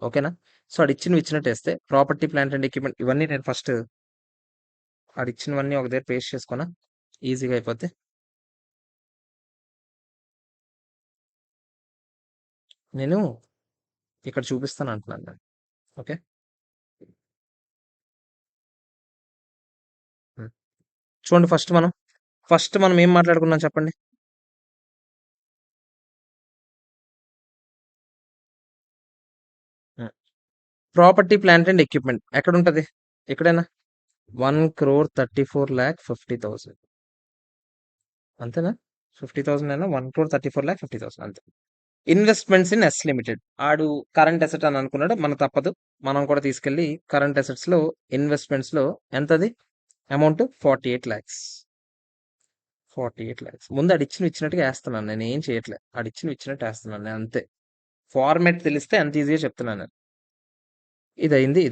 ఓకేనా? సో ఆడిచ్చినవి ఇచ్చినట్టు వేస్తే ప్రాపర్టీ ప్లాంట్ అండ్ ఎక్విప్మెంట్ ఇవన్నీ నేను ఫస్ట్ ఆడిచ్చినవన్నీ ఒక దగ్గర పేస్ట్ చేసుకున్నా ఈజీగా అయిపోతే. నేను ఇక్కడ చూపిస్తాను అంటున్నాను నేను. ఓకే. చూడండి ఫస్ట్ మనం ఏం మాట్లాడుకున్నాం చెప్పండి. ప్రాపర్టీ ప్లాంట్ అండ్ ఎక్విప్మెంట్ ఎక్కడ ఉంటది? ఎక్కడైనా 1,34,50,000 అంతేనా? 50,000 అయినా 1,34,50,000 అంతే. Investments in S limited. ఆడు కరెంట్ అసెట్ అని అనుకున్నాడు. మనకు తప్పదు. మనం కూడా తీసుకెళ్ళి కరెంట్ అసెట్స్ లో ఇన్వెస్ట్మెంట్స్ లో ఎంతది అమౌంట్ 48 lakhs. 48 lakhs. ముందు ఇచ్చినట్టుగా వేస్తున్నాను. నేను ఏం చేయట్లేదు. ఇచ్చినట్టు వేస్తున్నాను నేను అంతే. ఫార్మాట్ తెలిస్తే అంత ఈజీగా చెప్తున్నాను నేను. ఇదైంది.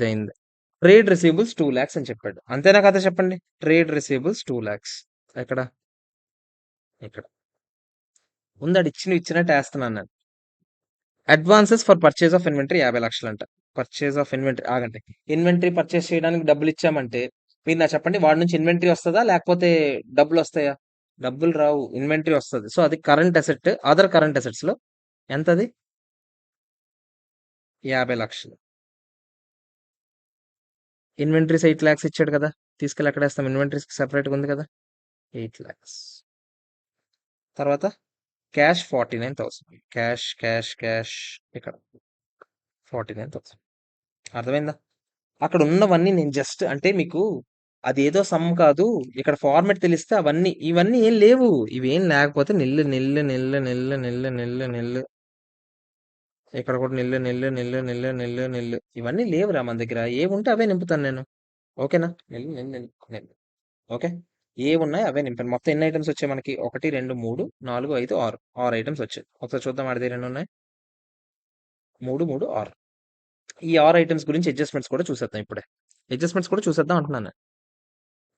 ట్రేడ్ రిసీవబుల్స్ 2 lakhs అని చెప్పాడు. అంతేనా కదా చెప్పండి. Trade receivables 2 lakhs. ఎక్కడ? ఇక్కడ. ముందు ఇచ్చినట్టు వేస్తున్నాను నేను. Advances for purchase of inventory 50 లక్షలు అంట. పర్చేజ్ ఆఫ్ ఇన్వెంటరీ ఆగండి. ఇన్వెంటరీ పర్చేస్ చేయడానికి డబ్బులు ఇచ్చామంటే మీరు నాకు చెప్పండి, వాడి నుంచి ఇన్వెంటరీ వస్తుందా లేకపోతే డబ్బులు వస్తాయా? డబ్బులు రావు, ఇన్వెంటరీ వస్తుంది. సో అది current asset. Other current assets లో ఎంతది? 50 లక్షలు. ఇన్వెంటరీస్ 8 lakhs ఇచ్చాడు కదా, తీసుకెళ్ళి ఎక్కడ వేస్తాం? ఇన్వెంటరీస్ సెపరేట్గా ఉంది కదా, 8 lakhs. తర్వాత క్యాష్ 49,000. క్యాష్ ఇక్కడ 49,000. అర్థమైందా? అక్కడ ఉన్నవన్నీ నేను జస్ట్ అంటే మీకు అదేదో సమ్ కాదు. ఇక్కడ ఫార్మెట్ తెలిస్తే ఇవన్నీ ఏం లేవు. ఇవేం లేకపోతే నిల్లు. ఇక్కడ కూడా నిల్లు. ఇవన్నీ లేవురా మన దగ్గర. ఏముంటే అవే నింపుతాను నేను. ఓకేనా? నిల్లు. ఓకే, ఏమున్నాయి అవే నింపాను. మొత్తం ఎన్ని ఐటమ్స్ వచ్చాయి మనకి? 1 2 3 4 5 6 6 ఐటమ్స్ వచ్చాయి. ఒకసారి చూద్దాం. ఆడితే రెండు ఉన్నాయి. 3 3 6. ఈ 6 ఐటమ్స్ గురించి అడ్జస్ట్మెంట్స్ కూడా చూసేద్దాం ఇప్పుడే. అడ్జస్ట్మెంట్స్ కూడా చూసేద్దాం అంటున్నాను.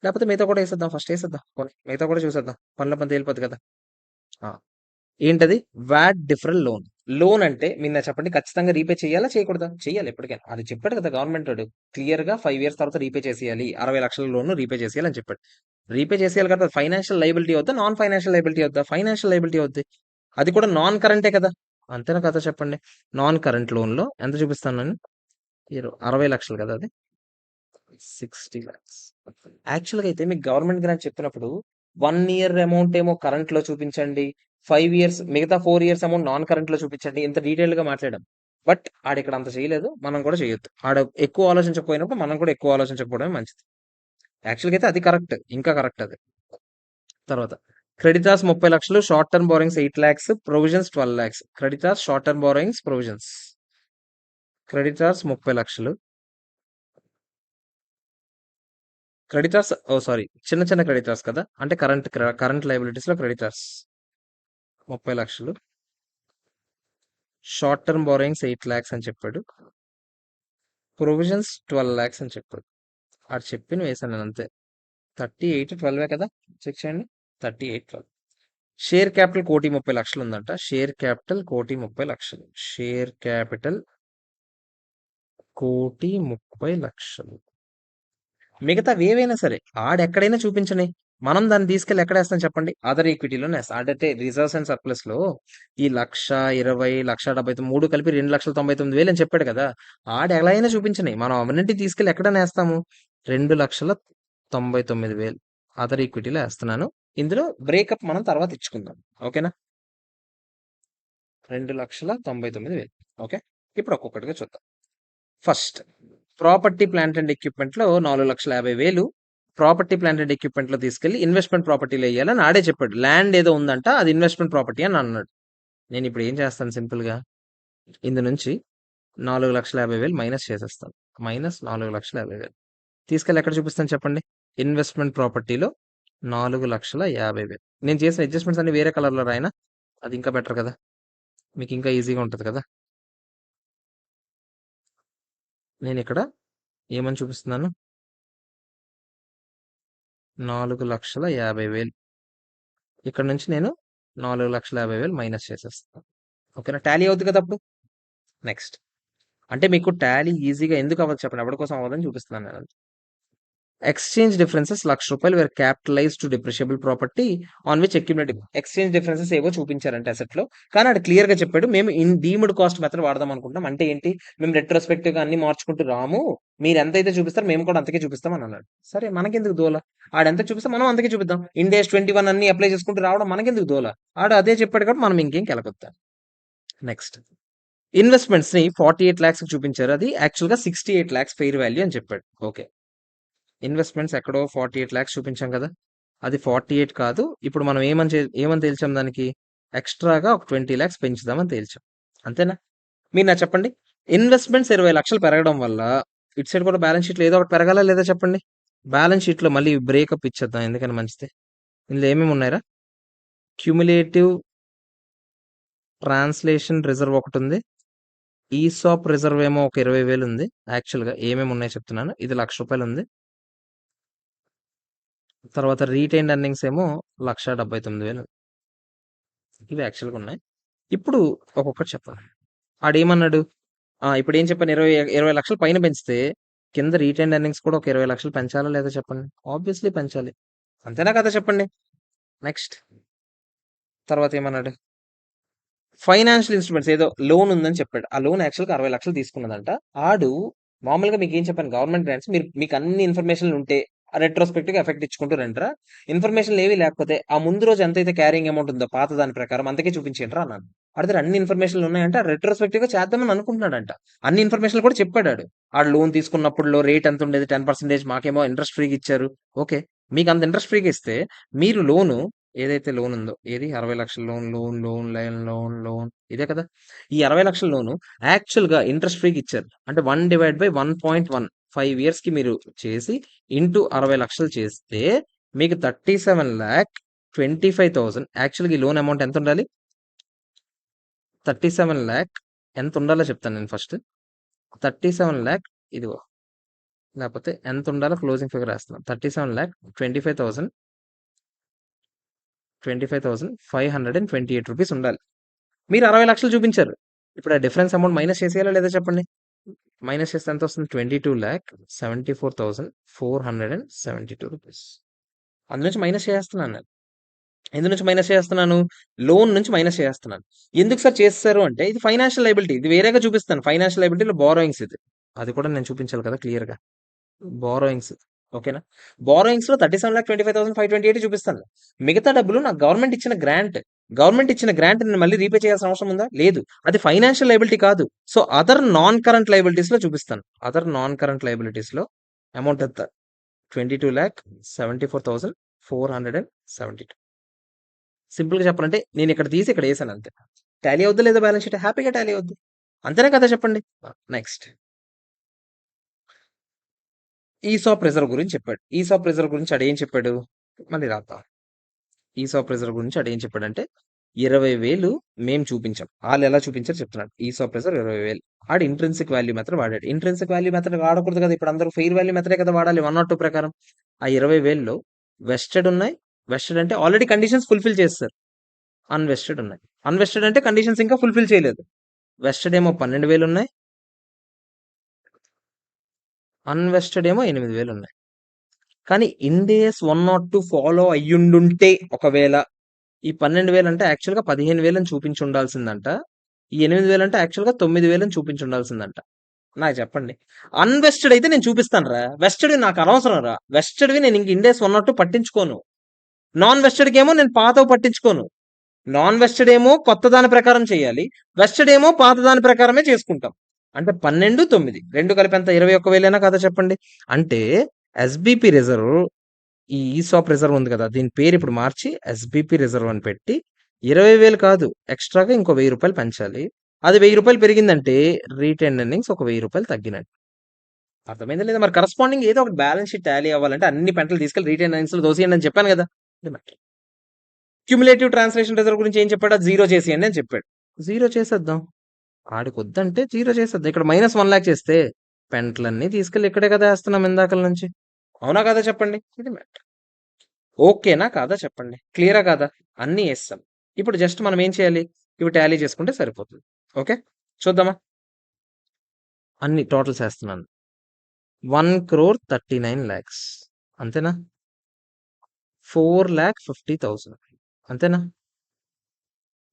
లేకపోతే మిగతా కూడా వేసేద్దాం. ఫస్ట్ వేసేద్దాం. మిగతా కూడా చూసేద్దాం. పనుల పని తేలిపోద్ది కదా. ఆ, ఏంటది? VAT డిఫరెల్ loan. లోన్ అంటే మీరు చెప్పండి, ఖచ్చితంగా రీపే చేయాలా చేయకూడదా? చేయాలి ఎప్పటికైనా. అది చెప్పాడు కదా గవర్నమెంట్ వాడు క్లియర్ గా. 5 years తర్వాత రీపే చేసేయాలి. 60 లక్షల లోన్ రీపే చేసేయాలి అని చెప్పాడు. రీపే చేసేయాలి కదా. ఫైనాన్షియల్ లైబిలిటీ అవుద్దా, నాన్ ఫైనాన్షియల్ లైబిలిటీ అవుద్దా? ఫైనాన్షియల్ లైబిలిటీ అవుద్ది. అది కూడా నాన్ కరెంటే కదా. అంతేనా కదా చెప్పండి. నాన్ కరెంట్ లోన్ లో ఎంత చూపిస్తాను నేను? 60 లక్షలు కదా, అది 60 lakhs. యాక్చువల్గా అయితే మీకు గవర్నమెంట్ గ్రాంట్ చెప్పినప్పుడు 1 year అమౌంట్ ఏమో కరెంట్ లో చూపించండి, 5 years మిగతా 4 years అమౌంట్ నాన్ కరెంట్ లో చూపించండి, ఇంత డీటెయిల్ గా మాట్లాడాం. బట్ ఆడ ఇక్కడ అంత చేయలేదు. మనం కూడా చేయొద్దు. ఆడ ఎక్కువ ఆలోచించకపోయినప్పుడు మనం కూడా ఎక్కువ ఆలోచించకపోవడమే మంచిది. యాక్చువల్గా అయితే అది కరెక్ట్, ఇంకా కరెక్ట్ అది. తర్వాత క్రెడిటార్స్ 30 లక్షలు, short term borrowings 8 lakhs, provisions 12 lakhs. Creditors, short term borrowings, provisions. Creditors 30 లక్షలు. క్రెడిటార్స్, ఓ సారీ, చిన్న క్రెడిటార్స్ కదా, అంటే కరెంట్ లైబిలిటీస్ లో క్రెడిటార్స్ 30 లక్షలు. షార్ట్ టర్మ్ బోరింగ్స్ 8 lakhs అని చెప్పాడు. ప్రొవిజన్స్ 12 lakhs అని చెప్పాడు. ఆడు చెప్పి వేసాను నేను అంతే. 38 12 కదా, చెక్ చేయండి. 38 12. షేర్ క్యాపిటల్ 1,30 లక్షలు ఉందంట. షేర్ క్యాపిటల్ 1,30 లక్షలు. షేర్ క్యాపిటల్ 1,30 లక్షలు. మిగతా ఏవైనా సరే ఆడెక్కడైనా చూపించని, మనం దాన్ని తీసుకెళ్ళి ఎక్కడ వేస్తాం చెప్పండి? అదర్ ఈక్విటీలోనే వేస్తాం. అంటే రిజర్వ్స్ అండ్ సర్ప్లస్ లో ఈ 1,20,00,000 1,79,000 3 కలిపి 2,99,000 అని చెప్పాడు కదా. ఎలా అయినా చూపించని, మనం అవన్నీ తీసుకెళ్ళి ఎక్కడ వేస్తాము? 2,99,000 అదర్ ఈక్విటీలో వేస్తున్నాను. ఇందులో బ్రేకప్ మనం తర్వాత ఇచ్చుకుందాం. ఓకేనా? 2,99,000. ఓకే, ఇప్పుడు ఒక్కొక్కటిగా చూద్దాం. First property plant and equipment లో 4,50,000 ప్రాపర్టీ ప్లాంట్ అండ్ ఎక్విప్మెంట్ లో తీసుకెళ్లి ఇన్వెస్ట్మెంట్ ప్రాపర్టీలో వేయాలని ఆడే చెప్పాడు. ల్యాండ్ ఏదో ఉందంట, అది ఇన్వెస్ట్మెంట్ ప్రాపర్టీ అని అన్నాడు. నేను ఇప్పుడు ఏం చేస్తాను? సింపుల్ గా ఇందు నుంచి 4,50,000 మైనస్ చేసేస్తాను. మైనస్ 4,50,000 తీసుకెళ్ళి ఎక్కడ చూపిస్తాను చెప్పండి? ఇన్వెస్ట్మెంట్ ప్రాపర్టీలో 4,50,000. నేను చేసిన అడ్జస్ట్మెంట్స్ అన్ని వేరే కలర్ లో రాయినా, అది ఇంకా బెటర్ కదా, మీకు ఇంకా ఈజీగా ఉంటుంది కదా. నేను ఇక్కడ ఏమని చూపిస్తున్నాను? 4,50,000. ఇక్కడ నుంచి నేను 4,50,000 మైనస్ చేసేస్తాను. ఓకేనా? టాలీ అవుతుంది కదా అప్పుడు. నెక్స్ట్ అంటే మీకు టాలీ ఈజీగా ఎందుకు అవ్వదు చెప్పండి? ఎవరి కోసం అవ్వదని చూపిస్తున్నాను నేను. ఎక్స్చేంజ్ డిఫరెన్సెస్ 1,00,000 రూపాయలు were capitalize to depreciable property on which accumulative. Exchange differences ఏవో చూపించారంటే అసెట్ లో, కానీ అది క్లియర్ గా చెప్పాడు. మేము ఇన్ డీమ్డ్ కాస్ట్ మెథడ్ వాడదాం అనుకుంటున్నాం. అంటే ఏంటి? మేము రెట్రోస్పెక్టివ్ గా అన్ని మార్చుకుంటూ రాము, మీరు ఎంత అయితే చూపిస్తారు మేము కూడా అంతకే చూపిస్తాం అని అన్నాడు. సరే, మనకెందుకు దోల? ఆడు ఎంత చూపిస్తే మనం అంతకే చూపిద్దాం. ఇండేస్ 21 అన్ని అప్లై చేసుకుంటూ రావడం మనకెందుకు దోల? ఆడు అదే చెప్పాడు కాబట్టి మనం ఇంకేం కెలకొద్దాం. నెక్స్ట్ ఇన్వెస్ట్మెంట్స్ ని 48 lakhs చూపించారు. అది యాక్చువల్ గా 68 lakhs ఫెయిర్ వాల్యూ అని చెప్పాడు. ఓకే, ఇన్వెస్ట్మెంట్స్ ఎక్కడో 48 lakhs చూపించాం కదా, అది 48 కాదు. ఇప్పుడు మనం ఏమని తేల్చాం దానికి? ఎక్స్ట్రాగా ఒక 20,00,000 పెంచుదామని తేల్చాం. అంతేనా? మీరు నాకు చెప్పండి. ఇన్వెస్ట్మెంట్స్ 20,00,000 పెరగడం వల్ల ఇటు సైడ్ కూడా బ్యాలెన్స్ షీట్లో ఏదో ఒకటి పెరగాలా లేదా చెప్పండి? బ్యాలెన్స్ షీట్లో మళ్ళీ బ్రేకప్ ఇచ్చేద్దాం ఎందుకని మంచిది. ఇందులో ఏమేమి ఉన్నాయిరా? క్యుములేటివ్ ట్రాన్స్లేషన్ రిజర్వ్ ఒకటి ఉంది. ఈసాప్ రిజర్వ్ ఏమో ఒక 20,000 ఉంది. యాక్చువల్గా ఏమేమి ఉన్నాయో చెప్తున్నాను. ఇది ₹1,00,000 ఉంది. తర్వాత రీటైన్డ్ ఎర్నింగ్స్ ఏమో 1,79,000. ఇవి యాక్చువల్గా ఉన్నాయి. ఇప్పుడు ఒక్కొక్కటి చెప్పాలి. ఆడేమన్నాడు? ఇప్పుడు ఏం చెప్పాను? 20,00,000 పైన పెంచితే కింద రీటైన్డ్ ఎర్నింగ్స్ కూడా ఒక 20,00,000 పెంచాలా లేదా చెప్పండి? ఆబ్వియస్లీ పెంచాలి. అంతేనా కదా చెప్పండి? నెక్స్ట్ తర్వాత ఏమన్నాడు? ఫైనాన్షియల్ ఇన్స్ట్రుమెంట్స్ ఏదో లోన్ ఉందని చెప్పాడు. ఆ లోన్ యాక్చువల్‌గా 60,00,000 తీసుకున్నదంట. ఆడు మామూలుగా మీకేం చెప్పాను గవర్నమెంట్ గ్రాంట్స్ మీకు అన్ని ఇన్ఫర్మేషన్‌లు ఉంటే రెట్రోస్పెక్టివ్‌గా ఎఫెక్ట్ ఇచ్చుకుంటూ రండిరా. ఇన్ఫర్మేషన్‌లు ఏవి లేకపోతే ఆ ముందు రోజు ఎంతైతే క్యారింగ్ అమౌంట్ ఉందో పాత దాని ప్రకారం అంతకే చూపించేయండిరా అన్నాను. ఆడి దగ్గర అన్ని ఇన్ఫర్మేషన్‌లు ఉన్నాయంట. రెట్రోస్పెక్టివ్‌గా చేద్దామని అనుకుంటున్నాడంట. అన్ని ఇన్ఫర్మేషన్‌లు కూడా చెప్పాడు ఆడు. ఆడు లోన్ తీసుకున్నప్పుడులో రేట్ ఎంత ఉండేది 10% మాకేమో ఇంట్రెస్ట్ ఫ్రీగా ఇచ్చారు. ఓకే. మీకు అంత ఇంట్రెస్ట్ ఫ్రీగా ఇస్తే మీరు లోను ఏదైతే లోన్ ఉందో ఏది 60,00,000 లోన్ ఇదే కదా! ఈ 60,00,000 లోను యాక్చువల్‌గా ఇంట్రెస్ట్ ఫ్రీగా ఇచ్చారు. అంటే 1/1.1 5 ఇయర్స్‌కి మీరు చేసి ఇంటూ 60,00,000 చేస్తే మీకు 37,25,000 యాక్చువల్‌గా ఈ లోన్ అమౌంట్ ఎంత ఉండాలి? 37,00,000 ఎంత ఉండాలో చెప్తాను నేను ఫస్ట్. 37,00,000 ఇదిగో లేకపోతే ఎంత ఉండాలో క్లోజింగ్ ఫిగర్ రాస్తున్నాను. 37,25,000 25,528 రూపీస్ ఉండాలి. మీరు 60,00,000 చూపించారు. ఇప్పుడు ఆ డిఫరెన్స్ అమౌంట్ మైనస్ చేసేయాలా లేదా చెప్పండి? మైనస్ చేస్తే ఎంత వస్తుంది? 22,74,472 రూపీస్. అందు నుంచి మైనస్ చేస్తున్నాను నేను. ఎందు నుంచి మైనస్ చేస్తున్నాను? లోన్ నుంచి మైనస్ చేస్తున్నాను. ఎందుకు సార్ చేస్తారు అంటే ఇది ఫైనాన్షియల్ లయబిలిటీ. ఇది వేరేగా చూపిస్తాను. ఫైనాన్షియల్ లయబిలిటీలో బారోయింగ్స్ ఇది. అది కూడా నేను చూపించాలి కదా క్లియర్‌గా. బారోయింగ్స్ ఓకేనా? బారోయింగ్స్‌లో 37,25,528 చూపిస్తాను. మిగతా డబ్బులు నాకు గవర్నమెంట్ ఇచ్చిన గ్రాంట్. గవర్నమెంట్ ఇచ్చిన గ్రాంట్ నేను మళ్ళీ రీపే చేయాల్సిన అవసరం ఉందా? లేదు. అది ఫైనాన్షియల్ లయబిలిటీ కాదు. సో, అదర్ నాన్ కరెంట్ లయబిలిటీస్‌లో చూపిస్తాను. అదర్ నాన్ కరెంట్ లయబిలిటీస్‌లో అమౌంట్ ఎంత? 22,74,472. సింపుల్‌గా చెప్పాలంటే నేను ఇక్కడ తీసి ఇక్కడ ఏసాను అంతే. టాలీ అవుద్దా లేదా బ్యాలెన్స్ షీట్? హ్యాపీగా టాలీ అవుద్ది. అంతేనా కదా చెప్పండి? నెక్స్ట్. ఈసాప్ రిజర్వ్ గురించి చెప్పాడు. ఈసాప్ రిజర్వ్ గురించి ఆడేం చెప్పాడు? మళ్ళీ రాద్దాం. ఈసాప్ రిజర్వ్ గురించి ఆడేం చెప్పాడంటే 20,000 మేము చూపించాం. ఆళ్ళెలా చూపించారో చెప్తున్నాడు. ఈసాప్ రిజర్వ్ 20,000. ఆడు ఇంట్రిన్సిక్ వాల్యూ మెథడ్ వాడాడు. ఇంట్రిన్సిక్ వాల్యూ మెథడ్ వాడకూడదు కదా! ఇప్పుడు అందరూ ఫెయిర్ వాల్యూ మెథడే కదా వాడాలి 102 ప్రకారం. ఆ 20,000లో వెస్టెడ్ ఉన్నాయి. వెస్టెడ్ అంటే ఆల్రెడీ కండిషన్స్ ఫుల్‌ఫిల్ చేసేసారు. అన్‌వెస్టెడ్ ఉన్నాయి. అన్‌వెస్టెడ్ అంటే కండిషన్స్ ఇంకా ఫుల్‌ఫిల్ చేయలేదు. వెస్టెడ్ ఏమో 12,000 ఉన్నాయి. అన్‌వెస్టెడ్ ఏమో 8,000 ఉన్నాయి. కానీ ఇండ్ ఏస్ 102 ఫాలో అయ్యుండుంటే ఒకవేళ ఈ 12,000 అంటే యాక్చువల్‌గా 15,000 అని చూపించుండాల్సిందంట. ఈ 8,000 అంటే యాక్చువల్‌గా 9,000 అని చూపించుండాల్సిందంట. నాకు చెప్పండి. అన్‌వెస్టెడ్ అయితే నేను చూపిస్తానురా. వెస్టెడ్‌వి నాకు అనవసరంరా. వెస్టెడ్‌వి నేను ఇంక ఇండ్ ఏస్ 102 పట్టించుకోను. నాన్ వెస్టెడ్‌కేమో నేను పాతవి పట్టించుకోను. నాన్ వెస్టెడ్ ఏమో కొత్త దాని ప్రకారం చేయాలి. వెస్టెడ్ ఏమో పాత దాని ప్రకారమే చేసుకుంటాం. అంటే 12, 9 2 కలిపి ఎంత? 21,000 కాదా చెప్పండి? అంటే ఎస్‌బీపీ రిజర్వ్ ఈ ఈసాప్ రిజర్వ్ ఉంది కదా! దీని పేరు ఇప్పుడు మార్చి ఎస్‌బీపీ రిజర్వ్ అని పెట్టి 20,000 కాదు ఎక్స్‌ట్రాగా ఇంకో ₹1,000 పెంచాలి. అది ₹1,000 పెరిగిందంటే రీటైన్డ్ ఎర్నింగ్స్ ఒక ₹1,000 తగ్గినట్టు. అర్థమైందా లేదా? మరి కరస్పాండింగ్ ఏదో ఒకటి బ్యాలెన్స్ షీట్ టాలీ అవ్వాలంటే అన్ని పెంటలు తీసుకెళ్ళి రీటైన్డ్ ఎర్నింగ్స్‌లో దోసేయండి అని చెప్పాను కదా! ఇది మ్యాటర్. క్యుములేటివ్ ట్రాన్స్లేషన్ రిజర్వ్ గురించి ఏం చెప్పాడు? అది 0 చేసేయండి అని చెప్పాడు. 0 చేసేద్దాం. ఆడికొద్దంటే 0 చేసేద్దాం. ఇక్కడ -1,00,000 చేస్తే పెంటలన్నీ తీసుకెళ్ళి ఇక్కడే కదా ఏస్తున్నాం ఇందాకల నుంచి. అవునా కాదా చెప్పండి? ఇది మ్యాటర్. ఓకేనా కాదా చెప్పండి? క్లియరా కాదా? అన్నీ ఏసేసాం. ఇప్పుడు జస్ట్ మనం ఏం చేయాలి? ఇవి టాలీ చేసుకుంటే సరిపోతుంది. ఓకే. చూద్దామా? అన్ని టోటల్స్ ఏస్తున్నాను. 1,39,00,000 అంతేనా? 4,50,000 అంతేనా?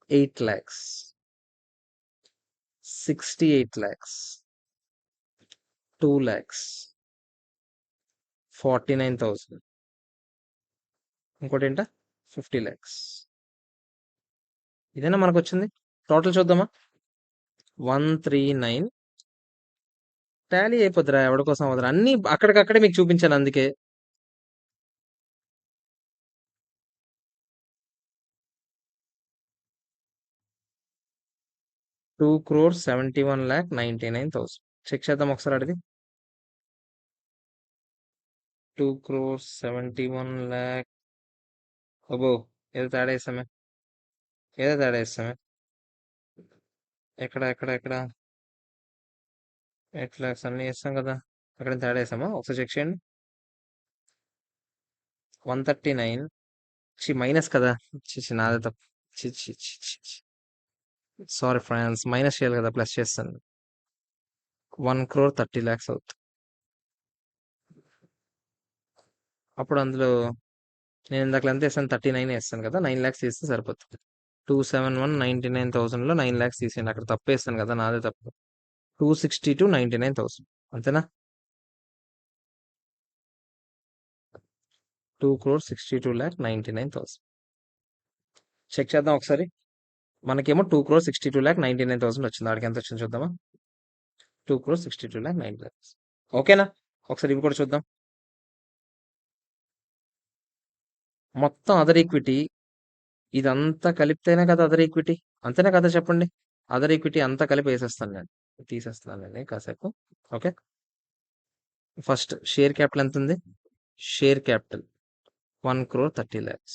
8,00,000 68,00,000 2,00,000 49,000 ఇంకోటేంట 50,00,000 ఇదేనా మనకొచ్చింది? టోటల్ చూద్దామా? 139 టాలీ అయిపోద్దిరా ఎవడి కోసం అవ్వదురా. అన్నీ అక్కడికక్కడే మీకు చూపించాను అందుకే. 2,71,99,000 చెక్ చేద్దాం ఒకసారి అడిగి. 2,71,00,000 అబ్బో, ఏదో తేడా వేసామే, ఏదో తేడా వేసామే. ఎక్కడ ఎక్కడ ఎక్కడ 8 lakhs అన్ని వేస్తాం కదా, అక్కడ తేడా వేసామా ఒకసారి చెక్ చేయండి. 139 మైనస్ కదా, నాదే తప్పు. సారీ ఫ్రాన్స్, మైనస్ చేయాలి కదా, ప్లస్ చేస్తాను. 1,30,00,000 అవుతుంది. అప్పుడు అందులో నేను ఇందాక ఎంత వేస్తాను, 39 వేస్తాను కదా, 9 lakhs తీస్తే సరిపోతుంది. 271,99,000లో 9 lakhs తీసేయండి, అక్కడ తప్పు వేస్తాను కదా, నాదే తప్పు. 262,99,000 అంతేనా. 2,62,99,000 చెక్ చేద్దాం ఒకసారి. మనకేమో 2,62,99,000 వచ్చింది. ఆడికి ఎంత వచ్చింది చూద్దామా. 2,62,99,000 ఓకేనా. ఒకసారి ఇవి కూడా చూద్దాం. మొత్తం అదర్ ఈక్విటీ ఇదంతా కలిపితేనే కదా అదర్ ఈక్విటీ, అంతేనా కదా చెప్పండి. అదర్ ఈక్విటీ అంతా కలిపి వేసేస్తాను నేను, తీసేస్తానండి కాసేపు. ఓకే, ఫస్ట్ షేర్ క్యాపిటల్ ఎంత ఉంది, షేర్ క్యాపిటల్ 1,30,00,000.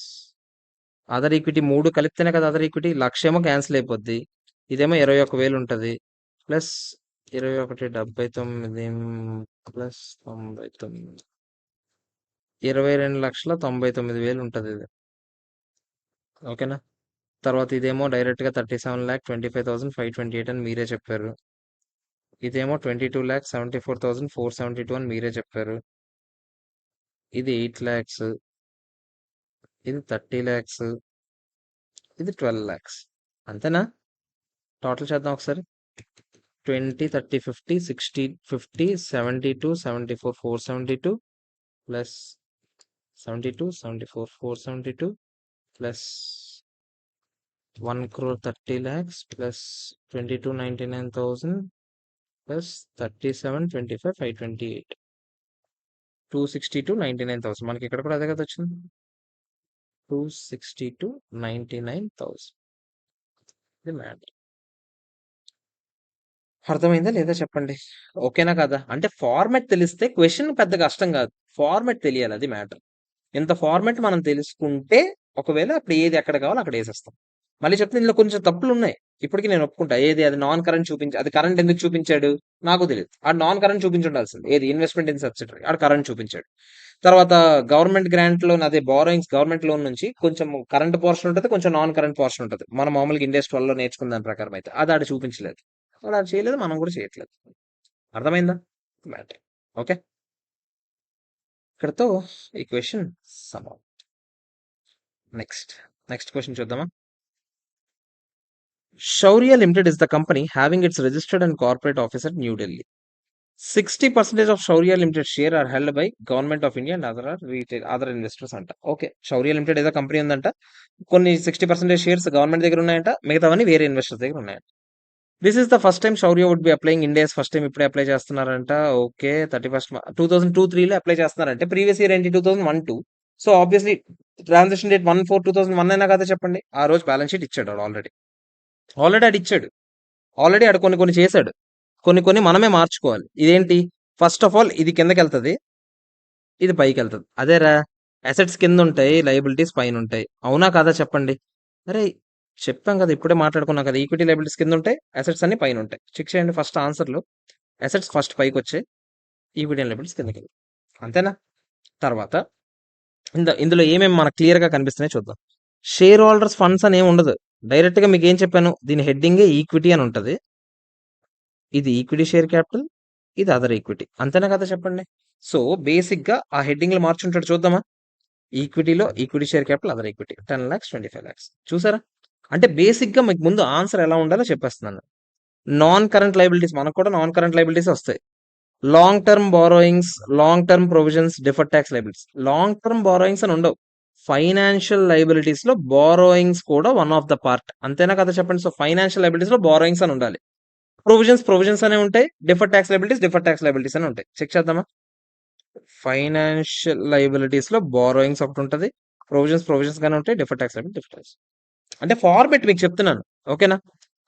అదర్ ఈక్విటీ 3 కలిపితేనే కదా అదర్ ఈక్విటీ. 1,00,000 ఏమో క్యాన్సిల్ అయిపోద్ది, ఇదేమో 21,000 ఉంటుంది, ప్లస్ 21,79 ప్లస్ 99 22,99,000 ఉంటుంది ఇది. ఓకేనా. తర్వాత ఇదేమో డైరెక్ట్ గా 37,25,528 అని మీరే చెప్పారు. ఇదేమో 22,74,472 అని మీరే చెప్పారు. ఇది 8 lakhs, ఇది 30 lakhs, ఇది 12 lakhs. అంతేనా. టోటల్ చేద్దాం ఒకసారి. 20, 30, 50, 60, 50, 72, 74, 472 ప్లస్ 72, 74, 472 ప్లస్ 1,30,00,000 ప్లస్ 22,99,000 ప్లస్ 37,25,528 262,99,000. మనకి ఇక్కడ కూడా అదే కదా వచ్చింది, 262,99,000. ఇది మ్యాటర్. అర్థమైందా లేదా చెప్పండి. ఓకేనా కదా. అంటే ఫార్మాట్ తెలిస్తే క్వశ్చన్ పెద్ద కష్టం కాదు, ఫార్మాట్ తెలియాలి, అది మ్యాటర్. ఇంత ఫార్మాట్ మనం తెలుసుకుంటే ఒకవేళ అప్పుడు ఏది ఎక్కడ కావాలో అక్కడ వేసేస్తాం. మళ్ళీ చెప్తే ఇందులో కొంచెం తప్పులు ఉన్నాయి, ఇప్పటికి నేను ఒప్పుకుంటా. ఏది అది నాన్ కరెంట్ అది కరెంట్ ఎందుకు చూపించాడు నాకు తెలియదు. ఆ నాన్ కరెంట్ చూపించుండాల్సింది, ఏది ఇన్వెస్ట్మెంట్ ఇన్ సబ్సిడరీ, ఆడ కరెంట్ చూపించాడు. తర్వాత గవర్నమెంట్ గ్రాంట్ లోన్, అదే బారోయింగ్స్ గవర్నమెంట్ లోన్ నుంచి కొంచెం కరెంట్ పోర్షన్ ఉంటుంది, కొంచెం నాన్ కరెంట్ పోర్షన్ ఉంటుంది. మనం మామూలుగా ఇండెక్స్ 12లో నేర్చుకున్న దాని ప్రకారం అయితే అది ఆడ చూపించలేదు, అది ఆడ చేయలేదు, మనం కూడా చేయట్లేదు. అర్థమైందా మ్యాటర్. ఓకే, ఇక్కడతో ఈ క్వశ్చన్ సమాప్తం. నెక్స్ట్ క్వశ్చన్ చూద్దామా. Shaurya Limited is the company having its registered and corporate office at New Delhi. 60% of Shaurya Limited share are held by Government of India and other investors అంట. Okay, Shaurya Limited ఏదో company ఉందంట, కొన్ని 60% shares government దగ్గర ఉన్నాయంట, మిగతావన్నీ వేరే investors దగ్గర ఉన్నాయంట. This is the first time Shaurya would be applying Ind AS first time, ఇప్పుడే అప్లై చేస్తున్నారంట. ఓకే, 2003లో అప్లై చేస్తున్నారంటే ప్రీవియస్ ఇయర్ ఏంటి 2001-2. సో ఆబ్వియస్లీ ట్రాన్సాక్షన్ డేట్ 1/4/2001 అయినా కదా చెప్పండి. ఆ రోజు బ్యాలెన్స్ షీట్ ఇచ్చాడు ఆల్రెడీ ఆడు ఇచ్చాడు, ఆల్రెడీ ఆడు కొన్ని చేశాడు, కొన్ని మనమే మార్చుకోవాలి. ఇదేంటి, ఫస్ట్ ఆఫ్ ఆల్ ఇది కిందకి వెళ్తుంది, ఇది పైకి వెళ్తుంది. అదేరా, అసెట్స్ కింద ఉంటాయి, లయబిలిటీస్ పైన ఉంటాయి. అవునా కాదా చెప్పండి. అరే చెప్పాం కదా, ఇప్పుడే మాట్లాడుకున్నాం కదా, ఈక్విటీ లయబిలిటీస్ కింద ఉంటాయి, అసెట్స్ అన్ని పైన ఉంటాయి. చెక్ చేయండి ఫస్ట్ ఆన్సర్లో, అసెట్స్ ఫస్ట్ పైకి వచ్చాయి, ఈక్విటీ లయబిలిటీస్ కిందకి. అంతేనా. తర్వాత ఇందులో ఏమేమి మనకు క్లియర్ గా కనిపిస్తున్నాయి చూద్దాం. షేర్ హోల్డర్స్ ఫండ్స్ అని ఏమి ఉండదు, డైరెక్ట్ గా మీకు ఏం చెప్పాను, దీని హెడ్డింగే ఈక్విటీ అని ఉంటది. ఇది ఈక్విటీ షేర్ క్యాపిటల్, ఇది అదర్ ఈక్విటీ, అంతేనా కదా చెప్పండి. సో బేసిక్ గా ఆ హెడ్డింగ్ లో మార్చుంటాడు, చూద్దామా. ఈక్విటీలో equity share capital, other equity 10 lakhs 25 lakhs. చూసారా. అంటే బేసిక్ గా మీకు ముందు ఆన్సర్ ఎలా ఉండాలో చెప్పేస్తున్నాను. నాన్ కరెంట్ లైబిలిటీస్, మనకు కూడా నాన్ కరెంట్ లైబిలిటీస్ వస్తాయి. Long term borrowings, long term provisions, deferred tax liabilities. Long term borrowings అని ఉండవు. ఫైనాన్షియల్ లైబిలిటీస్ లో బారోయింగ్స్ కూడా వన్ ఆఫ్ ద పార్ట్, అంతేనా కదా చెప్పండి. సో ఫైనాన్షియల్ లైబిలిటీస్ లో బారోయింగ్స్ అని ఉండాలి, ప్రొవిజన్స్ అనే ఉంటాయి, డిఫర్డ్ ట్యాక్స్ లైబిలిటీస్ అని ఉంటాయి. చెక్ చేద్దామా. ఫైనాన్షియల్ లైబిలిటీస్ లో బారోయింగ్స్ ఒకటి ఉంటుంది, ప్రొవిజన్స్ గానే ఉంటాయి, డిఫర్డ్ ట్యాక్స్ లైబిలిటీ. అంటే ఫార్మెట్ మీకు చెప్తున్నాను, ఓకేనా.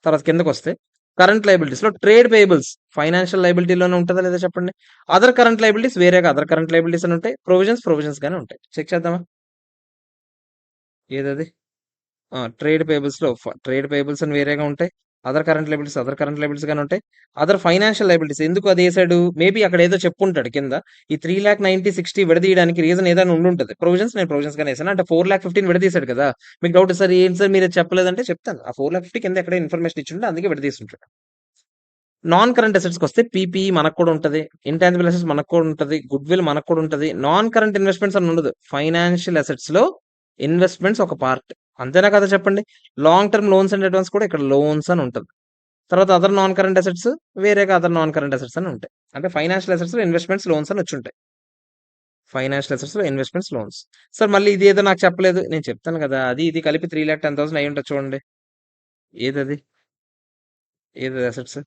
తర్వాత కిందకు వస్తే కరెంట్ లైబిలిటీస్ లో ట్రేడ్ పేయబుల్స్ ఫైనాన్షియల్ లైబిలిటీలోనే ఉంటుందా లేదా చెప్పండి. అదర్ కరెంట్ లైబిలిటీస్ వేరేగా అదర్ కరెంట్ లైబిలిటీస్ అని ఉంటాయి. ప్రొవిజన్స్ గానే ఉంటాయి. చెక్ చేద్దామా ఏదది. ట్రేడ్ పేబుల్స్ లో ట్రేడ్ పేబుల్స్ అని వేరేగా ఉంటాయి. అదర్ కరెంట్ లైబిలిటీస్ గానే ఉంటాయి. అదర్ ఫైనాన్షియల్ లైబిలిటీస్ ఎందుకు అది వేసాడు, మేబీ అక్కడ ఏదో చెప్పుంటాడు కింద. ఈ 3,90,60 విడదీయడానికి రీజన్ ఏదైనా ఉండుంటది. ప్రొవిజన్స్ నేను ప్రొవిజన్స్ గానే వేసాను. అంటే 4,15 విడదీశాడు కదా. మీకు డౌట్ సార్ ఏంటి సార్ మీరు చెప్పలేదంటే చెప్తాను. ఆ 4,50 కింద ఎక్కడ ఇన్ఫర్మేషన్ ఇచ్చింటే అందుకే విడదీస్తుంటాడు. నాన్ కరెంట్ అసెట్స్ వస్తే పీపీ మనకు కూడా ఉంటది. ఇంటాంజిబుల్ అసెట్స్ మనకు కూడా ఉంటది. గుడ్ విల్ మనకు కూడా ఉంటది. నాన్ కరెంట్ ఇన్వెస్ట్మెంట్స్ అని ఉండదు. ఫైనాన్షియల్ అసెట్స్ లో ఇన్వెస్ట్మెంట్స్ ఒక పార్ట్. అంతేనా కదా చెప్పండి. Long term loans and advance కూడా ఇక్కడ లోన్స్ అని ఉంటది. తర్వాత అదర్ నాన్ కరెంట్ అసెట్స్ వేరేగా అదర్ నాన్ కరెంట్ అసెట్స్ అని ఉంటాయి. అంటే ఫైనాన్షియల్ అసెట్స్ లో ఇన్వెస్ట్మెంట్స్ లోన్స్ అని వచ్చి ఉంటాయి. ఫైనాన్షియల్ అసెట్స్ లో ఇన్వెస్ట్మెంట్స్ లోన్స్. సార్ మళ్ళీ ఇది ఏదో నాకు చెప్పలేదు. నేను చెప్తాను కదా, అది ఇది కలిపి 3,10,000 అయి ఉంటుంది చూడండి. ఏదది ఏది assets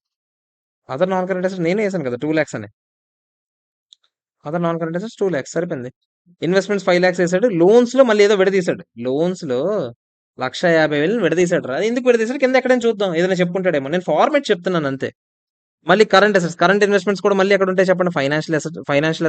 other non current assets నేనే వేసాను కదా 2 lakhs అని. Other non current assets 2 lakhs సరిపోయింది. ఇన్వెస్ట్మెంట్స్ 5 lakhs వేసాడు. లోన్స్ లో మళ్ళీ ఏదో విడదీశాడు. లోన్స్ లో 1,50,000 విడదీశాడు రా. అది ఎందుకు విడదీశాడు కింద ఎక్కడైనా చూద్దాం. ఏదైనా చెప్పుకుంటాడేమో. నేను ఫార్మేట్ చెప్తున్నాను అంతే. మళ్ళీ కరెంట్ అసెట్స్ కరెంట్ ఇన్వెస్ట్మెంట్స్ కూడా మళ్ళీ ఎక్కడ ఉంటాయి చెప్పండి. ఫైనాన్షియల్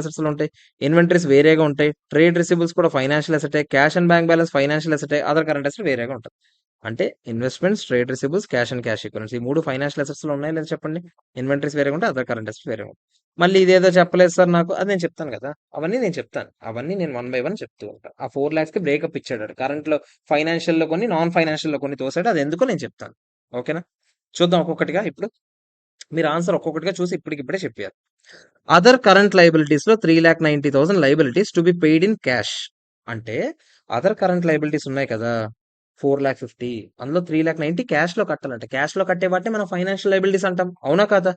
అసెట్స్ లో ఉంటాయి. ఇన్వెంటరీస్ వేరేగా ఉంటాయి. ట్రేడ్ రిసీబుల్స్ కూడా ఫైనాన్షియల్ అసెటే. Cash and bank balance financial అసెటే. అదర్ కరెంట్ అసెట్ వేరేగా ఉంటుంది. అంటే investments, trade receivables, cash and cash equivalents ఈ 3 ఫైనాన్షియల్ అసెట్స్ లో ఉన్నాయి లేదా చెప్పండి. ఇన్వెంటరీస్ వేరేగా ఉంటాయి. అదర్ కరెంట్ అసెట్స్ వేరేగా ఉంటాయి. మళ్ళీ ఇదేదో చెప్పలేదు సార్ నాకు, అది నేను చెప్తాను కదా. అవన్నీ నేను చెప్తాను. అవన్నీ నేను 1 by 1 చెప్తూ ఉంటాను. ఆ 4 lakhs కి బ్రేకప్ ఇచ్చాడు. కరెంట్ లో ఫైనాన్షియల్ లో కొన్ని, నాన్ ఫైనాన్షియల్ లో కొన్ని తోసాడు. అది ఎందుకో నేను చెప్తాను. ఓకేనా. చూద్దాం ఒక్కొక్కటిగా. ఇప్పుడు మీరు ఆన్సర్ ఒక్కొక్కటిగా చూసి ఇప్పటికిప్పుడే చెప్పారు. అదర్ కరెంట్ లైబిలిటీస్ లో 3,90,000 liabilities to be paid in cash. అంటే అదర్ కరెంట్ లైబిలిటీస్ ఉన్నాయి కదా 4,50,000, అందులో 3,90,000 క్యాష్ లో కట్టాలంటే క్యాష్ లో కట్టే వాటిని మనం ఫైనాన్షియల్ లైబిలిటీస్ అంటాం. అవునా కాదా.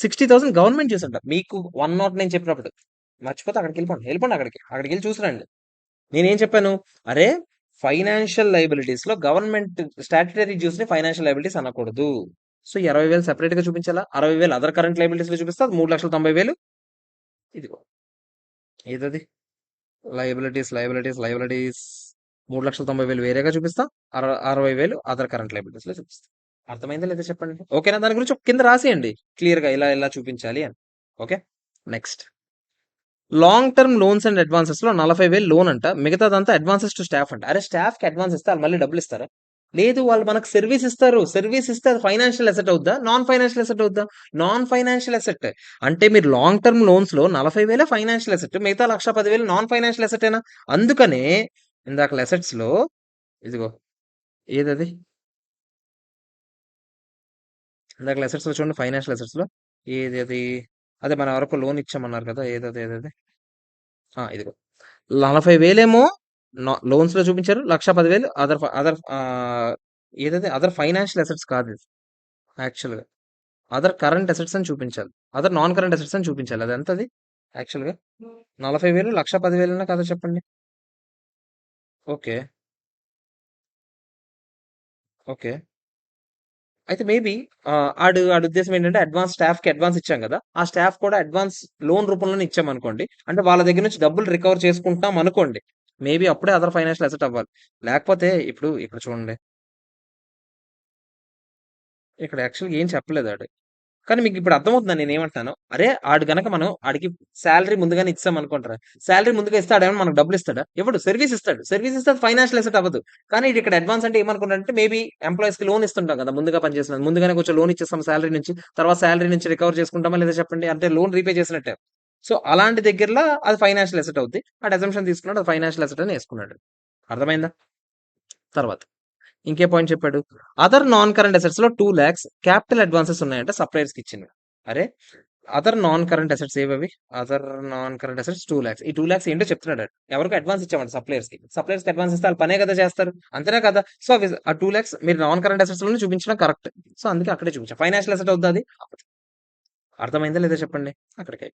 60,000 గవర్నమెంట్ చూసి అంటాం. మీకు 109 చెప్పినప్పుడు మర్చిపోతే అక్కడికి వెళ్ళిపోండి అక్కడికి వెళ్ళి చూసిరండి. నేనేం చెప్పాను, అరే ఫైనాన్షియల్ లైబిలిటీస్ లో గవర్నమెంట్ స్టాట్యుటరీ డ్యూస్ ని ఫైనాన్షియల్ లైబిలిటీస్ అనకూడదు. సో 20,000 సెపరేట్ గా చూపించాలా. 60,000 అదర్ కరెంట్ లైబిలిటీస్ లో చూపిస్తే 3,90,000 ఇదిగో ఏదది లైబిలిటీస్ 3,90,000 వేరేగా చూపిస్తా. 60,000 అదర్ కరెంట్ లైబిలిటీస్ లో చూపిస్తా. అర్థమైందా లేదా చెప్పండి. ఓకేనా. దాని గురించి ఒక కింద రాసేయండి క్లియర్ గా ఇలా చూపించాలి అని. Okay. Next long term loans and advances లో 40,000 లోన్ అంట, మిగతాదంతా అడ్వాన్సెస్ టు స్టాఫ్ అంట. అరే స్టాఫ్ కి అడ్వాన్స్ ఇస్తే వాళ్ళు మళ్ళీ డబ్బులు ఇస్తారా. లేదు, వాళ్ళు మనకు సర్వీస్ ఇస్తారు. సర్వీస్ ఇస్తే అది ఫైనాన్షియల్ అసెట్ అవుద్దా, నాన్ ఫైనాన్షియల్ అసెట్ అవుద్దా. Non financial asset. అంటే మీరు లాంగ్ టర్మ్ లోన్స్ లో 40,000 ఫైనాన్షియల్ అసెట్, మిగతా 1,10,000 నాన్ ఫైనాన్షియల్ అసెట్ ఏనా. అందుకనే ఇందాక అసెట్స్ లో ఇదిగో ఏదది ఇందాక అసెట్స్ లో చూడండి. ఫైనాన్షియల్ అసెట్స్ లో ఏది అది అదే మన వరకు లోన్ ఇచ్చామన్నారు కదా. ఏదది ఇదిగో 40,000 ఏమో లోన్స్ లో చూపించారు. 1,10,000 అదర్ అదర్ ఏదైతే అదర్ ఫైనాన్షియల్ అసెట్స్ కాదు ఇది. యాక్చువల్ గా అదర్ కరెంట్ అసెట్స్ అని చూపించాలి. అదర్ నాన్ కరెంట్ అసెట్స్ అని చూపించాలి. అది ఎంత అది యాక్చువల్ గా 40,000 1,10,000 కదా చెప్పండి. ఓకే. ఓకే. అయితే మేబీ ఆడి ఉద్దేశం ఏంటంటే అడ్వాన్స్ స్టాఫ్ కి అడ్వాన్స్ ఇచ్చాం కదా. ఆ స్టాఫ్ కూడా అడ్వాన్స్ లోన్ రూపంలోనే ఇచ్చాం అనుకోండి. అంటే వాళ్ళ దగ్గర నుంచి డబ్బులు రికవర్ చేసుకుంటాం అనుకోండి. మేబీ అప్పుడే అదర్ ఫైనాన్షియల్ అసెట్ అవ్వాలి. లేకపోతే ఇప్పుడు చూడండి. ఇక్కడ యాక్చువల్‌గా ఏం చెప్పలేదు ఆడు. కానీ మీకు ఇప్పుడు అర్థమవుతుందా నేనేమంటున్నానో? అరే ఆడు గనక మనం ఆడికి సాలరీ ముందుగానే ఇచ్చామనుకోండిరా. సాలరీ ముందుగా ఇస్తే ఆడేమన్నా మనకు డబ్బులు ఇస్తాడా? ఇవ్వడు. సర్వీస్ ఇస్తాడు. సర్వీస్ ఇస్తే అది ఫైనాన్షియల్ అసెట్ అవ్వదు. కానీ ఈడు ఇక్కడ అడ్వాన్స్ అంటే ఏమనుకున్నాడంటే మేబీ ఎంప్లాయీస్‌కి లోన్ ఇస్తుంటాం కదా. ముందుగా పనిచేసిన ముందుగానే కొంచెం లోన్ ఇచ్చేస్తాం సాలరీ నుంచి. తర్వాత సాలరీ నుంచి రికవర్ చేసుకుంటామా లేదా చెప్పండి. అంటే లోన్ రీపే చేసినట్టే. సో అలాంటి దగ్గరలో అది ఫైనాన్షియల్ అసెట్ అవుద్ది. ఆడు అజంప్షన్ తీసుకున్నాడు. అది ఫైనాన్షియల్ అసెట్ అని యేసుకున్నాడు. అర్థమైందా? తర్వాత ఇంకే పాయింట్ చెప్పాడు. అదర్ నాన్ కరెంట్ అసెట్స్ లో 2 lakhs క్యాపిటల్ అడ్వాన్సెస్ ఉన్నాయంటే సప్లయర్స్ కి ఇచ్చింది. అరే అదర్ నాన్ కరెంట్ అసెట్స్ ఏవి. Other non current assets 2 lakhs. ఈ 2 lakhs ఏంటో చెప్తున్నాడు. ఎవరికి అడ్వాన్స్ ఇచ్చామంట సప్లయర్స్ కి అడ్వాన్స్ ఇస్తే వాళ్ళు పనే కదా చేస్తారు. అంతేనా కదా. సో ఆ 2 lakhs మీరు నాన్ కరెంట్ అసెట్స్ లోనే చూపించడం కరెక్ట్. సో అందుకే అక్కడే చూపించాం. ఫైనాన్షియల్ అసెట్ అవుద్దా అది. అర్థమైందా లేదా చెప్పండి. అక్కడికి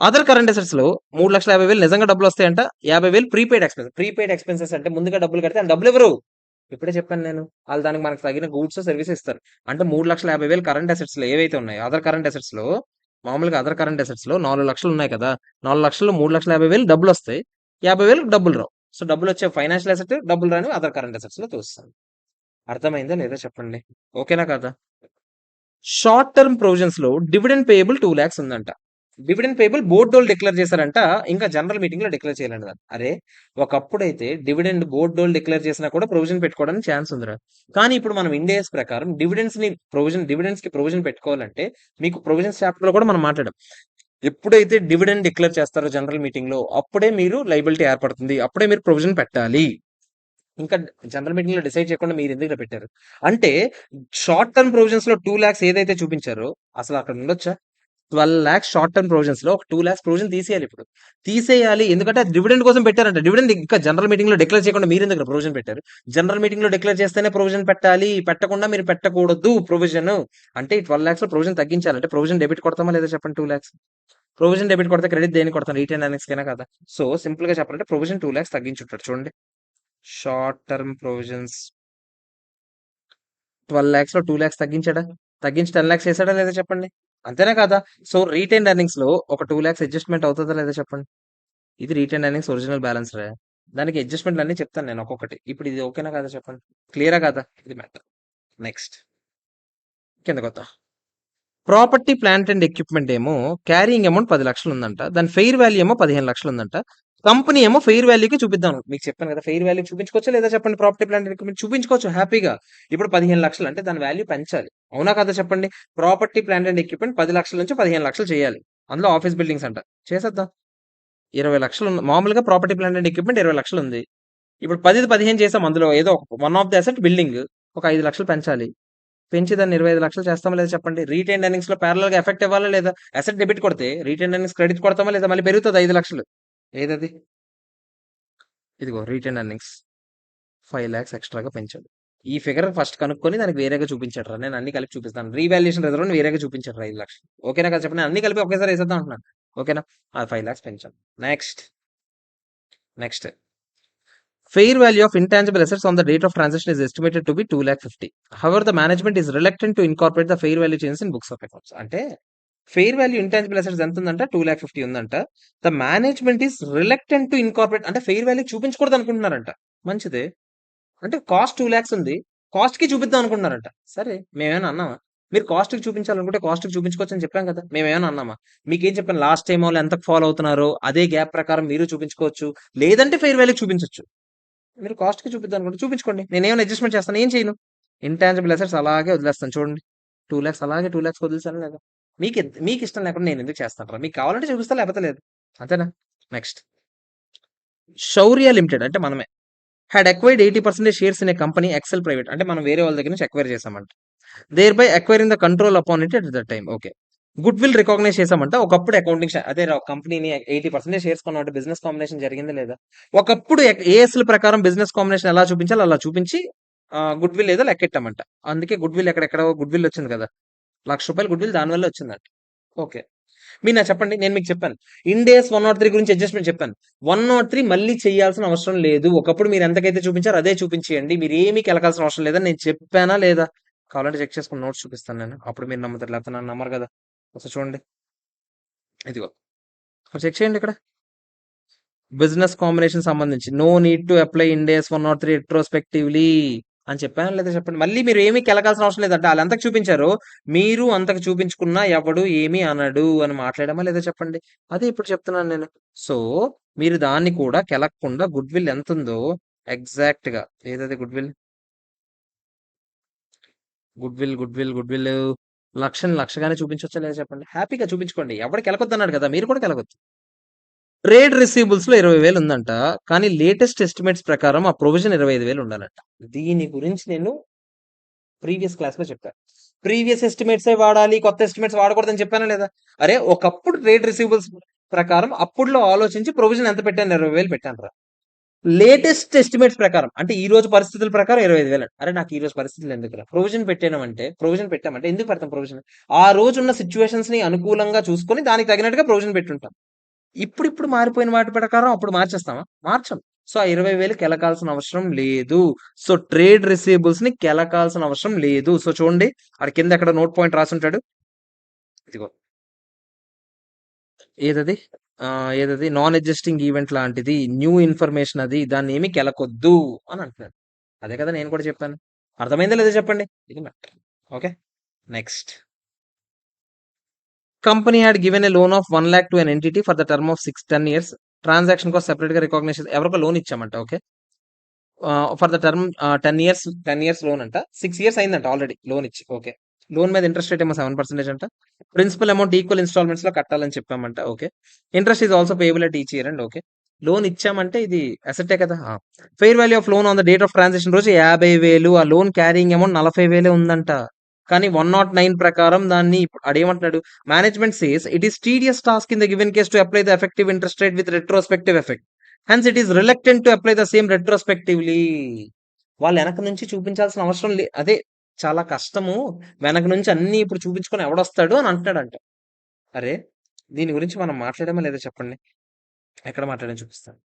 అదర్ కరెంట్ అసెట్స్ లో 3,50,000 నిజంగా డబ్బులు వస్తాయంట. 50,000 ప్రీపెయిడ్ ఎక్స్పెన్సెస్ అంటే ముందుగా డబ్బులు కడితే ఆ డబ్బులు ఎవరు. ఇప్పుడే చెప్పాను నేను. వాళ్ళు దానికి మనకు తగిన గూడ్స్ సర్వీస్ ఇస్తారు. అంటే 3,50,000 కరెంట్ అసెట్స్ లో ఏవైతే ఉన్నాయో అదర్ కరెంట్ అసెట్స్ లో మామూలుగా అదర్ కరెంట్ అసెట్స్ లో 4,00,000 ఉన్నాయి కదా. 4,00,000 3,50,000 డబ్బులు వస్తాయి. 50,000 డబ్బులు రావు. సో డబ్బులు వచ్చే ఫైనాన్షియల్ అసెట్, డబ్బులు రాని అదర్ కరెంట్ అసెట్స్ లో చూస్తాను. అర్థమైందా లేదా చెప్పండి. ఓకేనా కదా. షార్ట్ టర్మ్ ప్రొవిజన్స్ లో డివిడెండ్ పేయబుల్ 2 lakhs ఉందంట. డివిడెండ్ పేయబుల్ బోర్డు వాళ్ళు డిక్లేర్ చేశారంట. ఇంకా జనరల్ మీటింగ్ లో డిక్లేర్ చేయాలంట దాన్ని. అరే ఒకప్పుడైతే డివిడెండ్ బోర్డు వాళ్ళు డిక్లేర్ చేసినా కూడా ప్రొవిజన్ పెట్టుకోవడానికి ఛాన్స్ ఉందిరా. కానీ ఇప్పుడు మనం ఇండియాస్ ప్రకారం డివిడెండ్స్ కి ప్రొవిజన్ పెట్టుకోవాలంటే మీకు ప్రొవిజన్స్ చాప్టర్ లో కూడా మనం మాట్లాడాం. ఎప్పుడైతే డివిడెండ్ డిక్లేర్ చేస్తారో జనరల్ మీటింగ్ లో అప్పుడే మీరు లైబిలిటీ ఏర్పడుతుంది. అప్పుడే మీరు ప్రొవిజన్ పెట్టాలి. ఇంకా జనరల్ మీటింగ్ లో డిసైడ్ చేయకుండా మీరు ఎందుకు ఇలా పెట్టారు అంటే షార్ట్ టర్మ్ ప్రొవిజన్స్ లో 2 lakhs ఏదైతే చూపించారో అసలు అక్కడ ఉండొచ్చా? 12 lakhs షార్ట్ టర్మ్ ప్రొవిజన్స్ లో ఒక 2 lakhs ప్రొవిజన్ తీసేయాలి. ఇప్పుడు తీసేయాలి ఎందుకంటే డివిడెండ్ కోసం పెట్టారంట. డివిడెండ్ ఇంకా జనరల్ మీటింగ్ లో డిక్లేర్ చేయకుండా మీరు ఎందుకు ప్రొవిజన్ పెట్టారు? జనరల్ మీటింగ్ లో డిక్లేర్ చేస్తేనే ప్రొవిజన్ పెట్టాలి, పెట్టకుండా మీరు పెట్టకూడదు ప్రొవిజన్. అంటే ఈ 12 lakhs లో ప్రొవిజన్ తగ్గించాలి. అంటే ప్రొవిజన్ డెబిట్ కొడతామా లేదా చెప్పండి? 2 lakhs ప్రొవిజన్ డెబిట్ కొడితే క్రెడిట్ దేనికి కొడతాం? రిటైన్ ఎర్నింగ్స్ కైనా కదా. సో సింపుల్ గా చెప్పాలంటే ప్రొవిజన్ 2 lakhs తగ్గించుంటాడు. చూడండి, షార్ట్ టర్మ్ ప్రొవిజన్స్ 12 lakhs లో 2 lakhs తగ్గించాడా? తగ్గించి 10 lakhs చేశాడా లేదా చెప్పండి? అంతేనా కదా? సో రీటైన్ ఎర్నింగ్స్ లో ఒక 2 lakhs అడ్జస్ట్మెంట్ అవుతుందా లేదా చెప్పండి? ఇది రీటైన్ ఎర్నింగ్స్ ఒరిజినల్ బ్యాలెన్స్ రే. దానికి అడ్జస్ట్మెంట్లు అన్ని చెప్తాను నేను ఒక్కొక్కటి. ఇప్పుడు ఇది ఓకేనా కదా చెప్పండి? క్లియరా కదా? ఇది మ్యాటర్. నెక్స్ట్ కిందకి వద్దాం. ప్రాపర్టీ ప్లాంట్ అండ్ ఎక్విప్మెంట్ ఏమో క్యారింగ్ అమౌంట్ 10 లక్షలు ఉందంట. దాని ఫెయిర్ వాల్యూ ఏమో 15 లక్షలు ఉందంట. కంపెనీ ఏమో ఫెయిర్ వాల్యూకి చూపిద్దాం. మీకు చెప్పాను కదా, ఫెయిర్ వాల్యూ చూపించుకోవచ్చా లేదా చెప్పండి? ప్రాపర్టీ ప్లాంట్ అండ్ ఎక్విప్మెంట్ చూపించుకోవచ్చు హ్యాపీగా. ఇప్పుడు 15 లక్షలు అంటే దాని వాల్యూ పెంచాలి. అవునా కదా చెప్పండి? ప్రాపర్టీ ప్లాంట్ అండ్ ఎక్విప్మెంట్ 10 లక్షల నుంచి 15 లక్షలు చేయాలి. అందులో ఆఫీస్ బిల్డింగ్స్ అంట. చేసేద్దాం. 20 లక్షలు మామూలుగా ప్రాపర్టీ ప్లాంట్ అండ్ ఎక్విప్మెంట్ 20 లక్షలు ఉంది. ఇప్పుడు 10 15 చేసాం. అందులో ఏదో one of the asset building ఒక 5 లక్షలు పెంచాలి. పెంచి దాన్ని 25 లక్షలు చేస్తామా లేదా చెప్పండి? రీటైన్ ఎర్నింగ్స్ లో ప్యారల్ గా ఎఫెక్ట్ ఇవ్వాలా లేదా? అసెట్ డెబిట్ కొడితే రీటైన్ ఎర్నింగ్స్ క్రెడిట్ కొడతామా లేదా? మళ్ళీ పెరుగుతుంది 5 లక్షలు. ఏదది? ఇదిగో రీటైన్ ఎర్నింగ్స్ 5 lakhs ఎక్స్ట్రాగా పెంచాడు. ఈ ఫిగర్ ఫస్ట్ కనుక్కొని దానికి వేరేగా చూపించాడు రా. నేను అన్ని కలిపి చూపిస్తాను. రీవాల్యుయేషన్ రిజర్వ్ వేరేగా చూపించాడు రా 5 లక్షలు. ఓకేనా కదా చెప్పండి? అన్ని కలిపి ఒకేసారి వేసేద్దాం అంటున్నాను. ఓకేనా? అది 5 lakhs పెంచాను. Next fair value of intangible assets on the date of transaction is estimated to be 2,50,000. However, the management is reluctant to incorporate the fair value changes in books of accounts. అంటే fair value intangible assets ఎంత ఉందంట? 2,50,000 ఉందంట. The management is reluctant to incorporate అంటే fair value చూపించకూడదు అనుకుంటున్నారంట. మంచిదే. అంటే cost 2 lakhs ఉంది. Cost కి చూపిద్దాం అనుకుంటున్నారంట. సరే, మేమేమైనా అన్నామా? మీరు కాస్ట్ కి చూపించాలనుకుంటే కాస్ట్ కి చూపించుకోవచ్చు అని చెప్పాం కదా. మేమేమైనా అన్నామా? మీకేం చెప్పాను? లాస్ట్ టైం వాళ్ళు ఎంత ఫాలో అవుతున్నారో అదే గ్యాప్ ప్రకారం మీరు చూపించుకోవచ్చు. లేదంటే ఫెయిర్ వాల్యూ చూపించొచ్చు. మీరు కాస్ట్‌కి చూపిద్దాం అనుకుంటే చూపించుకోండి. నేనేమైనా అడ్జస్ట్‌మెంట్ చేస్తాను? ఏం చేయను. ఇంటాంజిబుల్ అసెట్స్ అలాగే వదిలేస్తాను. చూడండి, 2 lakhs అలాగే 2 lakhs వదిలేసానా లేదా? మీకు ఇష్టం లేకుండా నేను ఎందుకు చేస్తానురా? మీకు కావాలంటే చూపిస్తా, లేకపోతే లేదు. అంతేనా? నెక్స్ట్ శౌర్య లిమిటెడ్ అంటే మనమే had acquired 80% shares in a company Excel private అంటే మనం వేరే వాళ్ళ దగ్గర నుంచి అక్వైర్ చేసామంట. Thereby acquiring the control upon it at that time. Okay, goodwill recognize చేసామంట. ఒకప్పుడు అకౌంటింగ్ అదే కంపెనీని 80% షేర్స్ కొన్నామంటే బిజినెస్ కాంబినేషన్ జరిగిందా లేదా? ఒకప్పుడు ఏఎస్ఎల్ ప్రకారం బిజినెస్ కాంబినేషన్ ఎలా చూపించాలి అలా చూపించి గుడ్ విల్ ఏదో లెక్కెట్టామంట. అందుకే గుడ్ విల్ ఎక్కడెక్కడ గుడ్ విల్ వచ్చింది కదా. ₹1,00,000 గుడ్ విల్ దానివల్ల వచ్చిందంట. ఓకే, మీరు నాకు చెప్పండి. నేను మీకు చెప్పాను ఇండేస్ 103 గురించి అడ్జస్ట్మెంట్ చెప్పాను. 103 మళ్ళీ చేయాల్సిన అవసరం లేదు. ఒకప్పుడు మీరు ఎంతకైతే చూపించారో అదే చూపించేయండి. మీరు ఏమీ కెలకాల్సిన అవసరం లేదని నేను చెప్పానా లేదా? కావాలంటే చెక్ చేసుకుని నోట్స్ చూపిస్తాను నేను. అప్పుడు మీరు నమ్ముతారు, లేకపోతే నన్ను నమ్మరు కదా. ఒకసారి చూడండి, ఇదిగో చెక్ చేయండి. ఇక్కడ బిజినెస్ కాంబినేషన్ సంబంధించి నో నీడ్ టు అప్లై ఇండేస్ 103 రెట్రోస్పెక్టివ్లీ అని చెప్పాను లేదా చెప్పండి? మళ్ళీ మీరు ఏమీ కెలకాల్సిన అవసరం లేదంటే వాళ్ళు ఎంతకు చూపించారో మీరు అంతకు చూపించుకున్నా ఎవడు ఏమీ అనడు అని మాట్లాడామా లేదా చెప్పండి? అదే ఇప్పుడు చెప్తున్నాను నేను. సో మీరు దాన్ని కూడా కెలక్కుండా గుడ్ విల్ ఎంత ఉందో ఎగ్జాక్ట్ గా ఏదైతే గుడ్ విల్ లక్షగానే చూపించవచ్చా లేదా చెప్పండి? హ్యాపీగా చూపించుకోండి. ఎవడు కెలకొద్దన్నాడు కదా, మీరు కూడా కెలకొద్దు. ట్రేడ్ రిసీవబుల్స్ లో 20,000 ఉందంట. కానీ లేటెస్ట్ ఎస్టిమేట్స్ ప్రకారం ఆ ప్రొవిజన్ 25,000 ఉండాలంట. దీని గురించి నేను ప్రీవియస్ క్లాస్ లో చెప్పాను. ప్రీవియస్ ఎస్టిమేట్స్ వాడాలి, కొత్త ఎస్టిమేట్స్ వాడకూడదని చెప్పానా లేదా? అరే ఒకప్పుడు ట్రేడ్ రిసీవబుల్స్ ప్రకారం అప్పుడులో ఆలోచించి ప్రొవిజన్ ఎంత పెట్టాను? 20,000 పెట్టాను రా. లేటెస్ట్ ఎస్టిమేట్స్ ప్రకారం అంటే ఈ రోజు పరిస్థితుల ప్రకారం 25,000. అరే నాకు ఈ రోజు పరిస్థితులు ఎందుకు రా? ప్రొవిజన్ పెట్టామంటే ఎందుకు పెడతాం ప్రొవిజన్? ఆ రోజు ఉన్న సిచ్యువేషన్స్ ని అనుకూలంగా చూసుకొని దానికి తగినట్టుగా ప్రొవిజన్ పెట్టుంటాం. ఇప్పుడు మారిపోయిన వాటి ప్రకారం అప్పుడు మార్చేస్తామా? మార్చం. సో ఆ 20,000 కెలకాల్సిన అవసరం లేదు. సో ట్రేడ్ రిసీవబుల్స్ ని కెలకాల్సిన అవసరం లేదు. సో చూడండి, అక్కడ కింద ఎక్కడ నోట్ పాయింట్ రాసుంటాడు. ఇదిగో ఏదది ఏదది నాన్ అడ్జస్టింగ్ ఈవెంట్ లాంటిది, న్యూ ఇన్ఫర్మేషన్, అది దాన్ని ఏమి కెలకొద్దు అని అంటున్నాడు. అదే కదా నేను కూడా చెప్పాను. అర్థమైందా లేదా చెప్పండి? ఇది matter. Okay, next company had given a loan of 1 lakh to an entity for the term of 10 years. Transaction cost separate గా రికగ్నిషన్ ఎవరికో లోన్ ఇచ్చామంట. Okay. For the term 10 years loan అంట. 6 years అయిందంట ఆల్రెడీ లోన్ ఇచ్చి. Okay. Loan మీద interest rate ఏమో 7% అంట. Principal amount equal instalments లో కట్టాలని చెప్పామంట. Okay. Interest is also payable at each year and. Okay. Loan ఇచ్చామంటే ఇది అసెటే కదా. Fair value of loan on the date of transaction రోజు 50,000. ఆ లోన్ క్యారింగ్ అమౌంట్ 40,000 ఉందంట. కానీ 109 ప్రకారం దాన్ని అడేమంటున్నాడు, management says it is tedious task in the given case to apply the effective interest rate with retrospective effect. Hence it is reluctant to apply the same retrospectively. వాళ్ళు వెనక నుంచి చూపించాల్సిన అవసరం అదే చాలా కష్టము. వెనక నుంచి అన్ని ఇప్పుడు చూపించుకొని ఎవడొస్తాడు అని అంటున్నాడంట. అరే దీని గురించి మనం మాట్లాడామా లేదా చెప్పండి. ఎక్కడ మాట్లాడని చూపిస్తాను.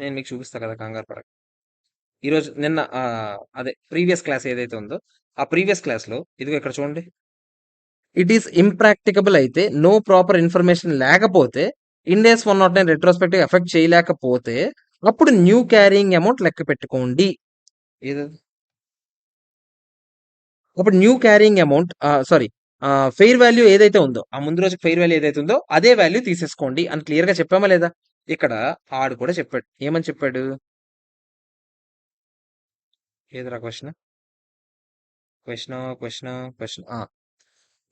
నేను మీకు చూపిస్తా కదా, కంగారు పడక. ఈరోజు నిన్న అదే ప్రీవియస్ క్లాస్ ఏదైతే ఉందో ఆ ప్రీవియస్ క్లాస్ లో ఇదిగో ఇక్కడ చూడండి. ఇట్ ఈస్ ఇంప్రాక్టికబుల్ అయితే, నో ప్రాపర్ ఇన్ఫర్మేషన్ లేకపోతే, ఇండెస్ 109 రెట్రోస్పెక్టివ్ ఎఫెక్ట్ చేయలేకపోతే అప్పుడు న్యూ క్యారింగ్ అమౌంట్ లెక్క పెట్టుకోండి. ఏదది అప్పుడు new carrying amount sorry fair value ఏదైతే ఉందో, ఆ ముందు రోజు ఫెయిర్ వాల్యూ ఏదైతే ఉందో అదే వాల్యూ తీసేసుకోండి అని క్లియర్ గా చెప్పామా లేదా. ఇక్కడ ఆడు కూడా చెప్పాడు. ఏమని చెప్పాడు? ఏదిరా క్వశ్చన్ క్వశ్చన్ క్వశ్చన్ క్వశ్చన్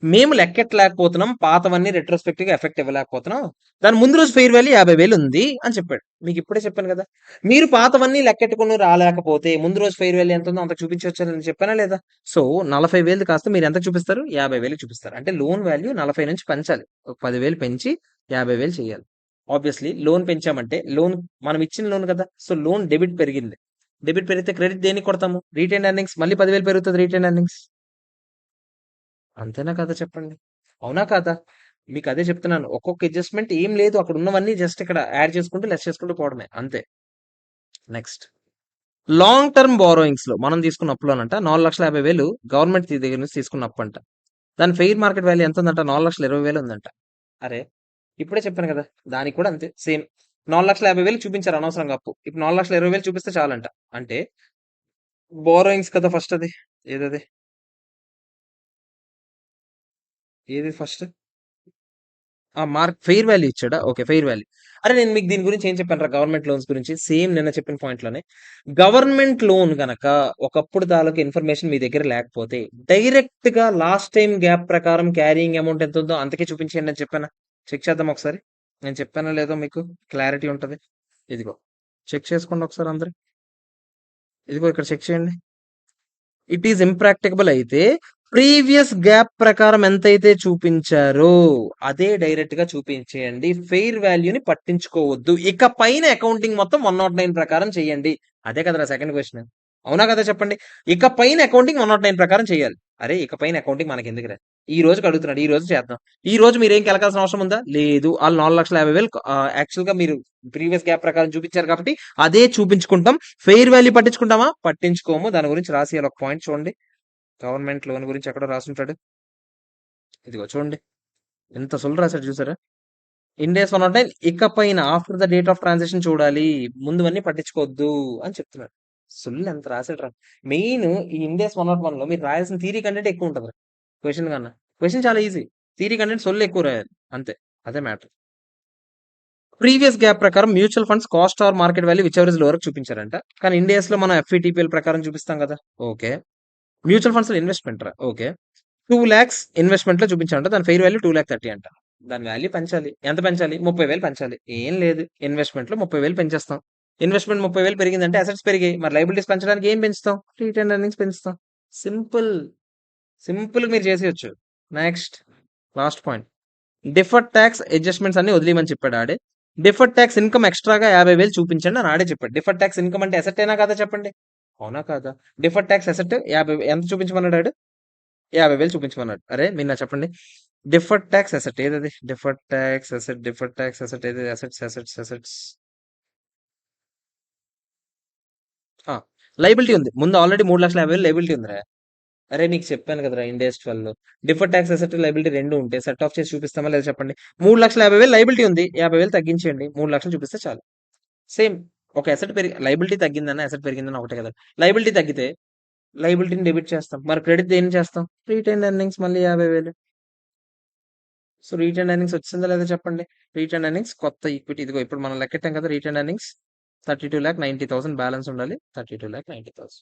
మేము లెక్కెట్టలేకపోతున్నాం, పాతవన్నీ రెట్రోస్పెక్టివ్ గా ఎఫెక్ట్ ఇవ్వలేకపోతున్నాం, దాని ముందు రోజు ఫెయిర్ వాల్యూ 50,000 ఉంది అని చెప్పాడు. మీకు ఇప్పుడే చెప్పాను కదా, మీరు పాతవన్నీ లెక్కెట్టుకుని రాలేకపోతే ముందు రోజు ఫెయిర్ వాల్యూ ఎంత ఉందో అంత చూపించవచ్చని చెప్పానా లేదా. సో 40,000 కాస్త మీరు ఎంత చూపిస్తారు, 50,000 చూపిస్తారు. అంటే లోన్ వాల్యూ 40 నుంచి పెంచాలి. ఒక 10,000 పెంచి 50,000 చేయాలి. ఆబ్వియస్లీ లోన్ పెంచామంటే లోన్ మనం ఇచ్చిన లోన్ కదా, సో లోన్ డెబిట్ పెరిగింది. డెబిట్ పెరిగితే క్రెడిట్ దేనికి కొడతాము, రీటైన్ ఎర్నింగ్స్. మళ్ళీ 10,000 పెరుగుతుంది రీటైన్ ఎర్నింగ్స్. అంతేనా కదా చెప్పండి. అవునా కాదా? మీకు అదే చెప్తున్నాను. ఒక్కొక్క అడ్జస్ట్మెంట్ ఏం లేదు, అక్కడ ఉన్నవన్నీ జస్ట్ ఇక్కడ యాడ్ చేసుకుంటూ లెస్ చేసుకుంటూ పోవడమే అంతే. నెక్స్ట్ లాంగ్ టర్మ్ బారోయింగ్స్ లో మనం తీసుకున్న అప్పులోనంట 4,50,000 గవర్నమెంట్ దగ్గర నుంచి తీసుకున్న అప్పు అంట. దాని ఫెయిర్ మార్కెట్ వాల్యూ ఎంత ఉందంట, 4,20,000 ఉందంట. అరే ఇప్పుడే చెప్పాను కదా, దానికి కూడా అంతే సేమ్. 4,50,000 చూపించారు అనవసరంగా అప్పు. ఇప్పుడు 4,20,000 చూపిస్తే చాలంట. అంటే బారోయింగ్స్ కదా ఫస్ట్. అది ఏదది ఏది ఫస్ట్ మార్క్ ఫెయిర్ వాల్యూ ఇచ్చాడా. Okay, fair value. అరే నేను మీకు దీని గురించి ఏం చెప్పాను రా, గవర్నమెంట్ లోన్స్ గురించి సేమ్ నిన్న చెప్పిన పాయింట్ లోనే. గవర్నమెంట్ లోన్ గనక ఒకప్పుడు తాలూకు ఇన్ఫర్మేషన్ మీ దగ్గర లేకపోతే డైరెక్ట్ గా లాస్ట్ టైం గ్యాప్ ప్రకారం క్యారింగ్ అమౌంట్ ఎంత ఉందో అంతకే చూపించండి అని చెప్పానా. చెక్ చేద్దాం ఒకసారి. నేను చెప్పానో లేదో మీకు క్లారిటీ ఉంటది. ఇదిగో చెక్ చేసుకోండి ఒకసారి అందరు. ఇదిగో ఇక్కడ చెక్ చేయండి. ఇట్ ఈస్ ఇంప్రాక్టికబుల్ అయితే ప్రీవియస్ గ్యాప్ ప్రకారం ఎంతైతే చూపించారో అదే డైరెక్ట్ గా చూపించేయండి. ఫెయిర్ వాల్యూని పట్టించుకోవద్దు. ఇక పైన అకౌంటింగ్ మొత్తం 109 ప్రకారం చేయండి. అదే కదరా సెకండ్ క్వశ్చన్. అవునా కదా చెప్పండి. ఇక పైన అకౌంటింగ్ 109 ప్రకారం చేయాలి. అరే ఇక పైన అకౌంటింగ్ మనకి ఎందుకురా, ఈ రోజుకి అడుగుతున్నాడు, ఈ రోజు చేద్దాం. ఈ రోజు మీరు ఏం కెలకాల్సిన అవసరం ఉందా, లేదు. వాళ్ళు 4,50,000 యాక్చువల్ గా మీరు ప్రీవియస్ గ్యాప్ ప్రకారం చూపించారు కాబట్టి అదే చూపించుకుంటాం. ఫెయిర్ వాల్యూ పట్టించుకుంటామా, పట్టించుకోము. దాని గురించి రాసి ఒక పాయింట్ చూడండి. గవర్నమెంట్ లోన్ గురించి ఎక్కడో రాసుంటాడు. ఇదిగో చూడండి, ఎంత సులువు రాశాడు చూసారా. ఇండియాస్ 109 ఇక పైన after the date of transaction చూడాలి, ముందువన్నీ పట్టించుకోవద్దు అని చెప్తున్నాడు. సుల్లు ఎంత రాశాడు రా. మెయిన్ ఈ ఇండియాస్ 101 లో మీరు రాయాల్సిన థీరీ కంటెంట్ ఎక్కువ ఉంటుంది క్వశ్చన్ కన్నా. క్వశ్చన్ చాలా ఈజీ, థీరీ కంటెంట్ సొల్లు ఎక్కువ రాయాలి అంతే. అదే మ్యాటర్. ప్రీవియస్ గ్యాప్ ప్రకారం mutual funds cost or market value whichever is lower చూపించారంట. కానీ ఇండియాస్ లో మనం ఎఫ్ఈటిపిఎల్ ప్రకారం చూపిస్తాం కదా. ఓకే. మ్యూచువల్ ఫండ్స్ లో ఇన్వెస్ట్మెంట్ రా. ఓకే. 2 lakhs ఇన్వెస్ట్మెంట్ లో చూపించాలంట. దాని ఫెయిర్ వాల్యూ 2,30,000 అంట. దాని వాల్యూ పెంచాలి. ఎంత పెంచాలి, 30,000 పెంచాలి. ఏం లేదు, ఇన్వెస్ట్మెంట్ లో 30,000 పెంచేస్తాం. ఇన్వెస్ట్మెంట్ 30,000 పెరిగిందంటే అసెట్స్ పెరిగాయి. మరి లైబిలిటీస్ పెంచడానికి ఏం పెంచుతాం, రిటైన్ ఎర్నింగ్స్ పెంచుతాం. సింపుల్. సింపుల్ మీరు చేసేయచ్చు. Next last point, deferred tax adjustments అన్ని వదిలేయమని చెప్పాడు ఆడే. డిఫర్డ్ ట్యాక్స్ ఇన్కమ్ ఎక్స్ట్రాగా 50,000 చూపించండి అని ఆడే చెప్పాడు. డిఫర్డ్ ట్యాక్స్ ఇన్కమ్ అంటే అసెట్ అయినా కదా చెప్పండి. అవునా కాదా. డిఫర్డ్ ట్యాక్స్ అసెట్ 50 ఎంత చూపించమన్నాడు ఆడు, 50,000 చూపించమన్నాడు. అరే మీరు నా చెప్పండి, డిఫర్డ్ ట్యాక్స్ అసెట్ ఏదది, deferred tax asset, deferred tax asset ఏది, అసెట్స్ అసెట్స్ అసెట్స్ లైబిలిటీ ఉంది. ముందు ఆల్రెడీ 3,50,000 లైబిలిటీ ఉందిరా. అరే నీకు చెప్పాను కదరా ఇండియస్ 12 లో డిఫర్డ్ ట్యాక్స్ అసెట్ లైబిలిటీ రెండు ఉంటే సెట్ ఆఫ్ చేసి చూపిస్తామా లేదా చెప్పండి. 3,50,000 లైబిలిటీ ఉంది, 50,000 తగ్గించండి, 3,00,000 చూపిస్తే చాలు. సేమ్. ఒక అసెట్ పెరిగి లైబిలిటీ తగ్గిందన్న అసెట్ పెరిగిందన్న ఒకటే కదా. లైబిలిటీ తగ్గితే లైబిలిటీని డెబిట్ చేస్తాం, మరి క్రెడిట్ దేని చేస్తాం, రిటైన్ ఎర్నింగ్స్ మళ్ళీ 50,000. సో రీటైన్ ఎర్నింగ్స్ వచ్చిందా లేదా చెప్పండి. రీటైన్ ఎర్నింగ్స్ కొత్త ఈక్విటీ ఇదిగో ఇప్పుడు మనం లెక్కెట్టాం కదా. రీటైన్ ఎర్నింగ్స్ 32,90,000 బ్యాలెన్స్ ఉండాలి. 32,90,000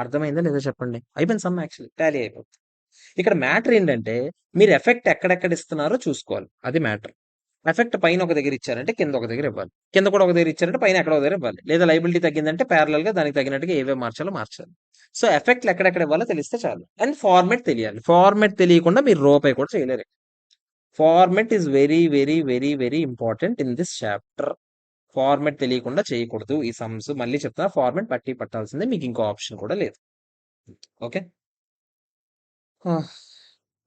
అర్థమైందా లేదా చెప్పండి. అయిపోయింది సమ్ యాక్చువల్లీ టాలీ అయిపోతుంది. ఇక్కడ మ్యాటర్ ఏంటంటే మీరు ఎఫెక్ట్ ఎక్కడెక్కడ ఇస్తున్నారో చూసుకోవాలి. అది మ్యాటర్. ఎఫెక్ట్ పైన ఒక దగ్గర ఇచ్చారంటే కింద ఒక దగ్గర ఇవ్వాలి. కింద కూడా ఒక దగ్గర ఇచ్చారంటే పైన ఎక్కడ ఒక దగ్గర ఇవ్వాలి. లేదా లైబిలిటీ తగ్గిందంటే ప్యారలల్ గా దానికి తగినట్టుగా ఏవే మార్చాలో మార్చాలి. సో ఎఫెక్ట్లు ఎక్కడెక్కడ ఇవ్వాలో తెలిస్తే చాలు. అండ్ ఫార్మెట్ తెలియాలి. ఫార్మెట్ తెలియకుండా మీరు రూపాయి కూడా చేయలేరు. Format is very very very very important in this chapter. Format తెలియకుండా చేయకూడదు ఈ సమ్స్. మళ్ళీ చెప్తున్నా, ఫార్మెట్ బట్టి పట్టాల్సిందే, మీకు ఇంకో ఆప్షన్ కూడా లేదు. ఓకే,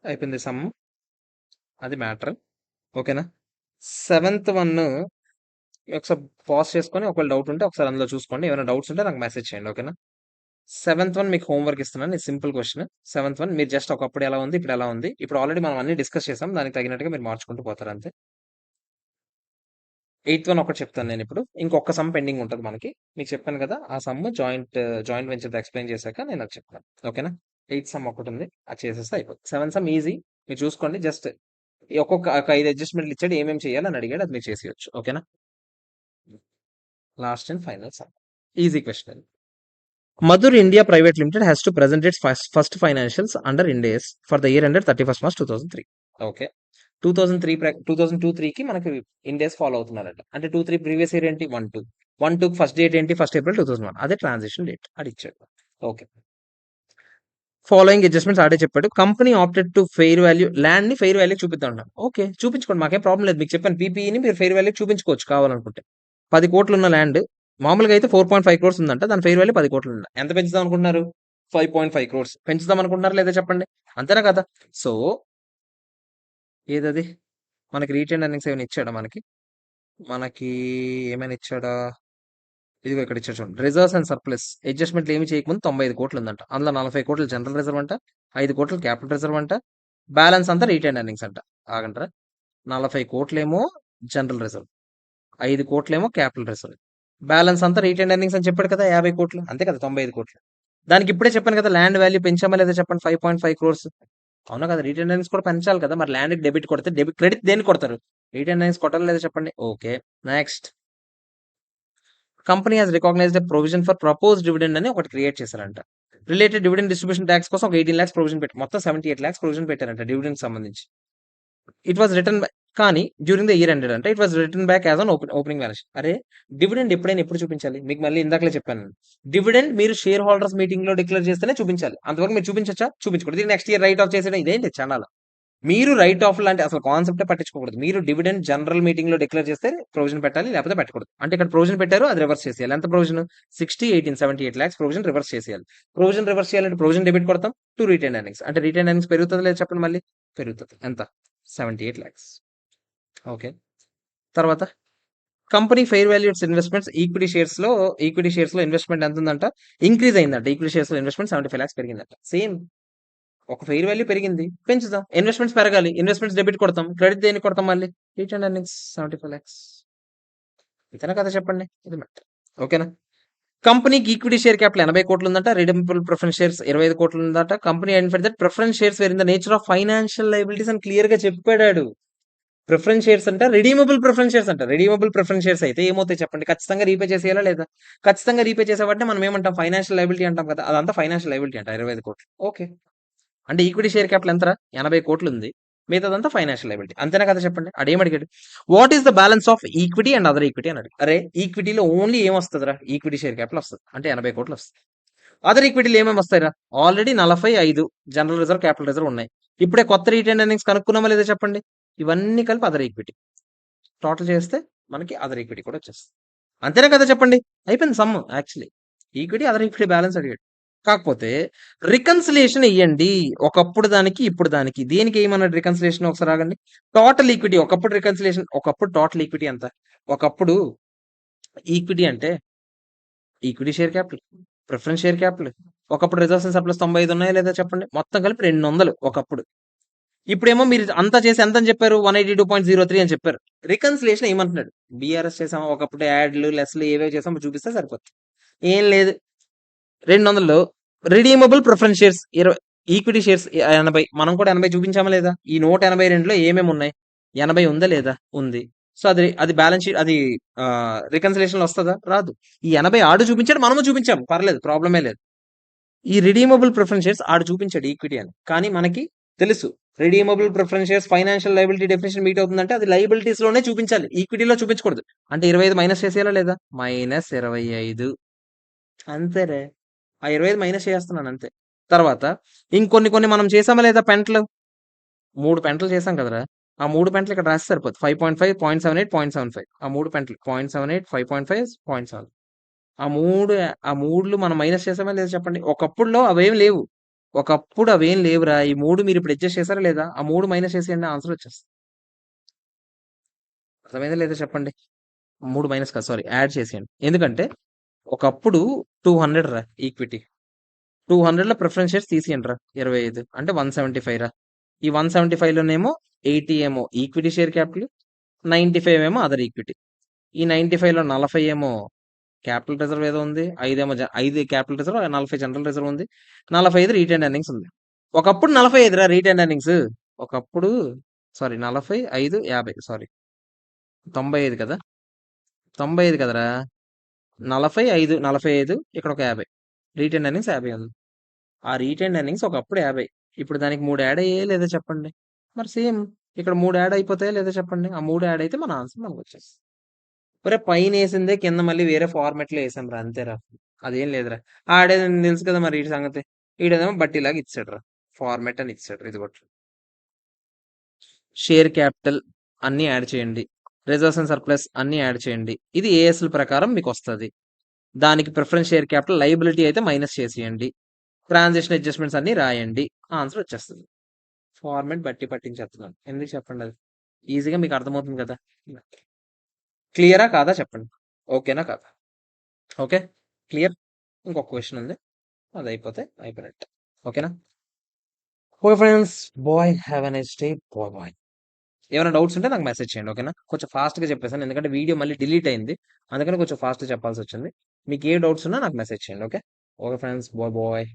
అయిపోయింది సమ్, అది మ్యాటర్. ఓకేనా. సెవెంత్ వన్ ఒకసారి పాజ్ చేసుకొని ఒకవేళ డౌట్ ఉంటే ఒకసారి అందులో చూసుకోండి. ఏమైనా డౌట్స్ ఉంటే నాకు మెసేజ్ చేయండి. ఓకేనా. సెవెంత్ వన్ మీకు హోంవర్క్ ఇస్తున్నాను. ఇది సింపుల్ క్వశ్చన్. సెవెంత్ వన్ మీరు జస్ట్ ఒకప్పుడు ఎలా ఉంది, ఇప్పుడు ఎలా ఉంది. ఇప్పుడు ఆల్రెడీ మనం అన్ని డిస్కస్ చేసాం. దానికి తగినట్టుగా మీరు మార్చుకుంటూ పోతారు అంతే. ఎయిత్ వన్ ఒకటి చెప్తాను నేను ఇప్పుడు. ఇంకొక సమ్ పెండింగ్ ఉంటుంది మనకి. మీకు చెప్పాను కదా ఆ సమ్ జాయింట్ వెంచర్ ఎక్స్ప్లెయిన్ చేశాక నేను అది చెప్తాను. ఓకేనా. ఎయిత్ సమ్ ఒకటి ఉంది, అది చేసేస్తే అయిపోతుంది. సెవెన్ సమ్ ఈజీ, మీరు చూసుకోండి. జస్ట్ ఒక 5 అడ్జస్ట్మెంట్లు ఇచ్చాడు, ఏమేమి చేయాలని అడిగాడు, అది మీరు చేసేయచ్చు. ఓకేనా. Last and final some, easy question. Madhur India Private Limited has to present its first financials under Ind AS for the year ended 31st March 2003. Okay. 2002-3 కి మనకి Ind AS ఫాలో అవుతున్నారట. అంటే 2-3 ప్రీవియస్ ఇయర్ ఏంటి, 1-2 first date ఏంటి, 1 April 2001. అదే transition date అది ఇచ్చాడు. Okay. Following adjustments ఆడే చెప్పాడు. Company opted to fair value land ని ఫెయిర్ వాల్యూ చూపిద్దాం. ఓకే, చూపించుకోండి, మాకేం ప్రాబ్లం లేదు. మీకు చెప్పాను పీపీఈని మీరు ఫెయిర్ వాల్యూ చూపించుకోవచ్చు కావాలనుకుంటే. 10 కోట్లు ఉన్న ల్యాండ్ మామూలుగా అయితే 4.5 crores ఉందంట, దాని ఫెయిర్ వాల్యూ 10 కోట్లు ఉందంట. ఎంత పెంచుదాం అనుకుంటున్నారు, 5.5 crores పెంచుదాం అనుకుంటున్నారు లేదా చెప్పండి. అంతేనా కదా. సో ఏదది మనకి రీటైన్ ఎర్నింగ్స్ ఏమైనా ఇచ్చాడా, మనకి ఏమైనా ఇచ్చాడా, ఇదిగో ఇక్కడ ఇచ్చాడు చూడండి. రిజర్వ్స్ అండ్ సర్ప్లస్ అడ్జస్ట్మెంట్లు ఏమి చేయకముందు 95 కోట్లు ఉందంట. అందులో 40 కోట్లు జనరల్ రిజర్వ్ అంట, 5 కోట్లు క్యాపిటల్ రిజర్వ్ అంట, బ్యాలెన్స్ అంతా రీటైన్ ఎర్నింగ్స్ అంట. ఆగంటారా, 40 కోట్లేమో జనరల్ రిజర్వ్, 5 కోట్లేమో క్యాపిటల్ రిజర్వ్, బ్యాలెన్స్ అంతా రీటైన్ ఎర్నింగ్స్ అని చెప్పాడు కదా, 50 కోట్లు అంతే కదా, 95 కోట్లు. దానికి ఇప్పుడే చెప్పాను కదా ల్యాండ్ వాల్యూ పెంచామా లేదా చెప్పండి, 5.5 crores. అవునా కదా, రిటైన్ ఎర్నింగ్స్ కూడా పెంచాలి కదా. మరి ల్యాండ్ డెబిట్ కొడితే క్రెడిట్ దేనికి కొడతారు, రిటైన్ ఎర్నింగ్స్ కొట్టాలి లేదా చెప్పండి. Okay, next. Company has recognised provision for propose dividend అని ఒకటి క్రియేట్ చేశారంట. రిలేటెడ్ డివిడెండ్ డిస్ట్రిబ్యూషన్ ట్యాక్స్ కోసం ఒక 18 lakhs ప్రొవిజన్ పెట్టి మొత్తం 78 lakhs ప్రొవిజన్ పెట్టారంట డివిడెండ్ సంబంధించి. ఇట్ వాస్ రిటర్న్ కానీ డ్యూరింగ్ ద ఇయర్ ఎండెడ్ అంటే it was return back as on opening balance. అరే డివిడెండ్ ఎప్పుడైనా ఎప్పుడు చూపించాలి మీకు, మళ్ళీ ఇందాకలే చెప్పాను. డివిడెండ్ మీరు షేర్ హోల్డర్స్ మీటింగ్ లో డిక్లేర్ చేస్తేనే చూపించాలి. అంతవరకు మీరు చూపించచ్చా, చూపించకూడదు. నెక్స్ట్ ఇయర్ రైట్ ఆఫ్ చేసేయడం ఇదేంటి ఛానల్. మీరు రైట్ ఆఫ్ లాంటి అసలు కాన్సెప్టే పట్టించుకోకూడదు. మీరు డివిడెండ్ జనరల్ మీటింగ్ లో డిక్లేర్ చేస్తే ప్రొవిజన్ పెట్టాలి, లేకపోతే పెట్టకూడదు. అంటే ఇక్కడ ప్రొవిజన్ పెట్టారు, అది రివర్స్ చేసేయాలి. ఎంత ప్రొవిజన్, 78 lakhs ప్రొవిజన్ రివర్స్ చేసేయాలి. ప్రొవిజన్ రివర్స్ చేయాలంటే ప్రొవిజన్ డెబిట్ కొడతాం టు రిటైన్ ఎర్నింగ్స్. అంటే రిటైన్ ఎర్నింగ్స్ పెరుగుతుంది లేదా చెప్పండి, మళ్ళీ పెరుగుతుంది. ఎంత, 78 lakhs. ఓకే. తర్వాత company fair value investments equity shares లో ఇన్వెస్ట్మెంట్ ఎంత ఉందంట, ఇంక్రీజ్ అయిందంట. ఈక్విటీ షేర్స్ లో ఇన్వెస్ట్మెంట్ 75 lakhs పెరిగిందంట. సేమ్ ఒక ఫెయిర్ వాల్యూ పెరిగింది, పెంచుదాం. ఇన్వెస్ట్మెంట్స్ పెరగాలి, ఇన్వెస్ట్మెంట్స్ డెబిట్ కొడతాం. క్రెడిట్ దేనికి కొడతాం, మళ్ళీ రిటైన్ ఎర్నింగ్స్ 75 lakhs. ఇతనే కదా చెప్పండి, ఇది మ్యాటర్. ఓకేనా. కంపెనీకి ఈక్విటీ షేర్ క్యాపిటల్ 80 కోట్లు ఉందంట. రిడీమబుల్ ప్రిఫరెన్స్ షేర్స్ 25 కోట్లు ఉందంట. Company identified that preference shares were in the nature of financial liabilities అని క్లియర్ గా చెప్పాడు. ప్రిఫరెన్స్ షేర్స్ అంటే రిడీమబుల్ ప్రిఫరెన్స్ షేర్స్ అంట. రిడీమబుల్ ప్రిఫరెన్స్ షేర్స్ అయితే ఏమవుతాయి చెప్పండి, ఖచ్చితంగా రీపే చేసేయాలా లేదా, ఖచ్చితంగా రీపే చేసేవాటిని మనం ఏమంటాం, ఫైనాన్షియల్ లయబిలిటీ అంటాం కదా. అదంతా ఫైనాన్షియల్ లయబిలిటీ అంట 25 కోట్లు. ఓకే, అంటే ఈక్విటీ షేర్ క్యాపిటల్ ఎంత, 80 కోట్లు ఉంది, మిగతాదంతా ఫైనాన్షియల్ లయబిలిటీ. అంతేనా కదా చెప్పండి. అడిగాడు what is the balance of equity and other equity అని అడిగి. అరే ఈక్విటీలో ఓన్లీ ఏం వస్తుందిరా, ఈక్విటీ షేర్ క్యాపిటల్ వస్తుంది, అంటే 80 కోట్లు వస్తుంది. అదర్ ఈక్విటీలు ఏమేమి వస్తాయిరా, already 45 general reserve capital reserve ఉన్నాయి. ఇప్పుడే కొత్త రిటైన్ ఎర్నింగ్స్ కనుక్కున్నామా లేదా చెప్పండి. ఇవన్నీ కలిపి అదర్ ఈక్విటీ టోటల్ చేస్తే మనకి అదర్ ఈక్విటీ కూడా వచ్చేస్తుంది. అంతేనా కదా చెప్పండి, అయిపోయింది some. Actually equity other equity balance అడిగాడు. కాకపోతే రికన్సిలేషన్ ఇయ్యండి, ఒకప్పుడు దానికి ఇప్పుడు దానికి. దేనికి ఏమన్నాడు రికన్సిలేషన్, ఒకసారి ఆగండి. టోటల్ ఈక్విటీ ఒకప్పుడు రికన్సిలేషన్, ఒకప్పుడు టోటల్ ఈక్విటీ ఎంత, ఒకప్పుడు ఈక్విటీ అంటే equity share capital, preference share capital, ఒకప్పుడు రిజర్వ్స్ అండ్ సర్ప్లస్ 95 ఉన్నాయా లేదా చెప్పండి, మొత్తం కలిపి 200 ఒకప్పుడు. ఇప్పుడేమో మీరు అంతా చేసి ఎంత అని చెప్పారు, 182.03 అని చెప్పారు. రికన్సిలేషన్ ఏమంటున్నాడు, బీఆర్ఎస్ చేసాము, ఒకప్పుడు యాడ్లు లెస్లు ఏవేవి చేసామో చూపిస్తే సరిపోతుంది. ఏం లేదు, 200లో redeemable preference shares equity shares 80 మనం కూడా 80 చూపించామా లేదా? ఈ 182లో ఏమేమి ఉన్నాయి? 80 ఉందా లేదా? ఉంది. సో అది అది బ్యాలెన్స్ షీట్ అది రికన్సిలేషన్ వస్తుందా? రాదు. ఈ 80 ఆడు చూపించాడు, మనము చూపించాం, పర్లేదు, ప్రాబ్లమే లేదు. ఈ రిడీమబుల్ ప్రిఫరెన్స్ షేర్స్ ఆడు చూపించాడు ఈక్విటీ అని, కానీ మనకి తెలుసు redeemable preference shares financial liability definition meet అవుతుందంటే అది లైబిలిటీస్ లోనే చూపించాలి, ఈక్విటీలో చూపించకూడదు. అంటే 25 మైనస్ చేసేయాలా లేదా? -25 అంతేరే. ఆ 25 మైనస్ చేస్తున్నాను అంతే. తర్వాత ఇంకొన్ని కొన్ని మనం చేసామా లేదా పెంటలు? 3 పెంటలు చేసాం కదరా! ఆ 3 పెంటలు ఇక్కడ రాస్తే సరిపోద్ది. 5.5, 0.78, 0.75 ఆ 3 పెంటలు 0.78, 5.5, 0.7 ఆ 3 ఆ 3లు మనం మైనస్ చేసామా లేదా చెప్పండి? ఒకప్పుడులో అవేం లేవు. ఒకప్పుడు అవేం లేవురా! ఈ 3 మీరిప్పుడు అడ్జస్ట్ చేసారా లేదా? ఆ 3 మైనస్ చేసేయండి, ఆన్సర్ వచ్చేస్తది. అర్థమైందా లేదా చెప్పండి? 3 మైనస్ కాదు, సారీ, యాడ్ చేసేయండి. ఎందుకంటే ఒకప్పుడు 200 రా ఈక్విటీ. 200లో ప్రిఫరెన్స్ షేర్స్ తీసేయండి రా 25 అంటే 175 రా. ఈ 175 లోనేమో 80 ఏమో ఈక్విటీ షేర్ క్యాపిటల్, 95 ఏమో అదర్ ఈక్విటీ. ఈ 95లో 40 ఏమో క్యాపిటల్ రిజర్వ్ ఏదో ఉంది, 5 ఏమో 5 క్యాపిటల్ రిజర్వ్, 40 జనరల్ రిజర్వ్ ఉంది, 45 రీటైన్ ఎర్నింగ్స్ ఉంది. ఒకప్పుడు 45 రా రీటైన్ ఎర్నింగ్స్. ఒకప్పుడు సారీ 45, 50 సారీ 95 కదా, 95 కదరా, 45 ఇక్కడ ఒక 50 రీటైన్ ఎర్నింగ్స్ 50 ఉంది. ఆ రీటైన్ ఎర్నింగ్స్ ఒకప్పుడు 50, ఇప్పుడు దానికి 3 యాడ్ అయ్యే లేదా చెప్పండి? మరి సేమ్ ఇక్కడ 3 యాడ్ అయిపోతాయా లేదా చెప్పండి? ఆ 3 యాడ్ అయితే మన ఆన్సర్ మనకు వచ్చేస్తుంది. ఒరే పైన వేసిందే కింద మళ్ళీ వేరే ఫార్మాట్ లో వేసాం రా, అంతేరా, అదేం లేదురా. ఆడేది తెలుసు కదా మరి వీటి సంగతి. ఈడేదేమో బట్టీలాగా ఇచ్చాడు రా, ఫార్మాట్ అని ఇచ్చాడు. ఇది కొట్టు, షేర్ క్యాపిటల్ అన్ని యాడ్ చేయండి, రిజర్వ్స్ అండ్ సర్ప్లస్ అన్ని యాడ్ చేయండి. ఇది ఏఎస్ఎల్ ప్రకారం మీకు వస్తుంది. దానికి ప్రిఫరెన్స్ షేర్ క్యాపిటల్ లైబిలిటీ అయితే మైనస్ చేసేయండి, ట్రాన్సాక్షన్ అడ్జస్ట్మెంట్స్ అన్ని రాయండి, ఆన్సర్ వచ్చేస్తుంది. ఫార్మాట్ బట్టి పట్టించేస్తున్నాను, ఎందుకు చెప్పండి? అది ఈజీగా మీకు అర్థమవుతుంది కదా. క్లియరా కాదా చెప్పండి? ఓకేనా కాదా? Okay, clear. ఇంకొక క్వశ్చన్ ఉంది, అది అయిపోతే అయిపోయినట్టు. ఓకేనా? Okay friends, bye, have a nice day, bye bye. ఏమైనా డౌట్స్ ఉంటే నాకు మెసేజ్ చేయండి, ఓకేనా? కొంచెం ఫాస్ట్గా చెప్పేసాను ఎందుకంటే వీడియో మళ్ళీ డిలీట్ అయింది, అందుకని కొంచెం ఫాస్ట్గా చెప్పాల్సి వచ్చింది. మీకు ఏ డౌట్స్ ఉన్నా నాకు మెసేజ్ చేయండి, okay? Okay friends, bye bye.